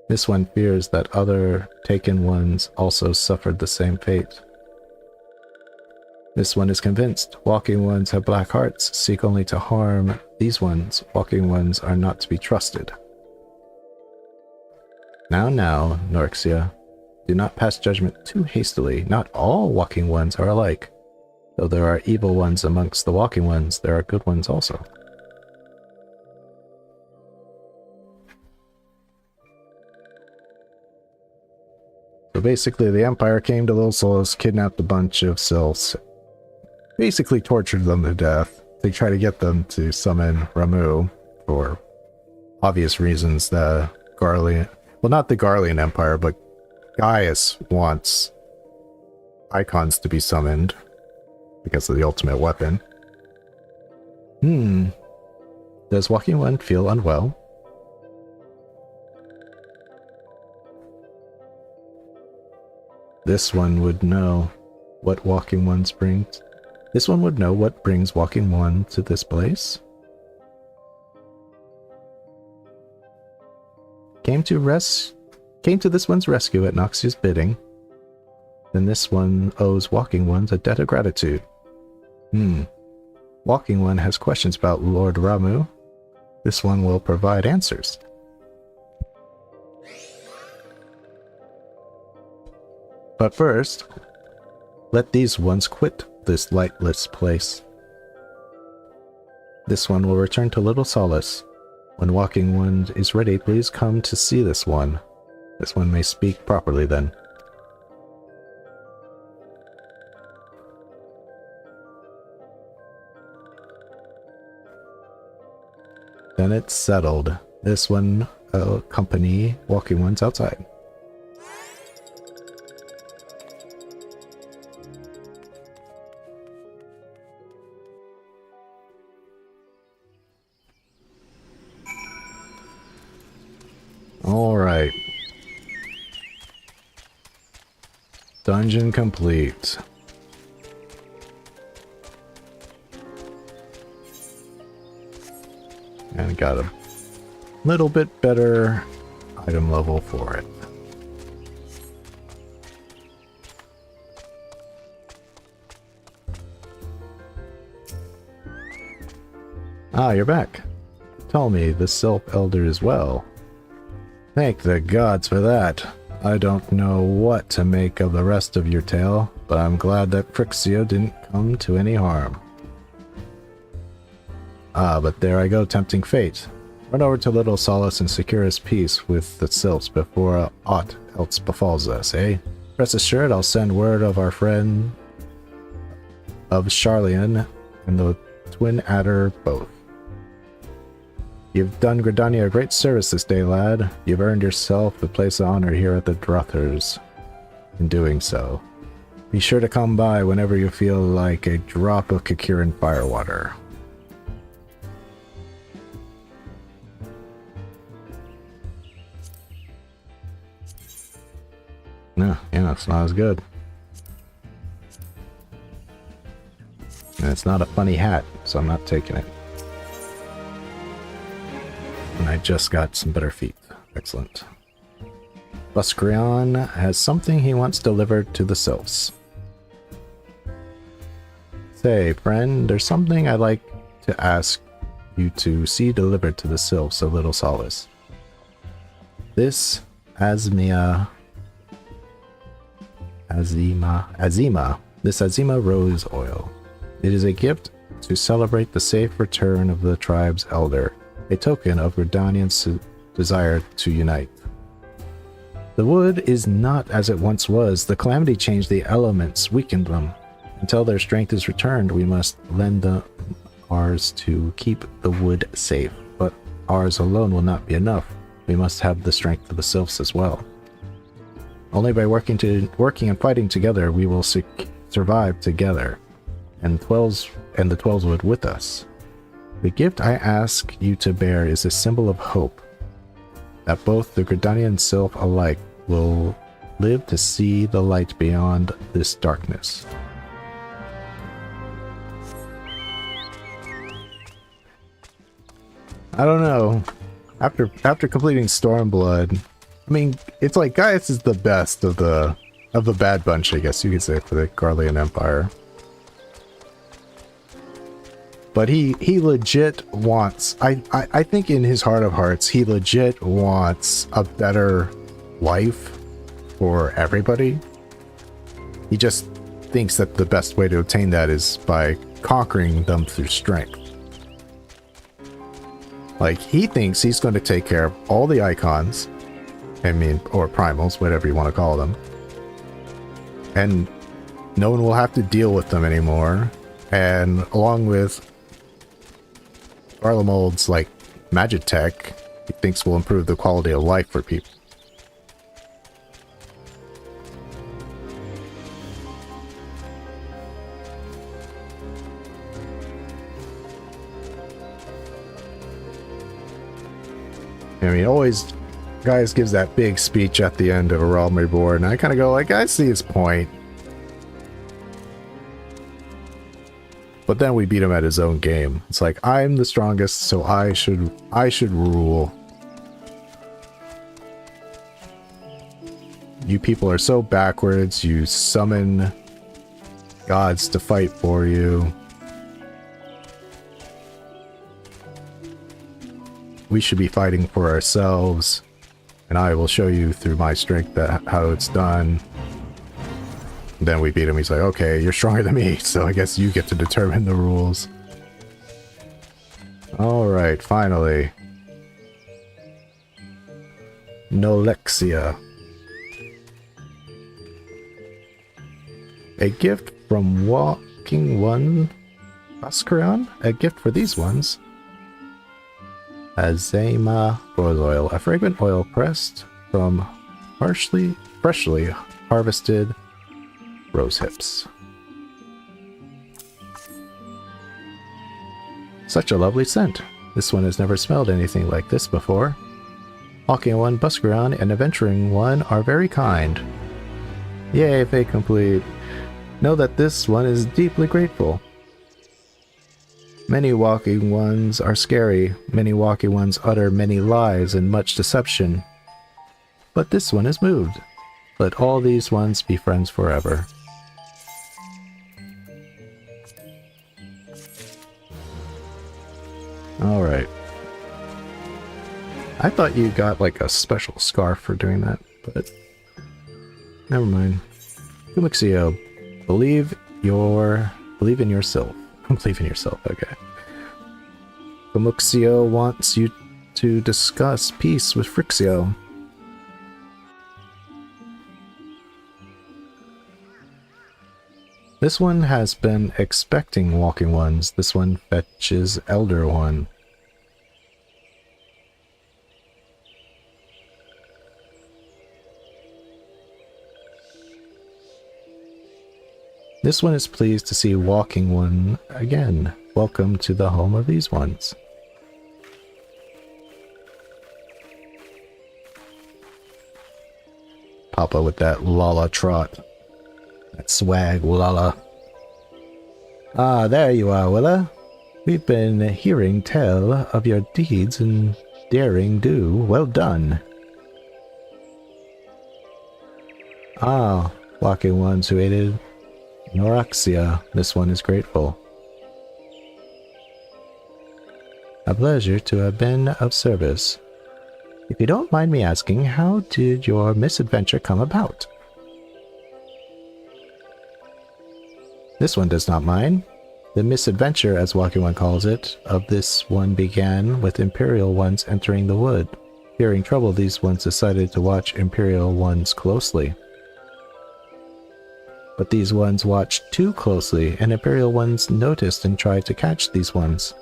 This one fears that other taken ones also suffered the same fate. This one is convinced walking ones have black hearts, seek only to harm. These ones, walking ones, are not to be trusted. Now, Norxia. Do not pass judgment too hastily. Not all walking ones are alike. Though there are evil ones amongst the walking ones, there are good ones also. So basically the Empire came to Little Solos, kidnapped a bunch of sylphs, basically tortured them to death. They try to get them to summon Ramu for obvious reasons. The Garlean, well, not the Garlean Empire, but Gaius wants icons to be summoned because of the ultimate weapon. Does Walking One feel unwell? This one would know what Walking Ones brings. This one would know what brings Walking One to this place. Came to this one's rescue at Noxia's bidding. Then this one owes Walking Ones a debt of gratitude. Walking One has questions about Lord Ramu. This one will provide answers. But first, let these ones quit this lightless place. This one will return to Little Solace. When Walking One is ready, please come to see this one. This one may speak properly then. Then it's settled. This one accompany Walking Ones outside. Alright. Dungeon complete. And got a little bit better item level for it. Ah, you're back. Tell me, the Sylph Elder is well. Thank the gods for that. I don't know what to make of the rest of your tale, but I'm glad that FFXIV didn't come to any harm. Ah, but there I go, tempting fate. Run over to Little Solace and secure his peace with the Sylphs before aught else befalls us, eh? Rest assured, I'll send word of our friend of Charlian and the Twin Adder both. You've done Gridania a great service this day, lad. You've earned yourself a place of honor here at the Druthers in doing so. Be sure to come by whenever you feel like a drop of Kakiran firewater. No, yeah, it's not as good. And it's not a funny hat, so I'm not taking it. And I just got some better feet. Excellent. Buscrion has something he wants delivered to the Sylphs. Say, friend, there's something I'd like to ask you to see delivered to the Sylphs of Little Solace. This Azima, this Azima rose oil. It is a gift to celebrate the safe return of the tribe's elder, a token of Gridanian's desire to unite. The wood is not as it once was. The calamity changed the elements, weakened them. Until their strength is returned, we must lend them ours to keep the wood safe. But ours alone will not be enough. We must have the strength of the Sylphs as well. Only by working and fighting together, we will survive together, and the 12s would with us. The gift I ask you to bear is a symbol of hope, that both the Gridanian and Sylph alike will live to see the light beyond this darkness. I don't know. After completing Stormblood, I mean, it's like Gaius is the best of the bad bunch, I guess you could say, for the Garlean Empire. But he legit wants, I think in his heart of hearts, he legit wants a better life for everybody. He just thinks that the best way to obtain that is by conquering them through strength. Like, he thinks he's going to take care of all the icons, I mean, or primals, whatever you want to call them, and no one will have to deal with them anymore. And along with Garlemald's, like, magic tech, he thinks will improve the quality of life for people. I mean, always, Gaius gives that big speech at the end of A Realm Reborn, and I kind of go like, I see his point. But then we beat him at his own game. It's like, I'm the strongest, so I should rule. You people are so backwards, you summon gods to fight for you. We should be fighting for ourselves, and I will show you through my strength how it's done. Then we beat him. He's like, okay, you're stronger than me, so I guess you get to determine the rules. Alright, finally. Nolexia. A gift from Walking One Buscrion? A gift for these ones. Azima rose oil, a fragrant oil pressed from freshly harvested rose hips. Such a lovely scent. This one has never smelled anything like this before. Walking One, Buscrion, and Adventuring One are very kind. Yay, fate complete. Know that this one is deeply grateful. Many walking ones are scary. Many walking ones utter many lies and much deception. But this one is moved. Let all these ones be friends forever. Alright. I thought you got like a special scarf for doing that, but never mind. Kumixio, believe in yourself. Believe in yourself, okay. Kumixio wants you to discuss peace with Frixio. This one has been expecting walking ones. This one fetches elder one. This one is pleased to see walking one again. Welcome to the home of these ones. Papa with that Lala trot. That swag, Lala. Ah, there you are, Willa. We've been hearing tell of your deeds and daring do. Well done. Ah, walking ones who aided Noraxia. This one is grateful. A pleasure to have been of service. If you don't mind me asking, how did your misadventure come about? This one does not mind. The misadventure, as Walking One calls it, of this one began with Imperial ones entering the wood. Fearing trouble, these ones decided to watch Imperial ones closely. But these ones watched too closely, and Imperial ones noticed and tried to catch these ones.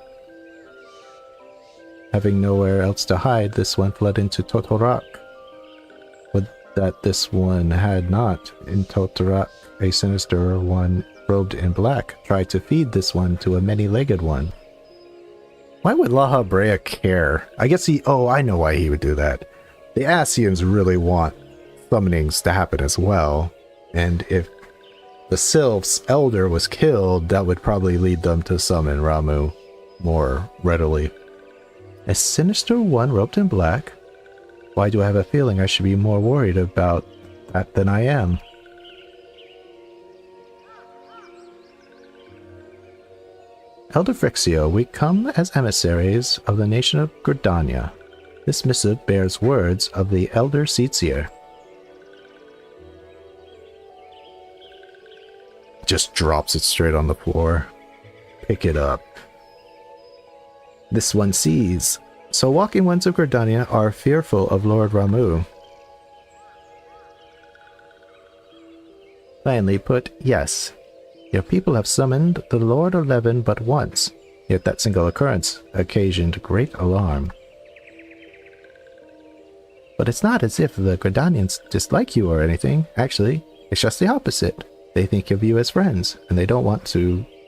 Having nowhere else to hide, this one fled into Totorak. Would that this one had not. In Totorak, a sinister one robed in black tried to feed this one to a many-legged one. Why would Laha Brea care? I guess I know why he would do that. The Asians really want summonings to happen as well, and if the Sylph's elder was killed, that would probably lead them to summon Ramu more readily. A sinister one robed in black? Why do I have a feeling I should be more worried about that than I am? Elder Frixio, we come as emissaries of the nation of Gridania. This missive bears words of the Elder Seetsier. Just drops it straight on the floor. Pick it up. This one sees. So walking ones of Gridania are fearful of Lord Ramu. Plainly put, yes. Your people have summoned the Lord 11 but once, yet that single occurrence occasioned great alarm. But it's not as if the Gridanians dislike you or anything. Actually, it's just the opposite. They think of you as friends, and they don't want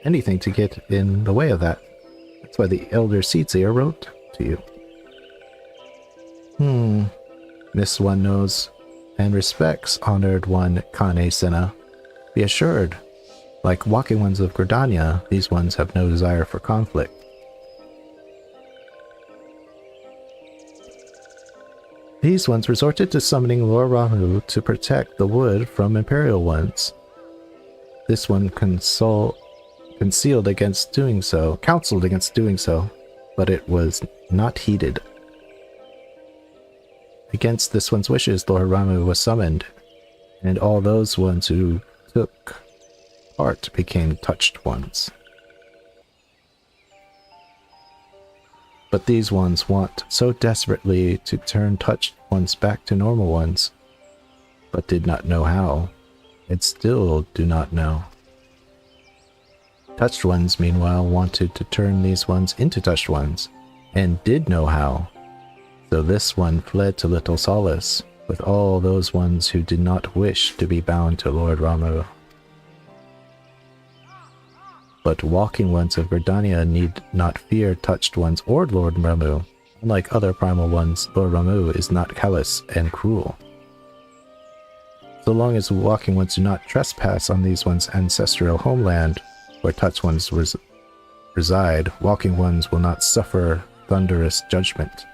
anything to get in the way of that. That's why the Elder Seetsier wrote to you. This one knows and respects honored one Kane Senna. Be assured, like walking ones of Gridania, these ones have no desire for conflict. These ones resorted to summoning Lord Ramu to protect the wood from Imperial ones. This one counseled against doing so, but it was not heeded. Against this one's wishes, Lord Ramu was summoned, and all those ones who took part became touched ones. But these ones want so desperately to turn touched ones back to normal ones, but did not know how, and still do not know. Touched ones, meanwhile, wanted to turn these ones into touched ones, and did know how. So this one fled to Little Solace, with all those ones who did not wish to be bound to Lord Ramu. But walking ones of Gridania need not fear touched ones or Lord Ramu. Unlike other primal ones, Lord Ramu is not callous and cruel. So long as walking ones do not trespass on these ones' ancestral homeland, where touched ones reside, walking ones will not suffer thunderous judgment.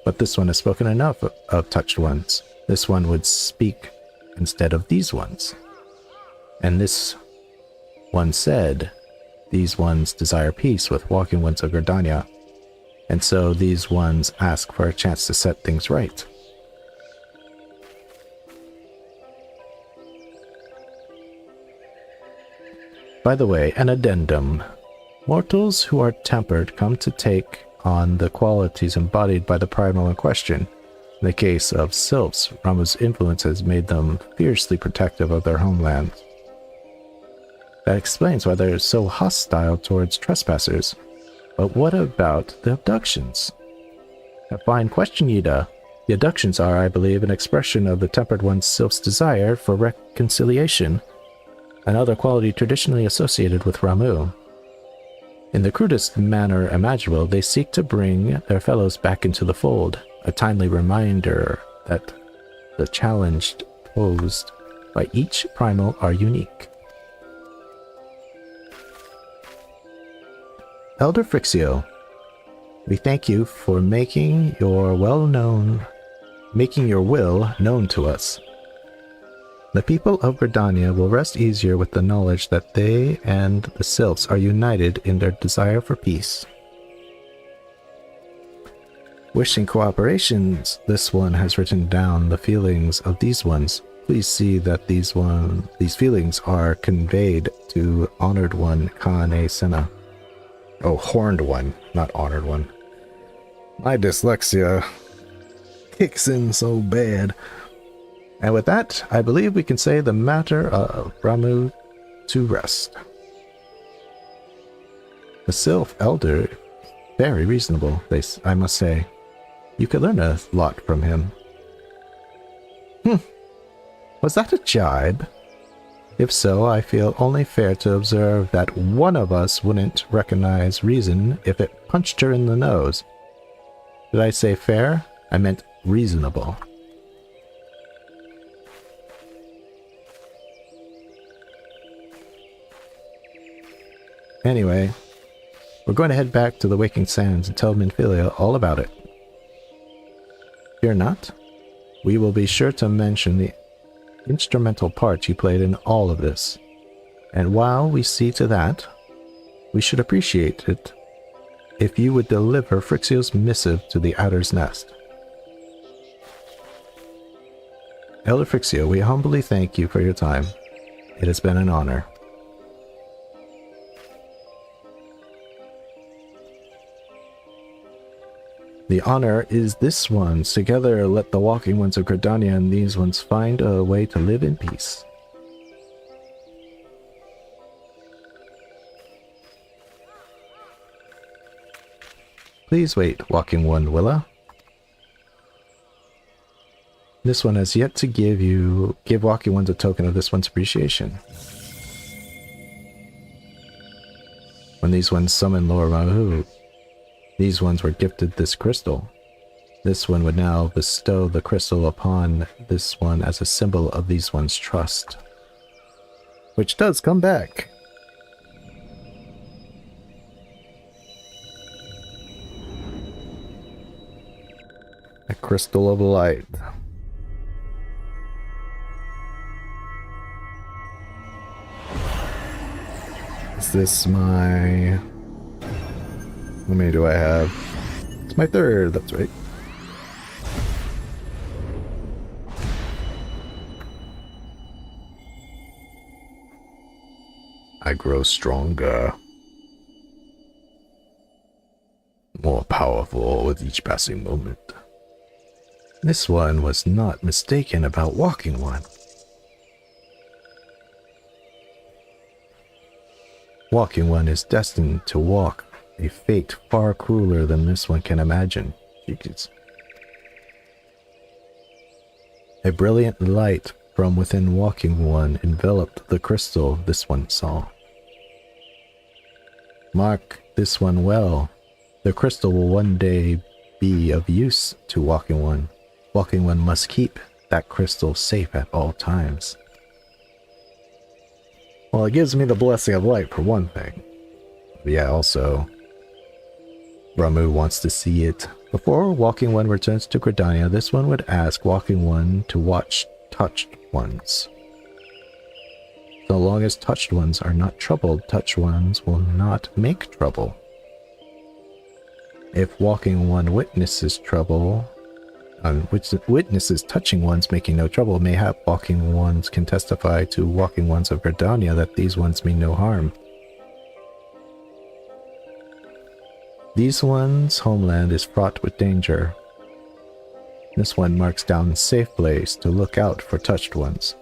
But this one has spoken enough of touched ones. This one would speak instead of these ones. And this one said, these ones desire peace with Walking Ones of Gridania, and so these ones ask for a chance to set things right. By the way, an addendum. Mortals who are tempered come to take on the qualities embodied by the primal in question. In the case of sylphs, Ramuh's influence has made them fiercely protective of their homeland. That explains why they're so hostile towards trespassers. But what about the abductions? A fine question, Yida. The abductions are, I believe, an expression of the tempered one's sylph's desire for reconciliation, another quality traditionally associated with Ramuh. In the crudest manner imaginable, they seek to bring their fellows back into the fold, a timely reminder that the challenge posed by each primal are unique. Elder Frixio, we thank you for making your will known to us. The people of Gridania will rest easier with the knowledge that they and the sylphs are united in their desire for peace. Wishing cooperations, this one has written down the feelings of these ones. Please see that these feelings are conveyed to Honored One Kane Senna. Oh, Horned One, not Honored One. My dyslexia kicks in so bad. And with that, I believe we can say the matter of Ramuh to rest. The Sylph Elder, very reasonable, I must say. You could learn a lot from him. Was that a jibe? If so, I feel only fair to observe that one of us wouldn't recognize reason if it punched her in the nose. Did I say fair? I meant reasonable. Anyway, we're going to head back to the Waking Sands and tell Minfilia all about it. Fear not. We will be sure to mention the instrumental part you played in all of this. And while we see to that, we should appreciate it if you would deliver Frixio's missive to the Adder's Nest. Elder Frixio, we humbly thank you for your time. It has been an honor. The honor is this one's. Together, let the Walking Ones of Gridania and these ones find a way to live in peace. Please wait, Walking One Willa. This one has yet to give Walking Ones a token of this one's appreciation. When these ones summon Lord Ramuh, these ones were gifted this crystal. This one would now bestow the crystal upon this one as a symbol of these ones' trust. Which does come back. A crystal of light. Is this my... How many do I have? It's my third, that's right. I grow stronger. More powerful with each passing moment. This one was not mistaken about Walking One. Walking One is destined to walk a fate far crueler than this one can imagine. A brilliant light from within Walking One enveloped the crystal this one saw. Mark this one well. The crystal will one day be of use to Walking One. Walking One must keep that crystal safe at all times. Well, it gives me the blessing of light for one thing. But yeah, also, Ramuh wants to see it. Before Walking One returns to Gridania, this one would ask Walking One to watch touched ones. So long as touched ones are not troubled, touched ones will not make trouble. If walking one witnesses trouble, witnesses touching ones making no trouble, mayhap walking ones can testify to walking ones of Gridania that these ones mean no harm. These ones' homeland is fraught with danger. This one marks down a safe place to look out for touched ones.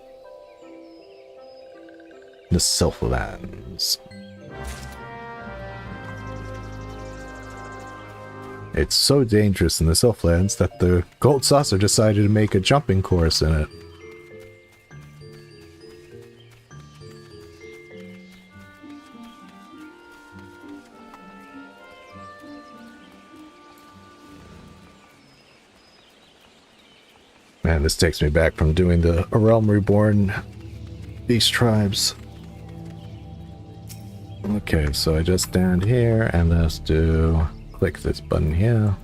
The Sylphlands. It's so dangerous in the Sylphlands that the Gold Saucer decided to make a jumping course in it. Man, this takes me back from doing the A Realm Reborn Beast Tribes. Okay, so I just stand here and let's click this button here.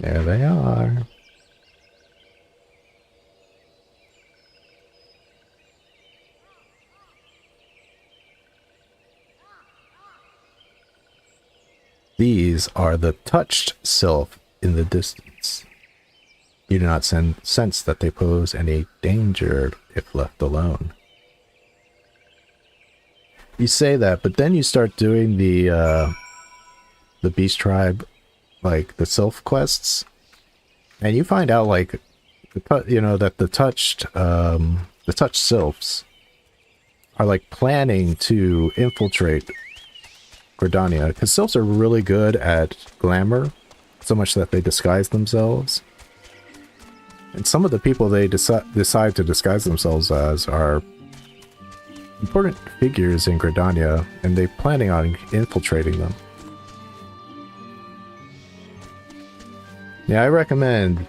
There they are. These are the touched sylph in the distance. You do not sense that they pose any danger if left alone. You say that, but then you start doing the Beast Tribe, like the sylph quests, and you find out like, you know, that the touched sylphs are like planning to infiltrate Gridania, because sylphs are really good at glamour, so much that they disguise themselves. And some of the people they decide to disguise themselves as are important figures in Gridania, and they're planning on infiltrating them. Yeah, I recommend.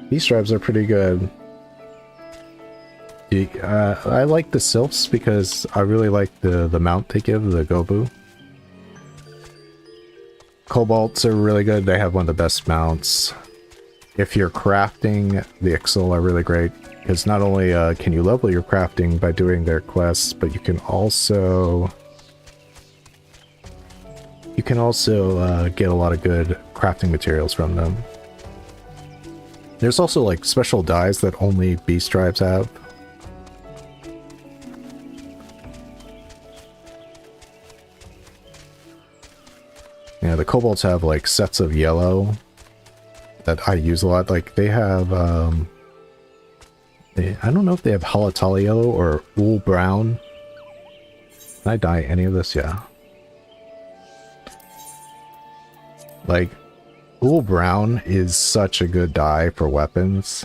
These tribes are pretty good. I like the sylphs because I really like the mount they give, the Gobu. Kobolds are really good. They have one of the best mounts. If you're crafting, the Ixal are really great, because not only can you level your crafting by doing their quests, but you can also get a lot of good crafting materials from them. There's also like special dyes that only Beast Tribes have. Yeah, the kobolds have like sets of yellow that I use a lot. Like they have, I don't know if they have Halatali yellow or wool brown. Can I dye any of this? Yeah. Like, wool brown is such a good dye for weapons.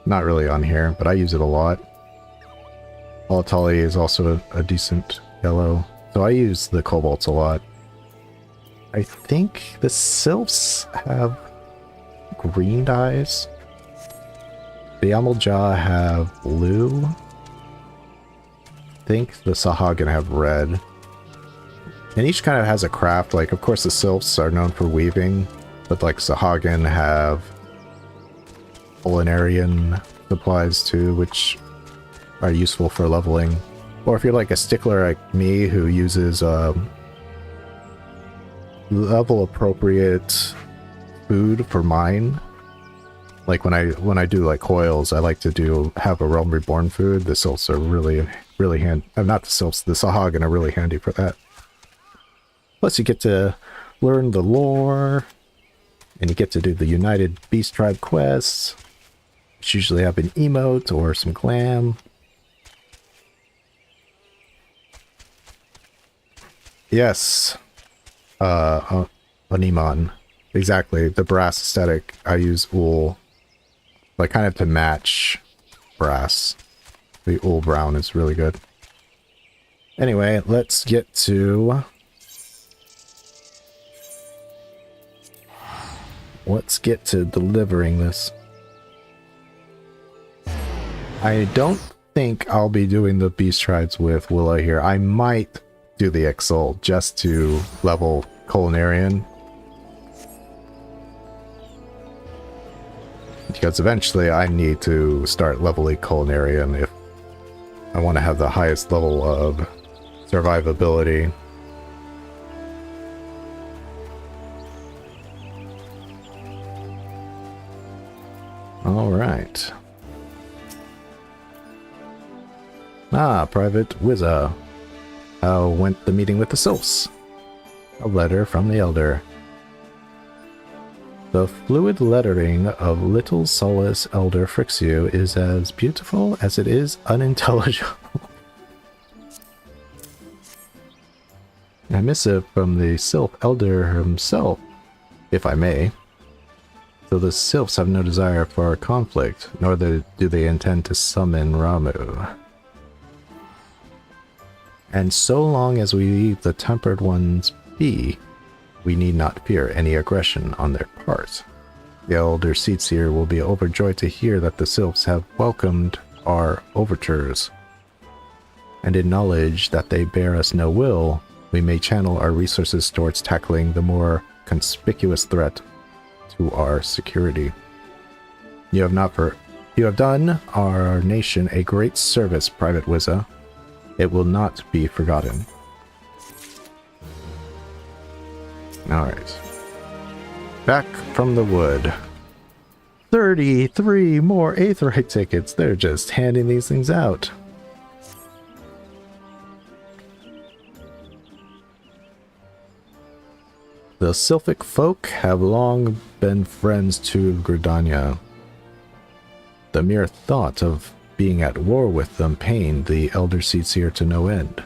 Not really on here, but I use it a lot. Halatali is also a decent yellow. So I use the kobolds a lot. I think the sylphs have green dyes. The Amalja have blue. I think the Sahagin have red. And each kind of has a craft. Like, of course, the sylphs are known for weaving, but like Sahagin have culinarian supplies too, which are useful for leveling. Or if you're like a stickler like me who uses level appropriate food for mine, like when I do like coils, I like to have a Realm Reborn food. The sylphs are really handy. Not the sylphs, the Sahagin are really handy for that. Plus you get to learn the lore, and you get to do the United Beast Tribe quests, which usually have an emote or some glam. Yes. Oniman. Exactly. The brass aesthetic. I use wool, like kind of to match brass. The wool brown is really good. Anyway, let's get to delivering this. I don't think I'll be doing the Beast Tribes with Willa here. I might do the Exalt just to level Culinarian. Because eventually I need to start leveling Culinarian if I want to have the highest level of survivability. Alright. Private Wizza. How went the meeting with the Sylphs? A letter from the Elder. The fluid lettering of Little Solace Elder Frixu is as beautiful as it is unintelligible. A missive from the Sylph Elder himself, if I may. So the Sylphs have no desire for conflict, nor do they intend to summon Ramu. And so long as we leave the Tempered Ones be, we need not fear any aggression on their part. The Elder Seatseer will be overjoyed to hear that the Sylphs have welcomed our overtures. And in knowledge that they bear us no will, we may channel our resources towards tackling the more conspicuous threat to our security. You have done our nation a great service, Private Wizza. It will not be forgotten. Alright. Back from the wood. 33 more Aetheryte tickets. They're just handing these things out. The Sylphic folk have long been friends to Gridania. The mere thought of being at war with them pained the Elder Seatseer to no end.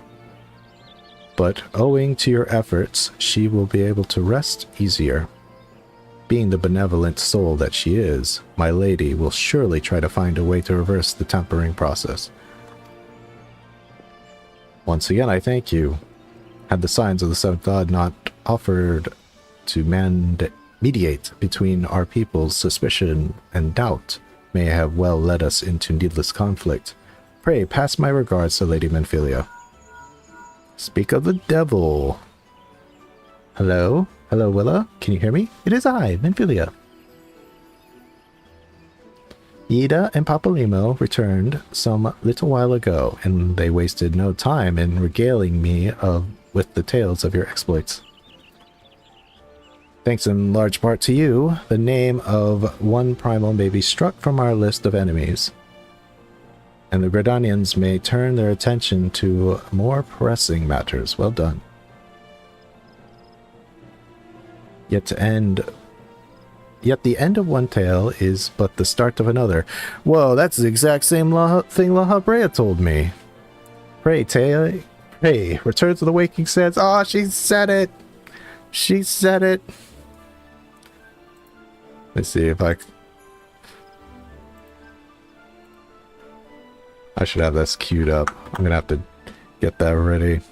But owing to your efforts, she will be able to rest easier. Being the benevolent soul that she is, my lady will surely try to find a way to reverse the tempering process. Once again, I thank you. Had the signs of the Seventh God not offered to mediate between our peoples, suspicion and doubt may have well led us into needless conflict. Pray pass my regards to Lady Menphilia. Speak of the devil. Hello? Hello, Willa? Can you hear me? It is I, Menphilia. Ida and Papalimo returned some little while ago, and they wasted no time in regaling me with the tales of your exploits. Thanks in large part to you, the name of one primal may be struck from our list of enemies, and the Gridanians may turn their attention to more pressing matters. Well done. Yet the end of one tale is but the start of another. Whoa, that's the exact same thing La Habrea told me. Pray, Taya. Hey, return to the waking sense. Oh, she said it. She said it. Let's see if I should have this queued up. I'm gonna have to get that ready.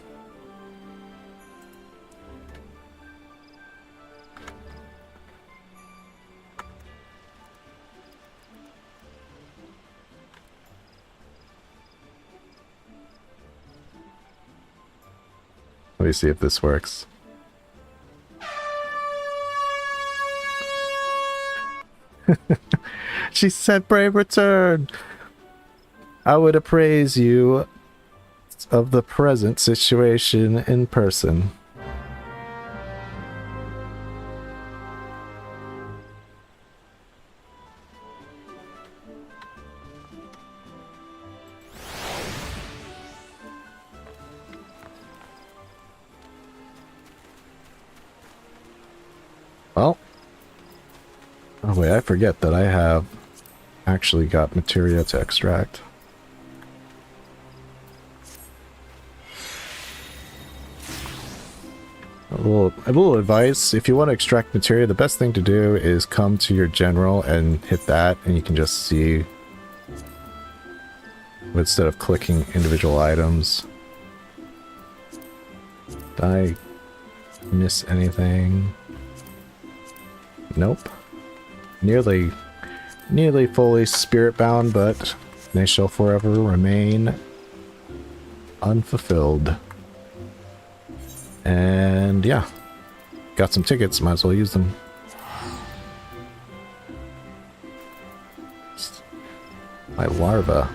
Let me see if this works. She said, brave return. I would appraise you of the present situation in person. Well, oh wait, I forget that I have actually got materia to extract. A little advice, if you want to extract materia, the best thing to do is come to your general and hit that, and you can just see instead of clicking individual items. Did I miss anything? Nope. Nearly fully spirit bound, but they shall forever remain unfulfilled. And yeah, got some tickets, might as well use them. My larva.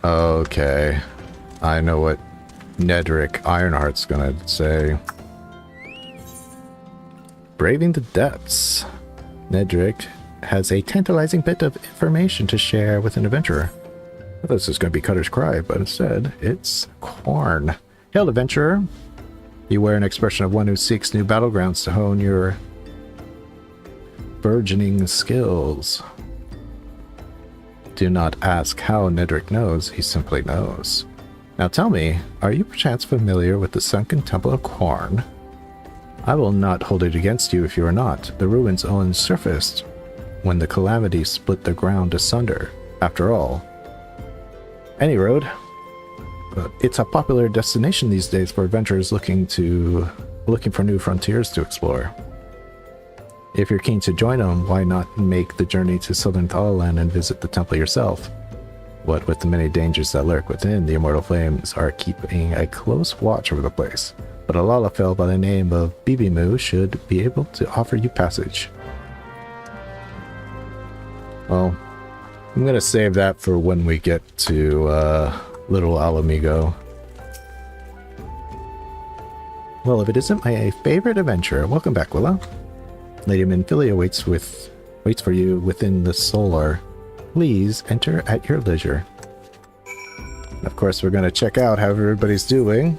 Okay, I know what Nedrick Ironheart's gonna say. Braving the depths. Nedrick has a tantalizing bit of information to share with an adventurer. I thought this was going to be Cutter's Cry, but instead, it's Corn. Hail, adventurer! You wear an expression of one who seeks new battlegrounds to hone your burgeoning skills. Do not ask how Nedrick knows, he simply knows. Now tell me, are you perchance familiar with the sunken Temple of Corn? I will not hold it against you if you are not. The ruins only surfaced when the calamity split the ground asunder. After all, any road, it's a popular destination these days for adventurers looking for new frontiers to explore. If you're keen to join them, why not make the journey to southern Thalaland and visit the temple yourself? What with the many dangers that lurk within, the Immortal Flames are keeping a close watch over the place. But a Lalafell by the name of Bibimu should be able to offer you passage. Well, I'm gonna save that for when we get to Little Alamigo. Well, if it isn't my favorite adventure, welcome back, Willa. Lady Minfilia waits for you within the solar. Please enter at your leisure. And of course, we're gonna check out how everybody's doing.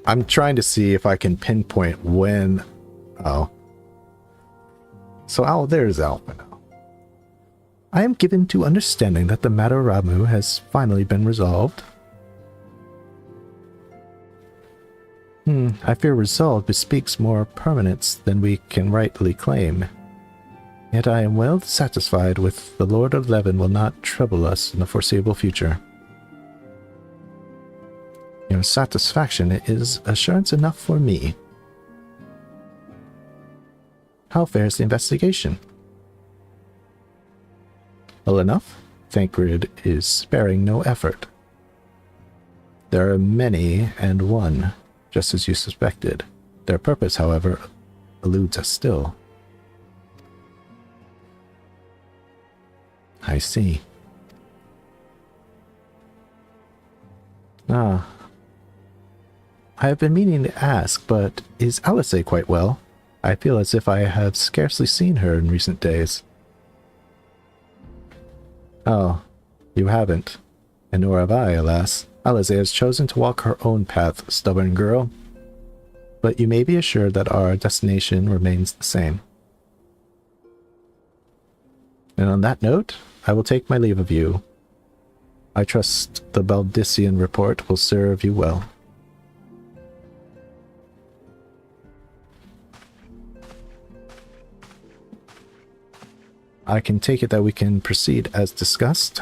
I'm trying to see if I can pinpoint when. Oh. So there's Alpha now. I am given to understanding that the matter of Ramu has finally been resolved. I fear resolve bespeaks more permanence than we can rightly claim. Yet I am well satisfied with the Lord of Levin will not trouble us in the foreseeable future. Your satisfaction is assurance enough for me. How fares the investigation? Well enough. Thancred is sparing no effort. There are many and one, just as you suspected. Their purpose, however, eludes us still. I see. I have been meaning to ask, but is Alice quite well? I feel as if I have scarcely seen her in recent days. Oh, you haven't. And nor have I, alas. Alice has chosen to walk her own path, stubborn girl. But you may be assured that our destination remains the same. And on that note, I will take my leave of you. I trust the Baldician report will serve you well. I can take it that we can proceed as discussed.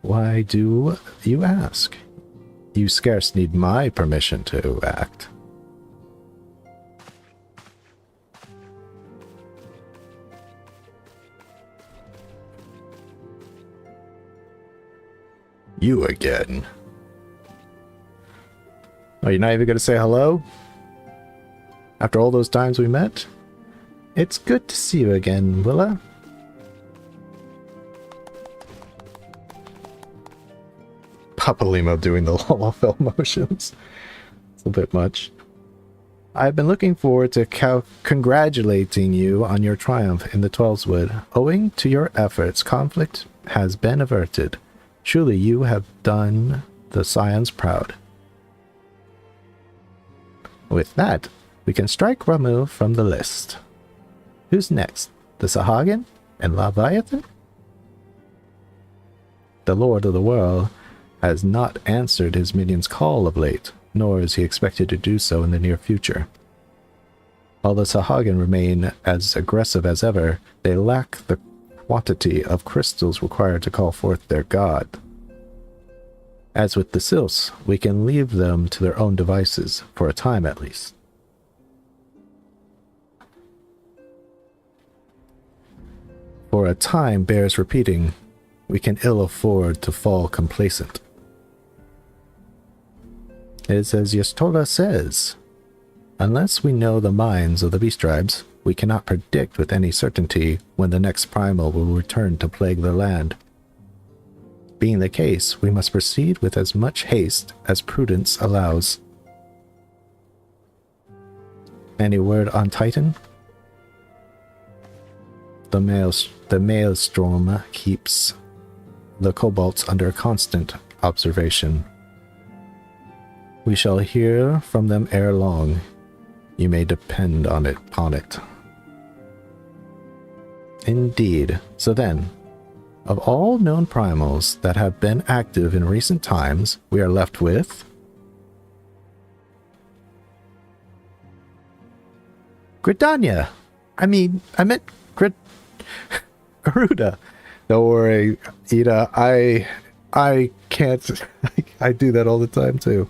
Why do you ask? You scarce need my permission to act. You again. Oh, you're not even going to say hello? After all those times we met? It's good to see you again, Willa. Papa Limo doing the Lalafell motions. It's a bit much. I've been looking forward to congratulating you on your triumph in the Twelveswood. Owing to your efforts, conflict has been averted. Truly, you have done the Scions proud. With that, we can strike Ramu from the list. Who's next? The Sahagin and Leviathan? The Lord of the World has not answered his minions' call of late, nor is he expected to do so in the near future. While the Sahagin remain as aggressive as ever, they lack the quantity of crystals required to call forth their god. As with the sylphs, we can leave them to their own devices, for a time at least. For a time bears repeating, we can ill afford to fall complacent. It's as Yestola says, unless we know the minds of the beast tribes, we cannot predict with any certainty when the next primal will return to plague the land. Being the case, we must proceed with as much haste as prudence allows. Any word on Titan? The maelstrom keeps the kobolds under constant observation. We shall hear from them ere long. You may depend upon it. Indeed. So then, of all known primals that have been active in recent times, we are left with Gridania. I meant Garuda. Don't worry, Ida. I can't. I do that all the time too.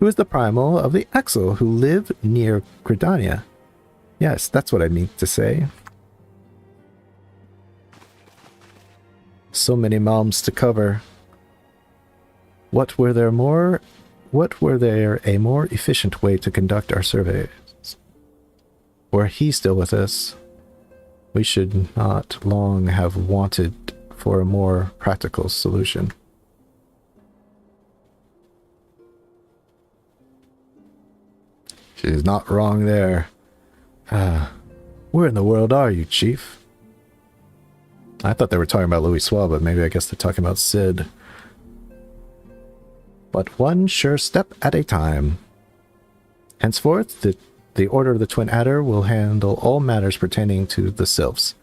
Who is the primal of the Axel who live near Gridania? Yes, that's what I mean to say. So many mouths to cover. What were there a more efficient way to conduct our surveys? Were he still with us, we should not long have wanted for a more practical solution. She's not wrong there. Where in the world are you, Chief? I thought they were talking about Louis Swell, but maybe I guess they're talking about Sid. But one sure step at a time. Henceforth, the Order of the Twin Adder will handle all matters pertaining to the sylphs,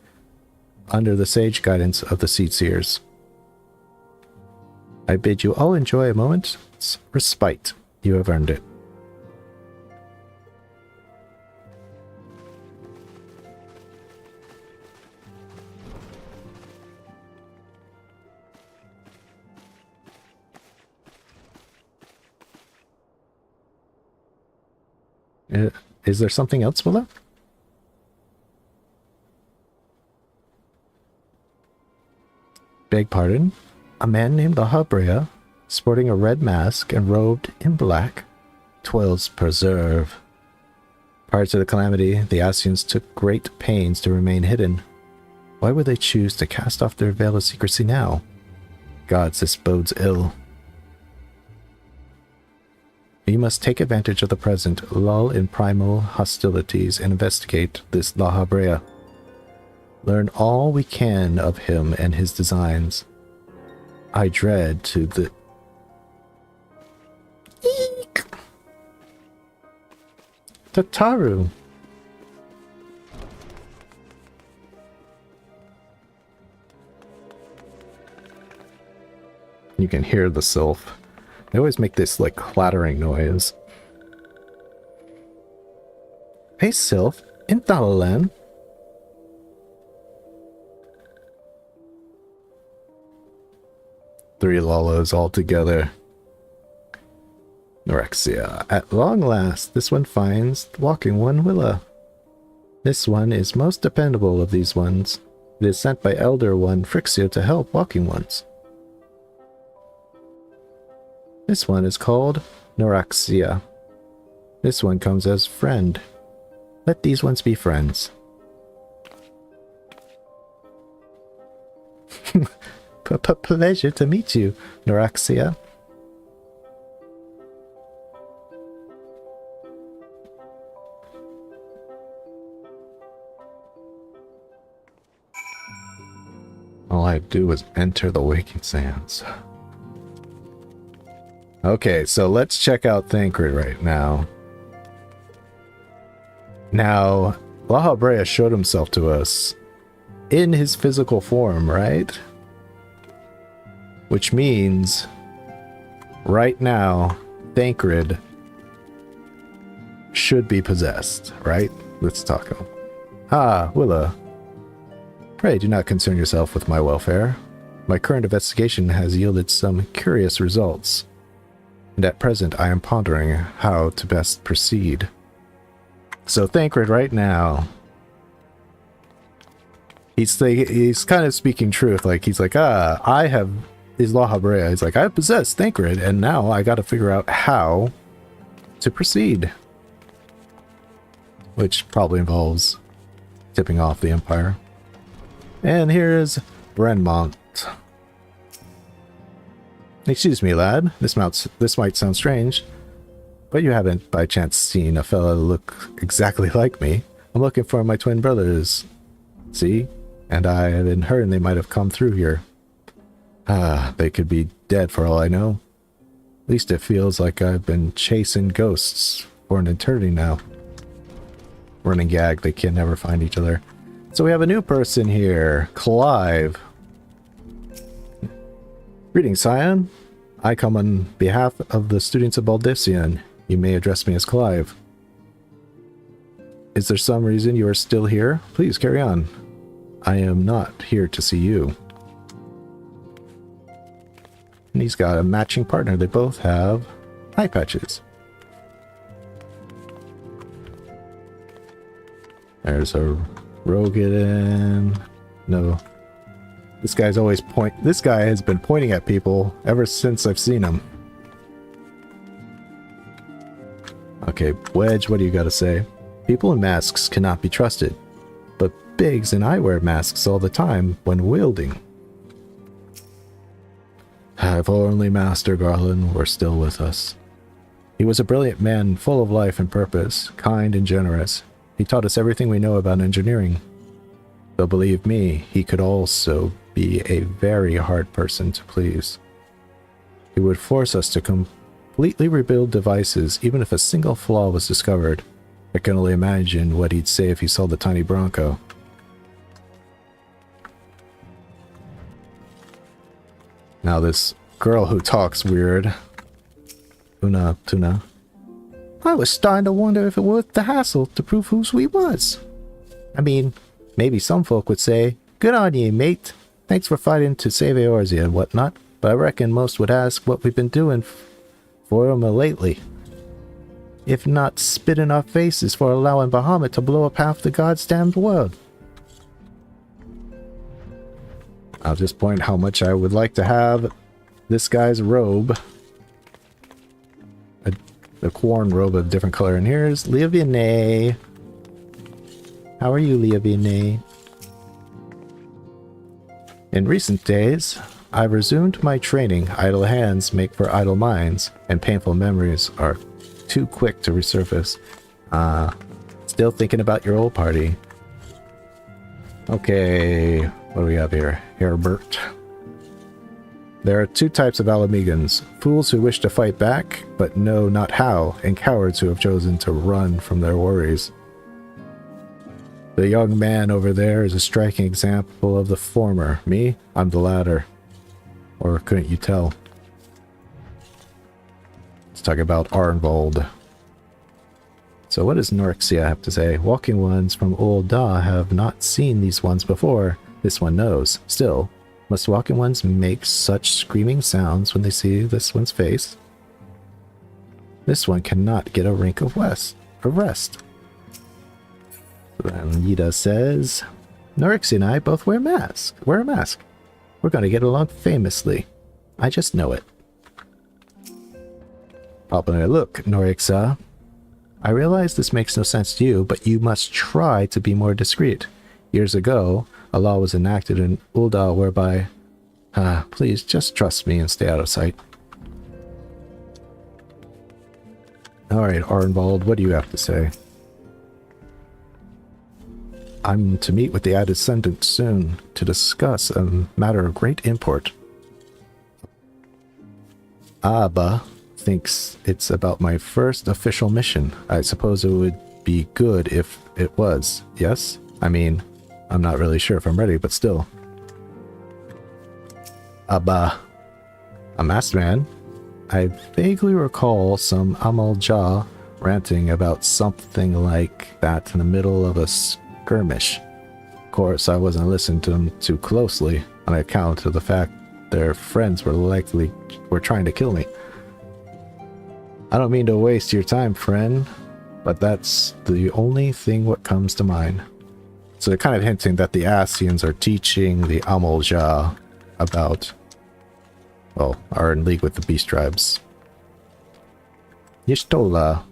under the sage guidance of the Seed Seers. I bid you all enjoy a moment's respite. You have earned it. Is there something else, Willa? Beg pardon? A man named Lahabrea, sporting a red mask and robed in black, toils preserve. Prior to the calamity, the Asians took great pains to remain hidden. Why would they choose to cast off their veil of secrecy now? Gods, this bodes ill. We must take advantage of the present lull in primal hostilities and investigate this Lahabrea. Learn all we can of him and his designs. I dread to the... Eek! Tataru! You can hear the sylph. They always make this, like, clattering noise. Hey, sylph, in Thalalan. Three Lalas all together. Norexia. At long last, this one finds walking one Willa. This one is most dependable of these ones. It is sent by Elder One Frixia to help walking ones. This one is called Noraxia. This one comes as friend. Let these ones be friends. Pleasure to meet you, Noraxia. All I do is enter the waking sands. Okay, so let's check out Thancred right now. Now, Lahabrea showed himself to us in his physical form, right? Which means, right now, Thancred should be possessed, right? Let's talk. Ah, Willa. Pray do not concern yourself with my welfare. My current investigation has yielded some curious results, and at present I am pondering how to best proceed. So Thancred right now, he's kind of speaking truth. Like, he's like, I have Isla Habrea. He's like, I possess Thancred, and now I got to figure out how to proceed, which probably involves tipping off the Empire. And here's Brenmont. Excuse me, lad. This might sound strange, but you haven't by chance seen a fella look exactly like me. I'm looking for my twin brothers. See? And I have been heard they might have come through here. They could be dead for all I know. At least it feels like I've been chasing ghosts for an eternity now. Running gag, they can never find each other. So we have a new person here, Clive. Greetings, Scion. I come on behalf of the students of Baldesion. You may address me as Clive. Is there some reason you are still here? Please carry on. I am not here to see you. And he's got a matching partner. They both have eye patches. There's a Rogadin. No. This guy's always This guy has been pointing at people ever since I've seen him. Okay, Wedge, what do you got to say? People in masks cannot be trusted, but Biggs and I wear masks all the time when wielding. If only Master Garland were still with us. He was a brilliant man, full of life and purpose, kind and generous. He taught us everything we know about engineering. Though believe me, he could also be a very hard person to please. He would force us to completely rebuild devices, even if a single flaw was discovered. I can only imagine what he'd say if he saw the tiny Bronco. Now this girl who talks weird. Tuna. I was starting to wonder if it worth the hassle to prove who we was. I mean, maybe some folk would say, good on ye, mate. Thanks for fighting to save Eorzea and whatnot, but I reckon most would ask what we've been doing for 'em lately. If not spit in our faces for allowing Bahamut to blow up half the goddamn world. I'll just point how much I would like to have this guy's robe. The corn robe of a different color. And here's Leah Vianney. How are you, Leah Vianney? In recent days, I've resumed my training. Idle hands make for idle minds, and painful memories are too quick to resurface. Still thinking about your old party. Okay, what do we have here? Herbert. There are two types of Alamegans. Fools who wish to fight back, but know not how, and cowards who have chosen to run from their worries. The young man over there is a striking example of the former. Me? I'm the latter. Or couldn't you tell? Let's talk about Arnvold. So what does Norixia have to say? Walking ones from Old Da have not seen these ones before. This one knows. Still, must walking ones make such screaming sounds when they see this one's face? This one cannot get a wink of rest. Then Yida says, Norixia and I both wear a mask. We're going to get along famously. I just know it. Popping a look, Norixia. I realize this makes no sense to you, but you must try to be more discreet. Years ago, a law was enacted in Ul'dah whereby... please just trust me and stay out of sight. Alright, Arnvold, what do you have to say? I'm to meet with the Descendant soon to discuss a matter of great import. Abba thinks it's about my first official mission. I suppose it would be good if it was, yes? I mean, I'm not really sure if I'm ready, but still. Abba. A masked man? I vaguely recall some Amal Jah ranting about something like that in the middle of a skirmish. Of course, I wasn't listening to them too closely on account of the fact their friends were trying to kill me. I don't mean to waste your time, friend, but that's the only thing what comes to mind. So they're kind of hinting that the Asians are teaching the Amolja about, well, are in league with the beast tribes. Yishtola.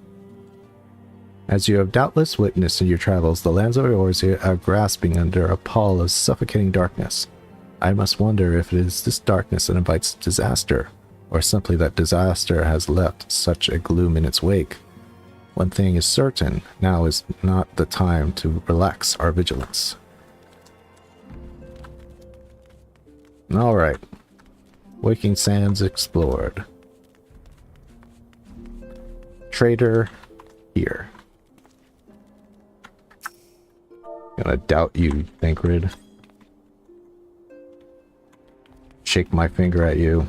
As you have doubtless witnessed in your travels, the lands of Eorzea are grasping under a pall of suffocating darkness. I must wonder if it is this darkness that invites disaster, or simply that disaster has left such a gloom in its wake. One thing is certain, now is not the time to relax our vigilance. Alright. Waking Sands explored. Trader here. Gonna doubt you, Thancred. Shake my finger at you.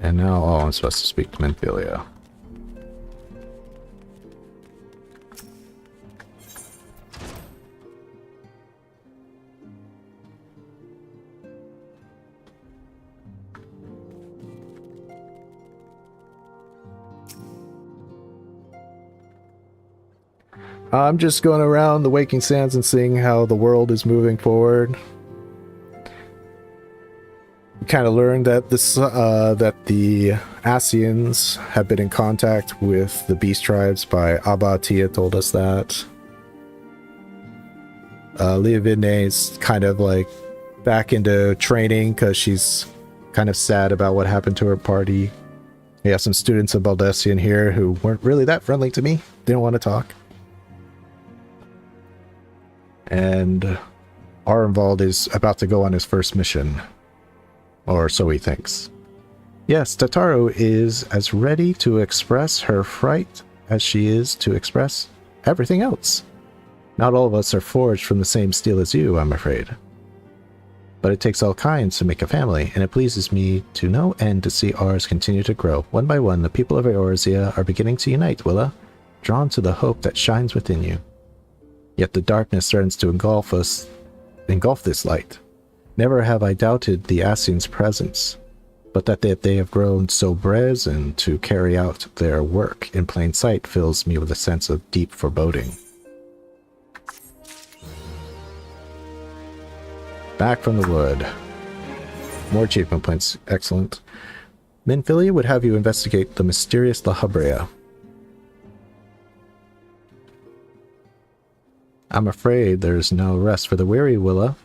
And now, oh, I'm supposed to speak to Menphilia. I'm just going around the Waking Sands and seeing how the world is moving forward. We kind of learned that that the Asians have been in contact with the beast tribes by Abba Tia told us that. Leovidne's kind of like back into training because she's kind of sad about what happened to her party. We have some students of Baldessian here who weren't really that friendly to me. Didn't want to talk. And Arenvald is about to go on his first mission. Or so he thinks. Yes, Tataru is as ready to express her fright as she is to express everything else. Not all of us are forged from the same steel as you, I'm afraid. But it takes all kinds to make a family, and it pleases me to no end to see ours continue to grow. One by one, the people of Eorzea are beginning to unite, Willa, drawn to the hope that shines within you. Yet the darkness threatens to engulf this light. Never have I doubted the Asians' presence, but that they have grown so brazen to carry out their work in plain sight fills me with a sense of deep foreboding. Back from the wood. More achievement points. Excellent. Menphilia would have you investigate the mysterious La Habrea. I'm afraid there's no rest for the weary, Willa.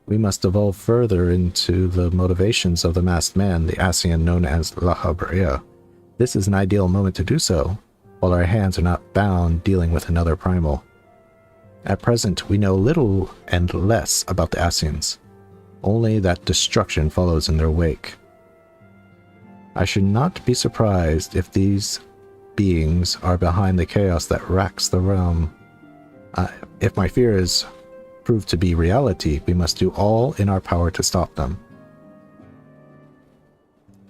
We must evolve further into the motivations of the masked man, the Asian known as La Habrea. This is an ideal moment to do so, while our hands are not bound dealing with another primal. At present, we know little and less about the Asians, only that destruction follows in their wake. I should not be surprised if these beings are behind the chaos that racks the realm. If my fears prove to be reality, we must do all in our power to stop them.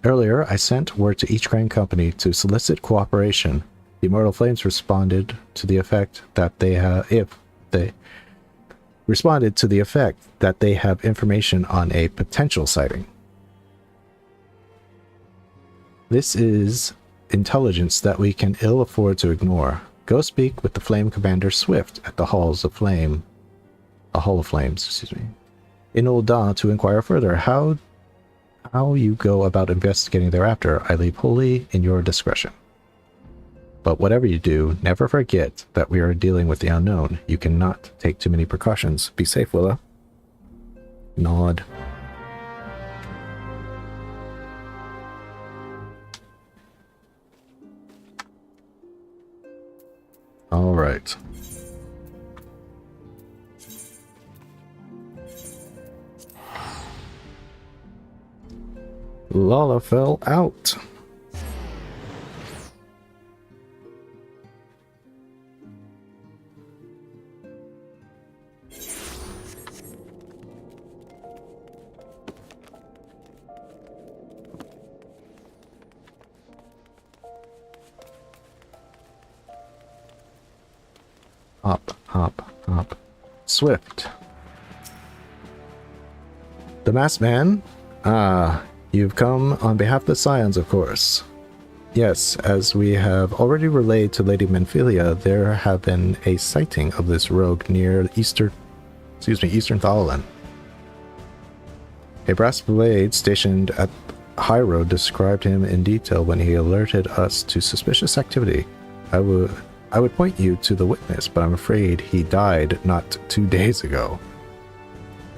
Earlier, I sent word to each Grand Company to solicit cooperation. The Immortal Flames responded to the effect that they have information on a potential sighting. This is intelligence that we can ill afford to ignore. Go speak with the Flame Commander Swift at the Hall of Flames, in Ul'dah to inquire further. How you go about investigating thereafter, I leave wholly in your discretion. But whatever you do, never forget that we are dealing with the unknown. You cannot take too many precautions. Be safe, Willa. Nod. All right. Lalafell out. Up. hop, hop. Swift. The masked man? Ah, you've come on behalf of the Scions, of course. Yes, as we have already relayed to Lady Menphilia, there have been a sighting of this rogue near Eastern Thalalan. A brass blade stationed at High Road described him in detail when he alerted us to suspicious activity. I would point you to the witness, but I'm afraid he died not 2 days ago.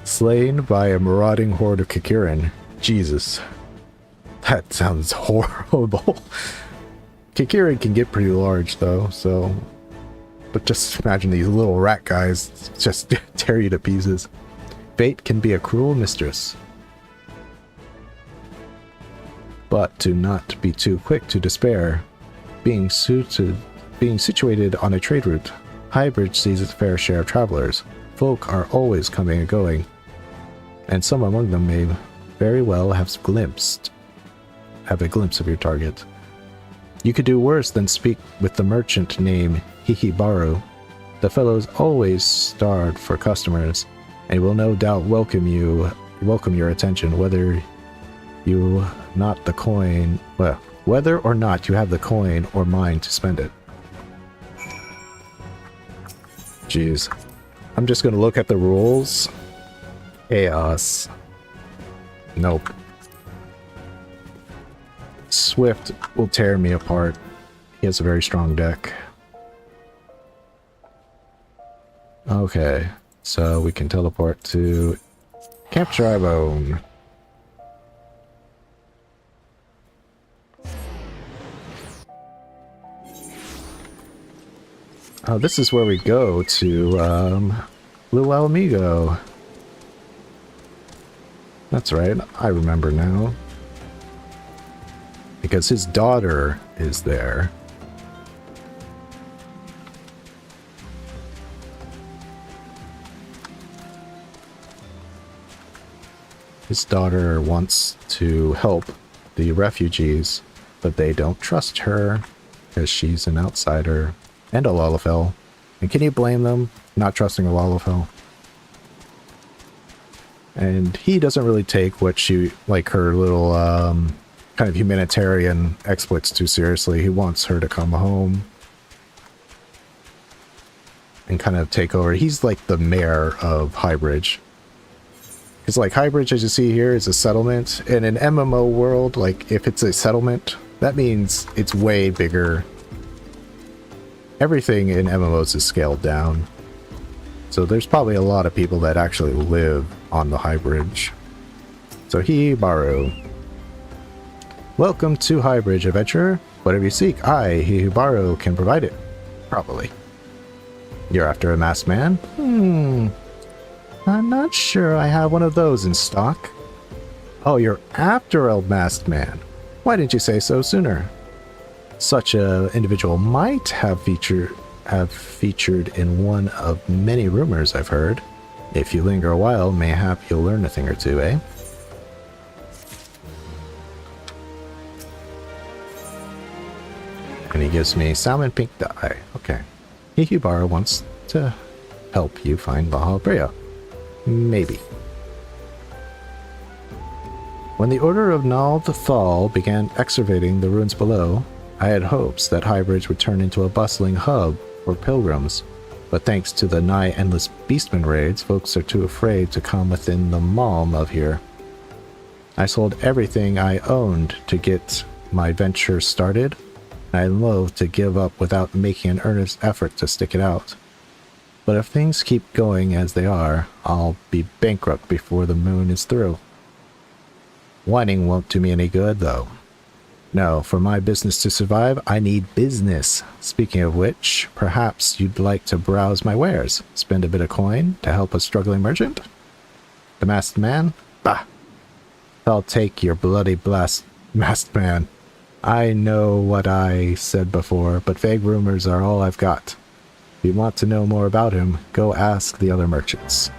Slain by a marauding horde of Kikirin. Jesus. That sounds horrible. Kikirin can get pretty large though, so... But just imagine these little rat guys just tear you to pieces. Fate can be a cruel mistress. But do not be too quick to despair. Being situated on a trade route, Highbridge sees its fair share of travelers. Folk are always coming and going, and some among them may very well have a glimpse of your target. You could do worse than speak with the merchant named Hihibaru. The fellow's always starved for customers, and will no doubt welcome your attention, whether or not you have the coin or mind to spend it. Jeez. I'm just gonna look at the rules. Chaos. Nope. Swift will tear me apart. He has a very strong deck. Okay, so we can teleport to Camp Tribone. Oh, this is where we go to, Little Amigo. That's right, I remember now. Because his daughter is there. His daughter wants to help the refugees, but they don't trust her because she's an outsider. And a Lalafell. And can you blame them not trusting a Lalafell? And he doesn't really take what her little kind of humanitarian exploits too seriously. He wants her to come home and kind of take over. He's like the mayor of Highbridge. Because like Highbridge, as you see here, is a settlement. In an MMO world, like if it's a settlement, that means it's way bigger. Everything in MMOs is scaled down. So there's probably a lot of people that actually live on the Highbridge. So Hihibaru. Welcome to Highbridge, adventurer. Whatever you seek, I, Hihibaru, can provide it. Probably. You're after a masked man? I'm not sure I have one of those in stock. Oh, you're after a masked man. Why didn't you say so sooner? Such an individual might have featured in one of many rumors I've heard. If you linger a while, mayhap you'll learn a thing or two, eh? And he gives me salmon pink dye. Okay. Hihibaru wants to help you find Baja Brea. Maybe. When the Order of Nal the Thal began excavating the ruins below, I had hopes that Highbridge would turn into a bustling hub for pilgrims, but thanks to the nigh-endless beastman raids, folks are too afraid to come within the malm of here. I sold everything I owned to get my venture started, and I loathe to give up without making an earnest effort to stick it out. But if things keep going as they are, I'll be bankrupt before the moon is through. Whining won't do me any good, though. No, for my business to survive, I need business. Speaking of which, perhaps you'd like to browse my wares, spend a bit of coin to help a struggling merchant? The masked man? Bah! I'll take your bloody masked man. I know what I said before, but vague rumors are all I've got. If you want to know more about him, go ask the other merchants.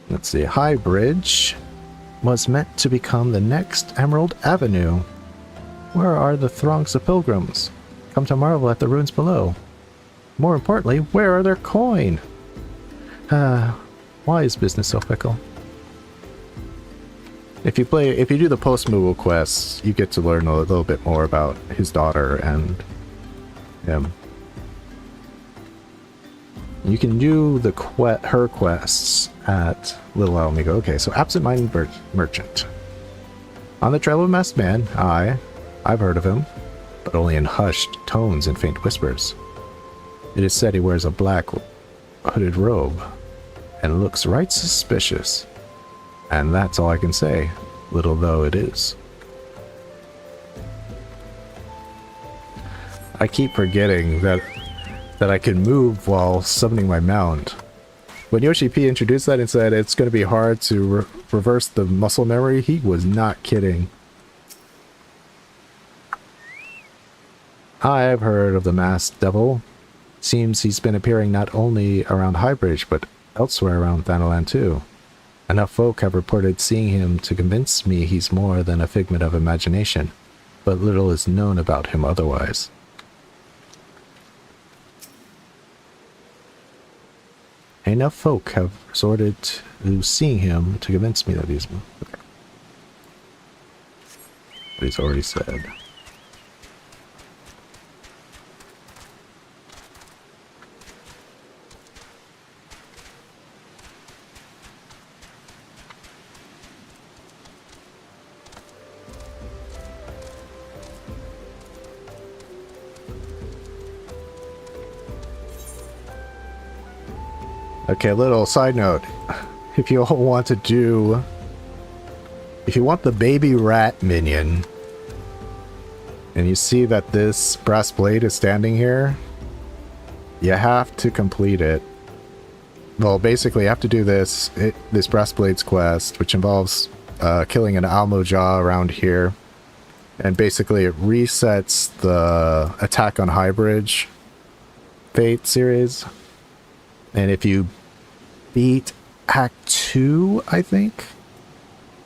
Let's see, Highbridge. was meant to become the next Emerald Avenue. Where are the throngs of pilgrims? Come to marvel at the ruins below. More importantly, where are their coin? Why is business so fickle? If you do the post-Moogle quests, you get to learn a little bit more about his daughter and him. You can do the her quests at Little Miqo'te. Okay, so absent-minded merchant. On the trail of a masked man, I've heard of him, but only in hushed tones and faint whispers. It is said he wears a black hooded robe and looks right suspicious. And that's all I can say, little though it is. I keep forgetting that I can move while summoning my mount. When Yoshi P introduced that and said it's going to be hard to reverse the muscle memory, he was not kidding. I've heard of the masked devil. Seems he's been appearing not only around Highbridge, but elsewhere around Thanalan too. Enough folk have reported seeing him to convince me he's more than a figment of imagination, but little is known about him otherwise. Enough folk have resorted to seeing him to convince me that he's... Okay. What he's already said. Okay, a little side note. If you all want to do... If you want the baby rat minion, and you see that this brass blade is standing here, you have to complete it. Well, basically you have to do this brass blades quest, which involves killing an Almojaw around here. And basically it resets the attack on Highbridge Fate series. And if you beat Act 2, I think,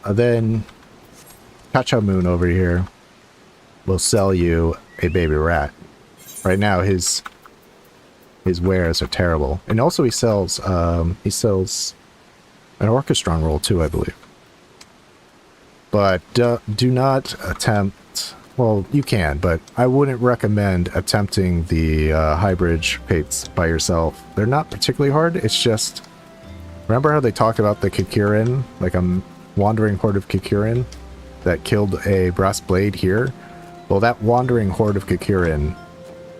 then Kacha Moon over here will sell you a baby rat. Right now, his wares are terrible. And also he sells an Orchestron roll too, I believe. But do not attempt... Well, you can, but I wouldn't recommend attempting the Highbridge Fates by yourself. They're not particularly hard, it's just... Remember how they talked about the Kikurin? Like a wandering horde of Kikurin that killed a brass blade here? Well, that wandering horde of Kikurin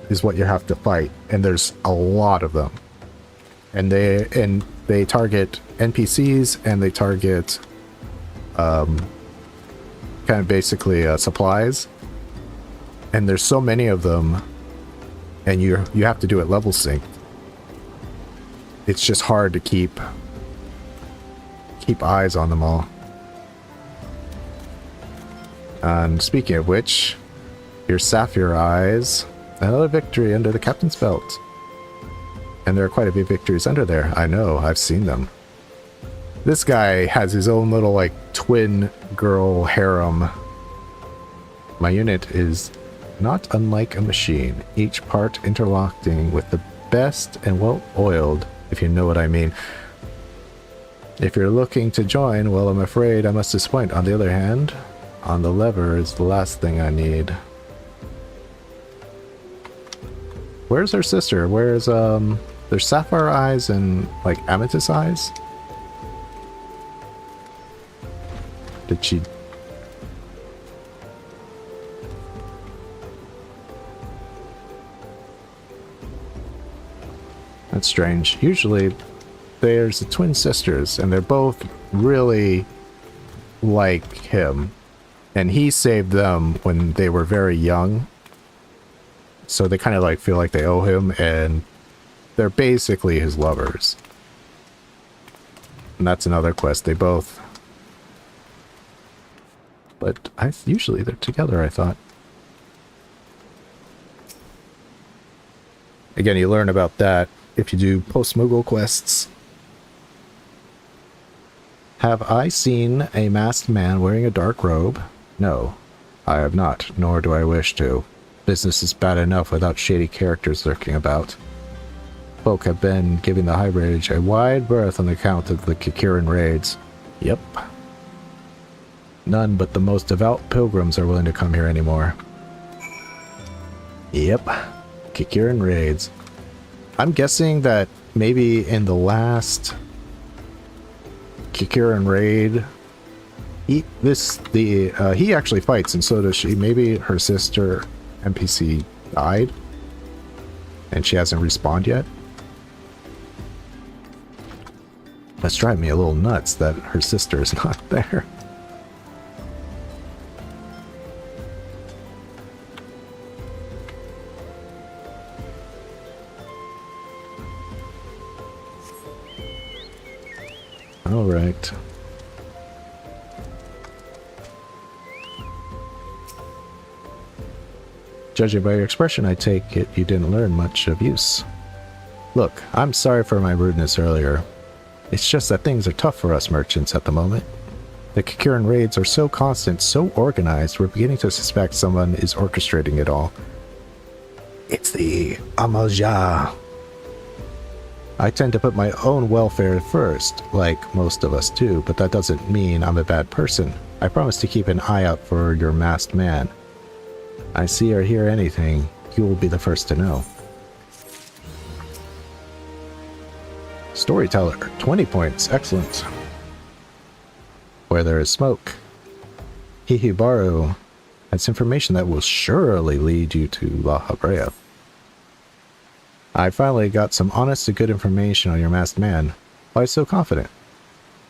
is what you have to fight, and there's a lot of them. And they target NPCs, and they target kind of basically supplies. And there's so many of them, and you have to do it level synced. It's just hard to keep eyes on them all. And speaking of which, here's Sapphire Eyes. Another victory under the captain's belt. And there are quite a few victories under there. I know, I've seen them. This guy has his own little, like, twin girl harem. My unit is not unlike a machine, each part interlocking with the best and well-oiled, if you know what I mean. If you're looking to join, well, I'm afraid I must disappoint. On the other hand, on the lever is the last thing I need. Where's her sister? Where's, there's Sapphire Eyes and, like, Amethyst Eyes? Did she... That's strange. Usually there's the twin sisters, and they're both really like him. And he saved them when they were very young. So they kind of like feel like they owe him, and they're basically his lovers. And that's another quest. They both... But usually they're together, I thought. Again, you learn about that if you do post-Moogle quests. Have I seen a masked man wearing a dark robe? No, I have not, nor do I wish to. Business is bad enough without shady characters lurking about. Folk have been giving the High Bridge a wide berth on account of the Kikiran raids. Yep. None but the most devout pilgrims are willing to come here anymore. Yep. Kikiran raids. I'm guessing that maybe in the last Kikiran raid, he actually fights, and so does she. Maybe her sister NPC died, and she hasn't respawned yet. That's driving me a little nuts that her sister is not there. All right. Judging by your expression, I take it you didn't learn much of use. Look, I'm sorry for my rudeness earlier. It's just that things are tough for us merchants at the moment. The Kikiran raids are so constant, so organized, we're beginning to suspect someone is orchestrating it all. It's the Amaja. I tend to put my own welfare first, like most of us do, but that doesn't mean I'm a bad person. I promise to keep an eye out for your masked man. I see or hear anything, you will be the first to know. Storyteller, 20 points, excellent. Where there is smoke. Hihibaru has information that will surely lead you to La Habrea. I finally got some honest to good information on your masked man. Why so confident?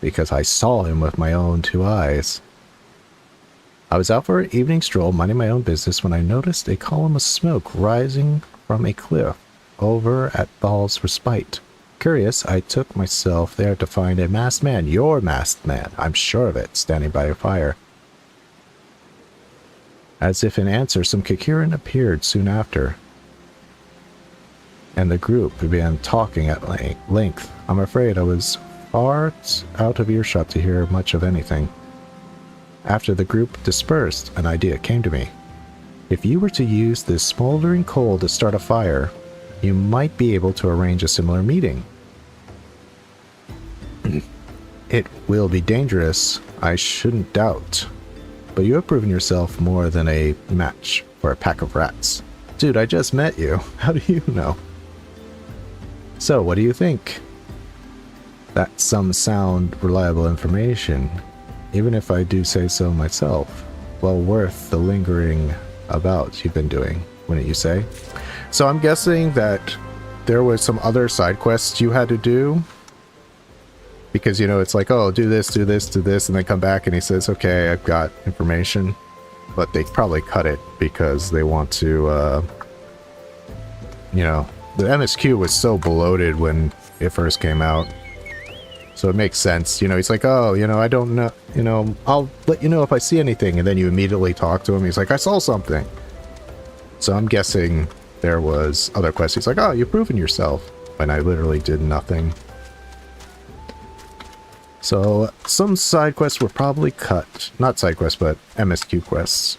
Because I saw him with my own two eyes. I was out for an evening stroll minding my own business when I noticed a column of smoke rising from a cliff over at Baal's Respite. Curious, I took myself there to find a masked man, your masked man, I'm sure of it, standing by a fire. As if in answer, some Kikiran appeared soon after, and the group began talking at length. I'm afraid I was far out of earshot to hear much of anything. After the group dispersed, an idea came to me. If you were to use this smoldering coal to start a fire, you might be able to arrange a similar meeting. It will be dangerous, I shouldn't doubt, but you have proven yourself more than a match for a pack of rats. Dude, I just met you. How do you know? So, what do you think? That's some sound, reliable information, even if I do say so myself. Well worth the lingering about you've been doing, wouldn't you say? So I'm guessing that there was some other side quests you had to do. Because, you know, it's like, oh, do this, do this, do this, and they come back and he says, okay, I've got information. But they probably cut it because they want to, you know, the MSQ was so bloated when it first came out. So it makes sense. You know, he's like, oh, you know, I don't know, you know, I'll let you know if I see anything. And then you immediately talk to him. He's like, I saw something. So I'm guessing there was other quests. He's like, oh, you've proven yourself. When I literally did nothing. So some side quests were probably cut. Not side quests, but MSQ quests.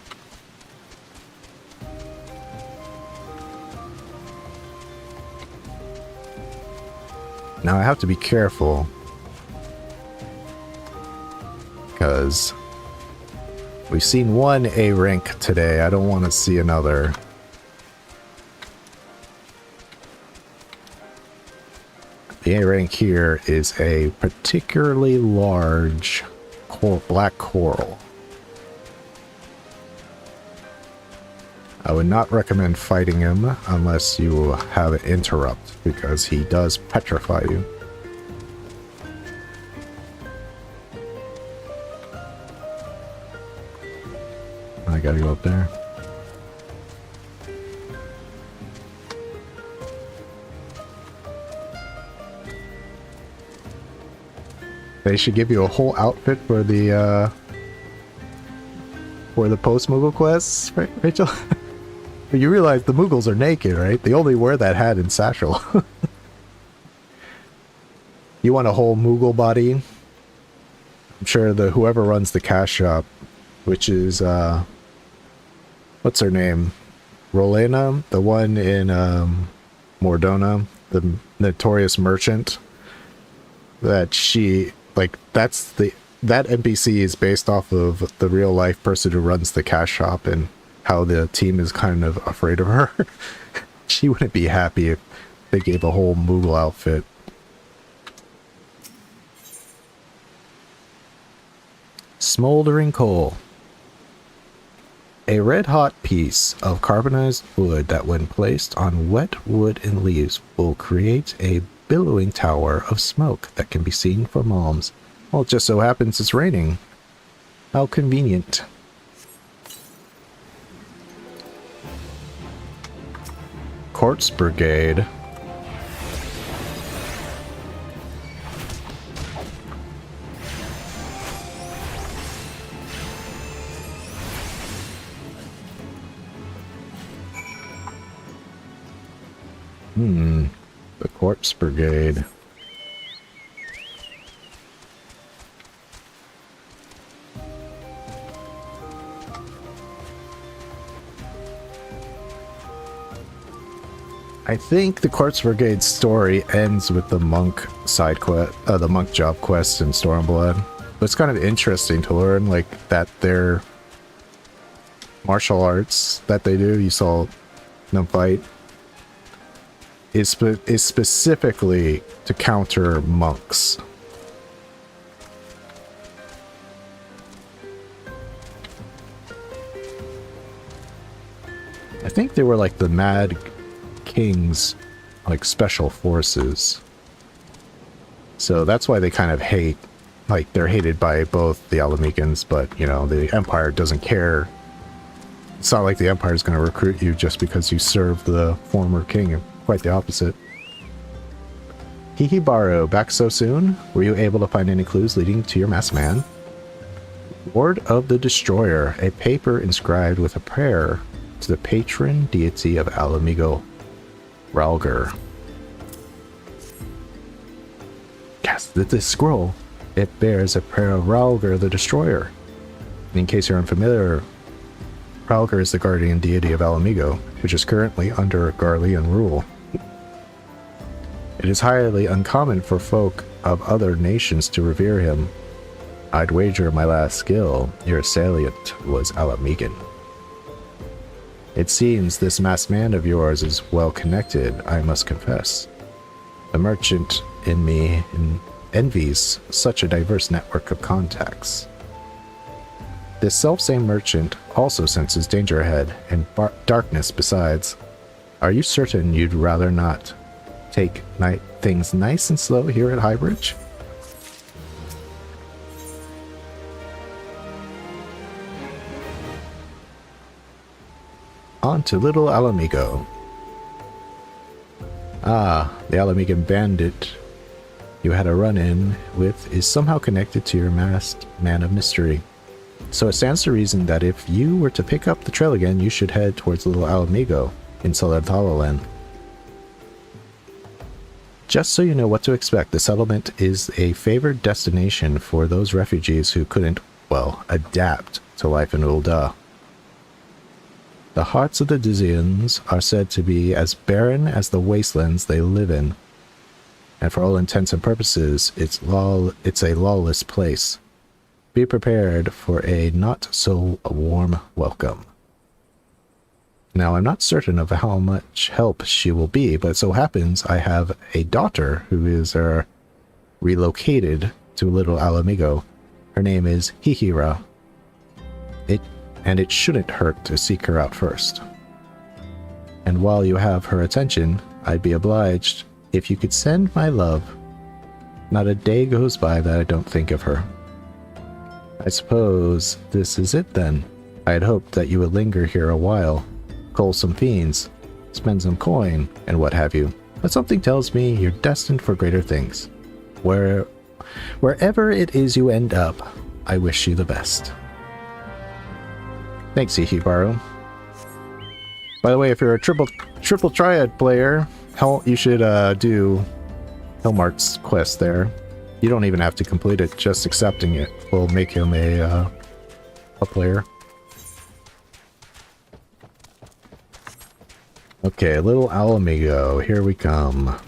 Now I have to be careful. Because we've seen one A rank today. I don't want to see another. The A rank here is a particularly large black coral. I would not recommend fighting him unless you have an interrupt, because he does petrify you. I gotta go up there. They should give you a whole outfit for the post-Moogle quests, right, Rachel? But you realize the Moogles are naked, right? They only wear that hat and satchel. You want a whole Moogle body? I'm sure the whoever runs the cash shop, which is what's her name? Rolena, the one in Mordona, the notorious merchant. That she that NPC is based off of the real life person who runs the cash shop and how the team is kind of afraid of her. She wouldn't be happy if they gave a whole Moogle outfit. Smoldering coal. A red-hot piece of carbonized wood that when placed on wet wood and leaves will create a billowing tower of smoke that can be seen for miles. Well, it just so happens it's raining. How convenient. Quartz Brigade. The Quartz Brigade. I think the Quartz Brigade story ends with the monk side quest, the monk job quest in Stormblood. But it's kind of interesting to learn, like, that their martial arts that they do, you saw them fight, is specifically to counter monks. I think they were like the Mad King's like special forces. So that's why they kind of hate, like they're hated by both the Alamegans, but you know, the Empire doesn't care. It's not like the Empire is going to recruit you just because you serve the former king. Quite the opposite. Hihibaru, back so soon? Were you able to find any clues leading to your masked man? Ward of the Destroyer, a paper inscribed with a prayer to the patron deity of Alamigo, Ralger. Cast this scroll. It bears a prayer of Ralger the Destroyer. In case you're unfamiliar, Ralger is the guardian deity of Alamigo, which is currently under Garlean rule. It is highly uncommon for folk of other nations to revere him. I'd wager my last skill your assailant was Alamegan. It seems this masked man of yours is well connected, I must confess. The merchant in me envies such a diverse network of contacts. This selfsame merchant also senses danger ahead, and darkness besides. Are you certain you'd rather not take things nice and slow here at Highbridge? On to Little Alamigo. Ah, the Alamegan bandit you had a run-in with is somehow connected to your masked man of mystery. So it stands to reason that if you were to pick up the trail again, you should head towards Little Alamigo in Solantalaland. Just so you know what to expect, the settlement is a favored destination for those refugees who couldn't, well, adapt to life in Ul'dah. The hearts of the Dizians are said to be as barren as the wastelands they live in, and for all intents and purposes, it's a lawless place. Be prepared for a not-so-warm welcome. Now, I'm not certain of how much help she will be, but it so happens I have a daughter who is relocated to Little Alamigo. Her name is Hihira. It shouldn't hurt to seek her out first. And while you have her attention, I'd be obliged if you could send my love. Not a day goes by that I don't think of her. I suppose this is it then. I had hoped that you would linger here a while, cull some fiends, spend some coin, and what have you. But something tells me you're destined for greater things. Wherever it is you end up, I wish you the best. Thanks, Hihibaru. By the way, if you're a triple triad player, you should do Helmart's quest there. You don't even have to complete it. Just accepting it will make him a player. Okay, little Alamigo, here we come.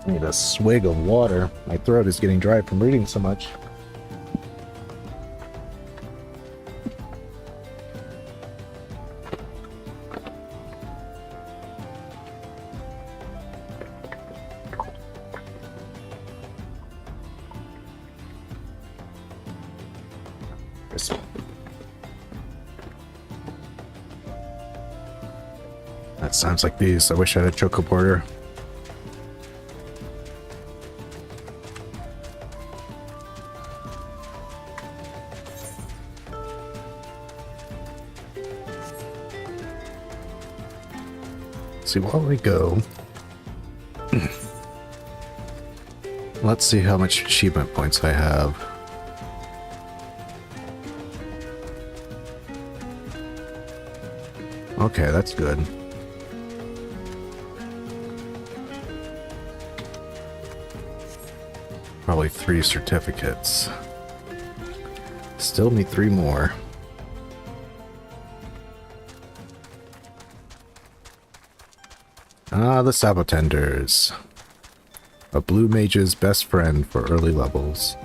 Need a swig of water. My throat is getting dry from reading so much. That sounds like these. I wish I had a choco porter. See, while we go, let's see how much achievement points I have. Okay, that's good. Probably 3 certificates. Still need 3 more. Ah, the Sabotenders. A blue mage's best friend for early levels.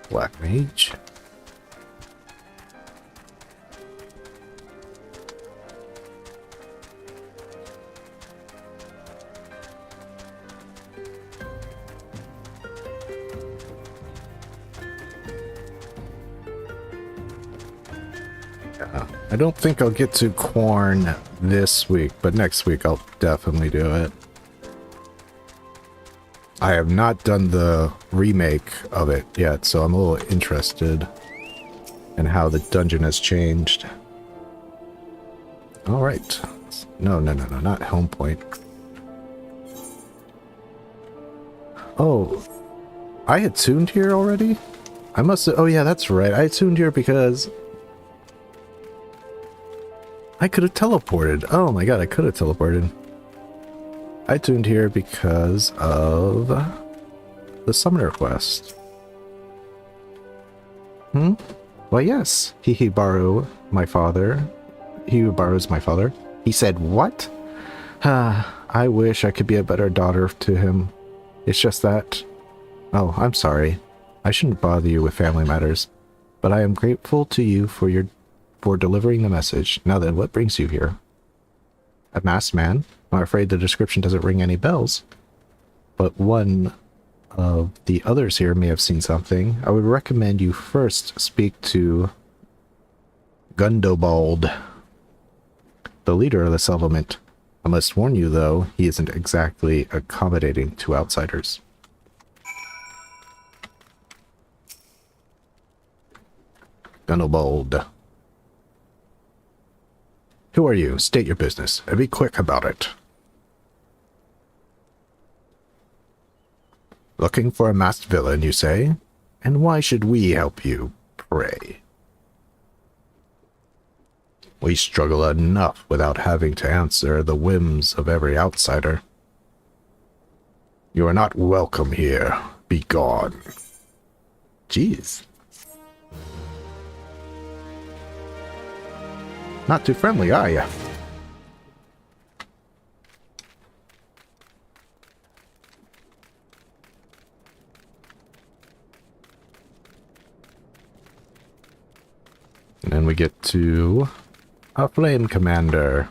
Black mage. I don't think I'll get to Corn this week, but next week I'll definitely do it. I have not done the remake of it yet, so I'm a little interested in how the dungeon has changed. Alright. No, not Helm Point. Oh, I had tuned here already? I must have... Oh yeah, that's right. I tuned here because... I could have teleported. Oh my god, I could have teleported. I tuned here because of the summoner quest. Why yes. He borrow my father. He who borrows my father. He said what? I wish I could be a better daughter to him. It's just that... Oh, I'm sorry. I shouldn't bother you with family matters. But I am grateful to you for delivering the message. Now then, what brings you here? A masked man? I'm afraid the description doesn't ring any bells. But one of the others here may have seen something. I would recommend you first speak to Gundobald, the leader of the settlement. I must warn you, though, he isn't exactly accommodating to outsiders. Gundobald. Who are you? State your business, and be quick about it. Looking for a masked villain, you say? And why should we help you, pray? We struggle enough without having to answer the whims of every outsider. You are not welcome here. Be gone. Jeez. Not too friendly, are ya? And then we get to a flame commander.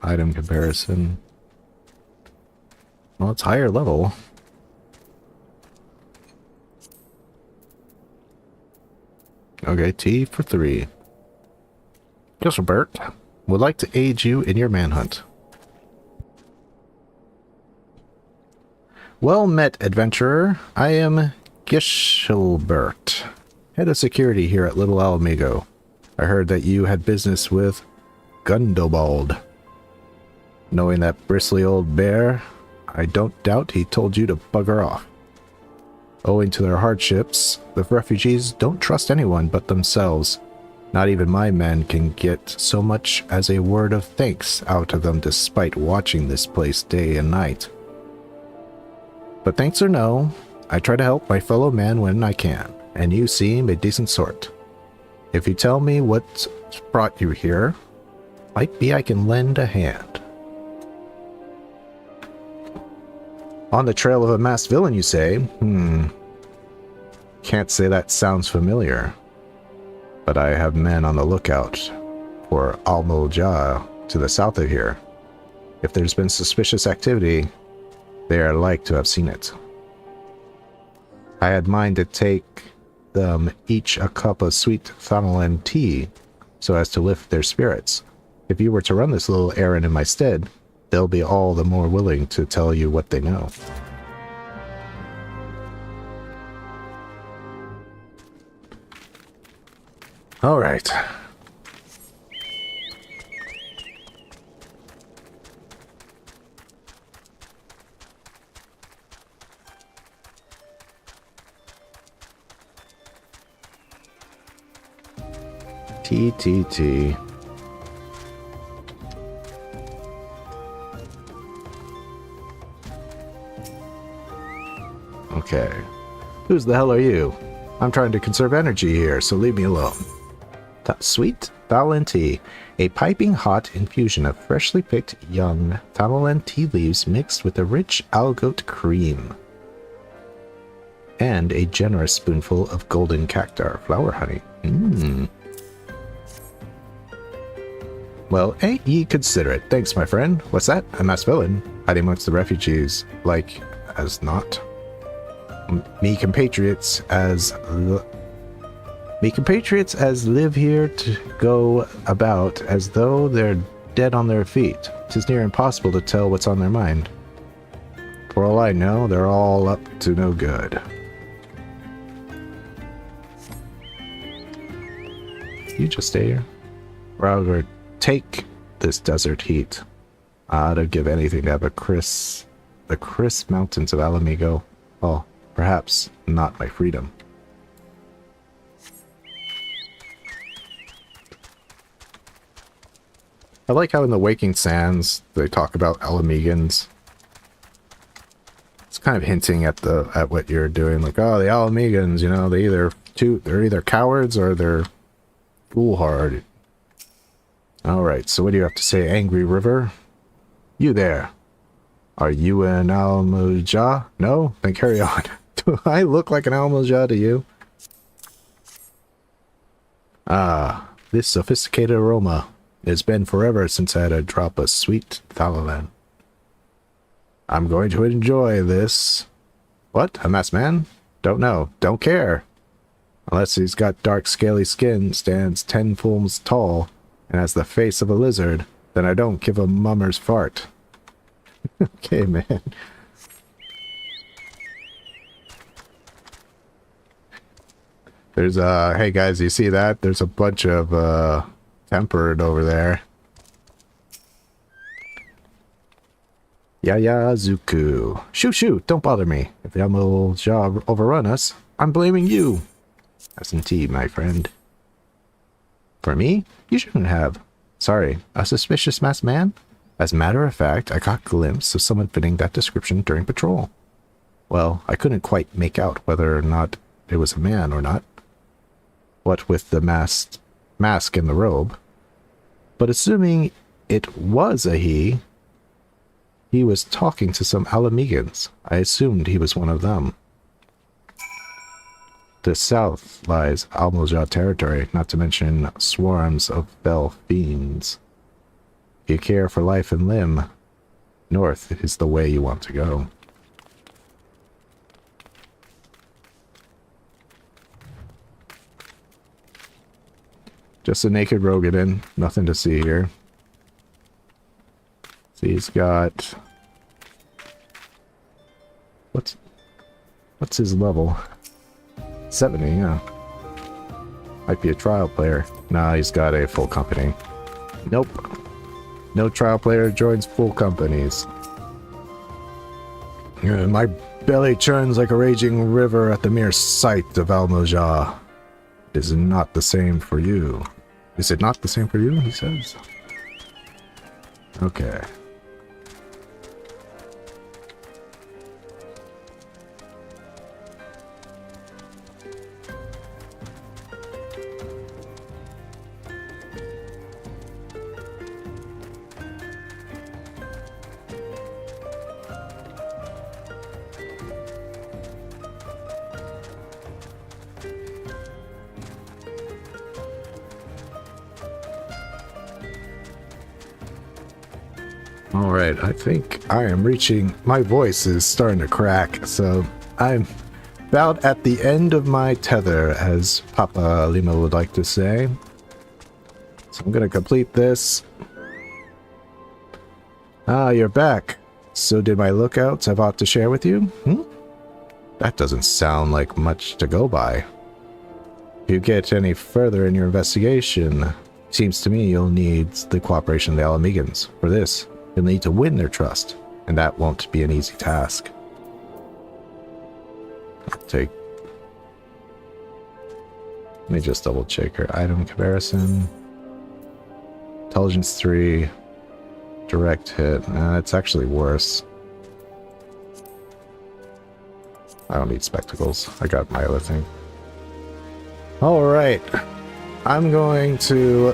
Item comparison. Well, it's higher level. Okay, T for 3. Gilbert would like to aid you in your manhunt. Well met, adventurer. I am Gilbert, head of security here at Little Alamigo. I heard that you had business with Gundobald. Knowing that bristly old bear, I don't doubt he told you to bugger off. Owing to their hardships, the refugees don't trust anyone but themselves. Not even my men can get so much as a word of thanks out of them despite watching this place day and night. But thanks or no, I try to help my fellow man when I can, and you seem a decent sort. If you tell me what's brought you here, might be I can lend a hand. On the trail of a masked villain, you say? Can't say that sounds familiar. But I have men on the lookout for Almoja to the south of here. If there's been suspicious activity, they are like to have seen it. I had mind to take them each a cup of sweet thanalan tea so as to lift their spirits. If you were to run this little errand in my stead, they'll be all the more willing to tell you what they know. All right. TTT. Okay. Who's the hell are you? I'm trying to conserve energy here, so leave me alone. Sweet thanalan tea, a piping hot infusion of freshly picked young thanalan tea leaves mixed with a rich algoat cream. And a generous spoonful of golden cactar flower honey. Well, ain't ye consider it. Thanks, my friend. What's that? A masked villain? Hiding amongst the refugees, like as not. Me compatriots as live here to go about as though they're dead on their feet. 'Tis near impossible to tell what's on their mind. For all I know, they're all up to no good. You just stay here. Rather take this desert heat. I'd give anything to have the crisp mountains of Alamigo. Oh, perhaps not my freedom. I like how in the Waking Sands they talk about Alamegans. It's kind of hinting at what you're doing, like, oh, the Alamegans, you know, they're either cowards or they're foolhardy. All right, so what do you have to say, Angry River? You there? Are you an Almoja? No? Then carry on. Do I look like an Almoja to you? Ah, this sophisticated aroma. It's been forever since I had a drop of sweet thanalan. I'm going to enjoy this. What? A masked man? Don't know. Don't care. Unless he's got dark scaly skin, stands 10 fulls tall, and has the face of a lizard, then I don't give a mummer's fart. Okay, man. There's hey guys, you see that? There's a bunch of tempered over there. Yaya Zuku. Shoo, don't bother me. If the Almoja overrun us, I'm blaming you. S&T, my friend. For me? You shouldn't have. Sorry, a suspicious masked man? As a matter of fact, I got a glimpse of someone fitting that description during patrol. Well, I couldn't quite make out whether or not it was a man or not. What with the mask and the robe. But assuming it was a he was talking to some Alamegans. I assumed he was one of them. To the south lies Almoja territory, not to mention swarms of fell fiends. If you care for life and limb, north is the way you want to go. Just a naked Rogadin. Nothing to see here. See, he's got... What's his level? 70, yeah. Might be a trial player. Nah, he's got a full company. Nope. No trial player joins full companies. My belly churns like a raging river at the mere sight of Almoja. It is not the same for you. Is it not the same for you? He says. Okay. Alright, I think I am reaching... My voice is starting to crack, so I'm about at the end of my tether, as Papa Lima would like to say. So I'm gonna complete this. Ah, you're back. So did my lookouts have aught to share with you? That doesn't sound like much to go by. If you get any further in your investigation, seems to me you'll need the cooperation of the Alamegans. For this, you'll need to win their trust, and that won't be an easy task. Let me just double check her item comparison. Intelligence 3, direct hit. It's actually worse. I don't need spectacles. I got my other thing. Alright. I'm going to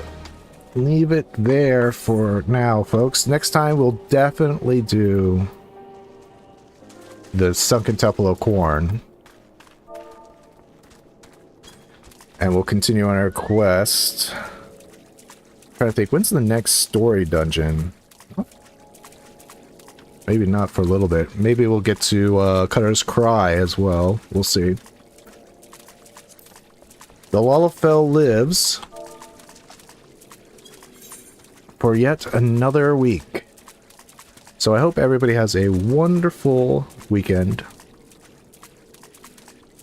leave it there for now, folks. Next time we'll definitely do the Sunken Temple of Corn. And we'll continue on our quest. Trying to think, when's the next story dungeon? Maybe not for a little bit. Maybe we'll get to Cutter's Cry as well. We'll see. The Lalafell lives for yet another week. So I hope everybody has a wonderful weekend.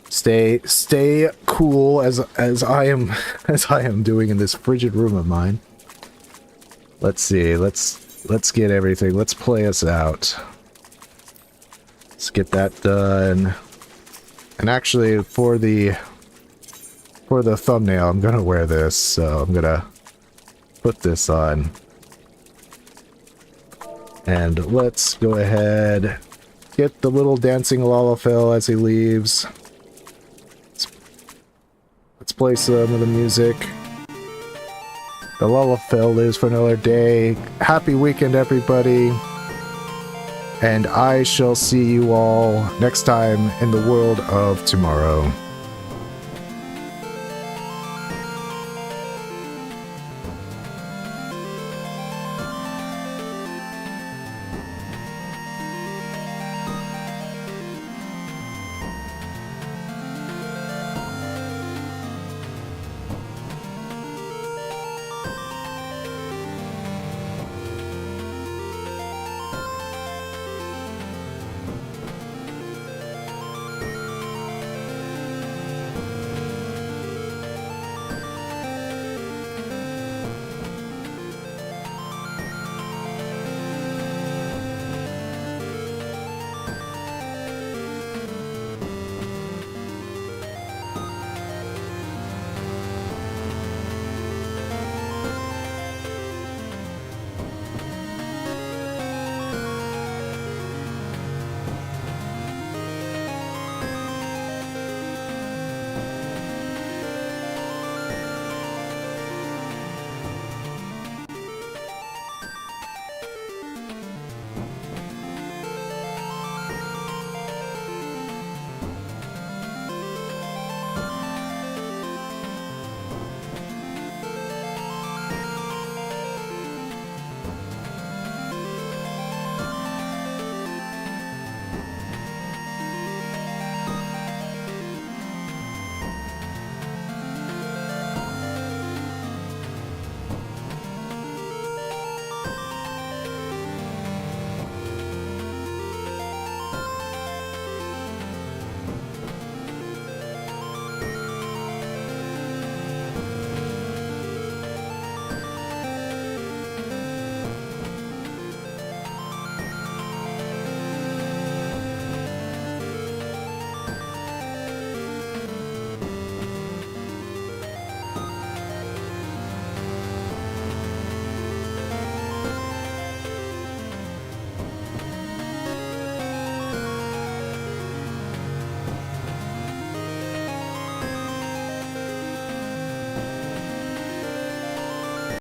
Stay cool as I am doing in this frigid room of mine. Let's see. Let's get everything. Let's play us out. Let's get that done. And actually, for the thumbnail, I'm gonna wear this, so I'm gonna put this on. And let's go ahead, get the little dancing Lalafell as he leaves. Let's play some of the music. The Lalafell lives for another day. Happy weekend, everybody. And I shall see you all next time in the world of tomorrow.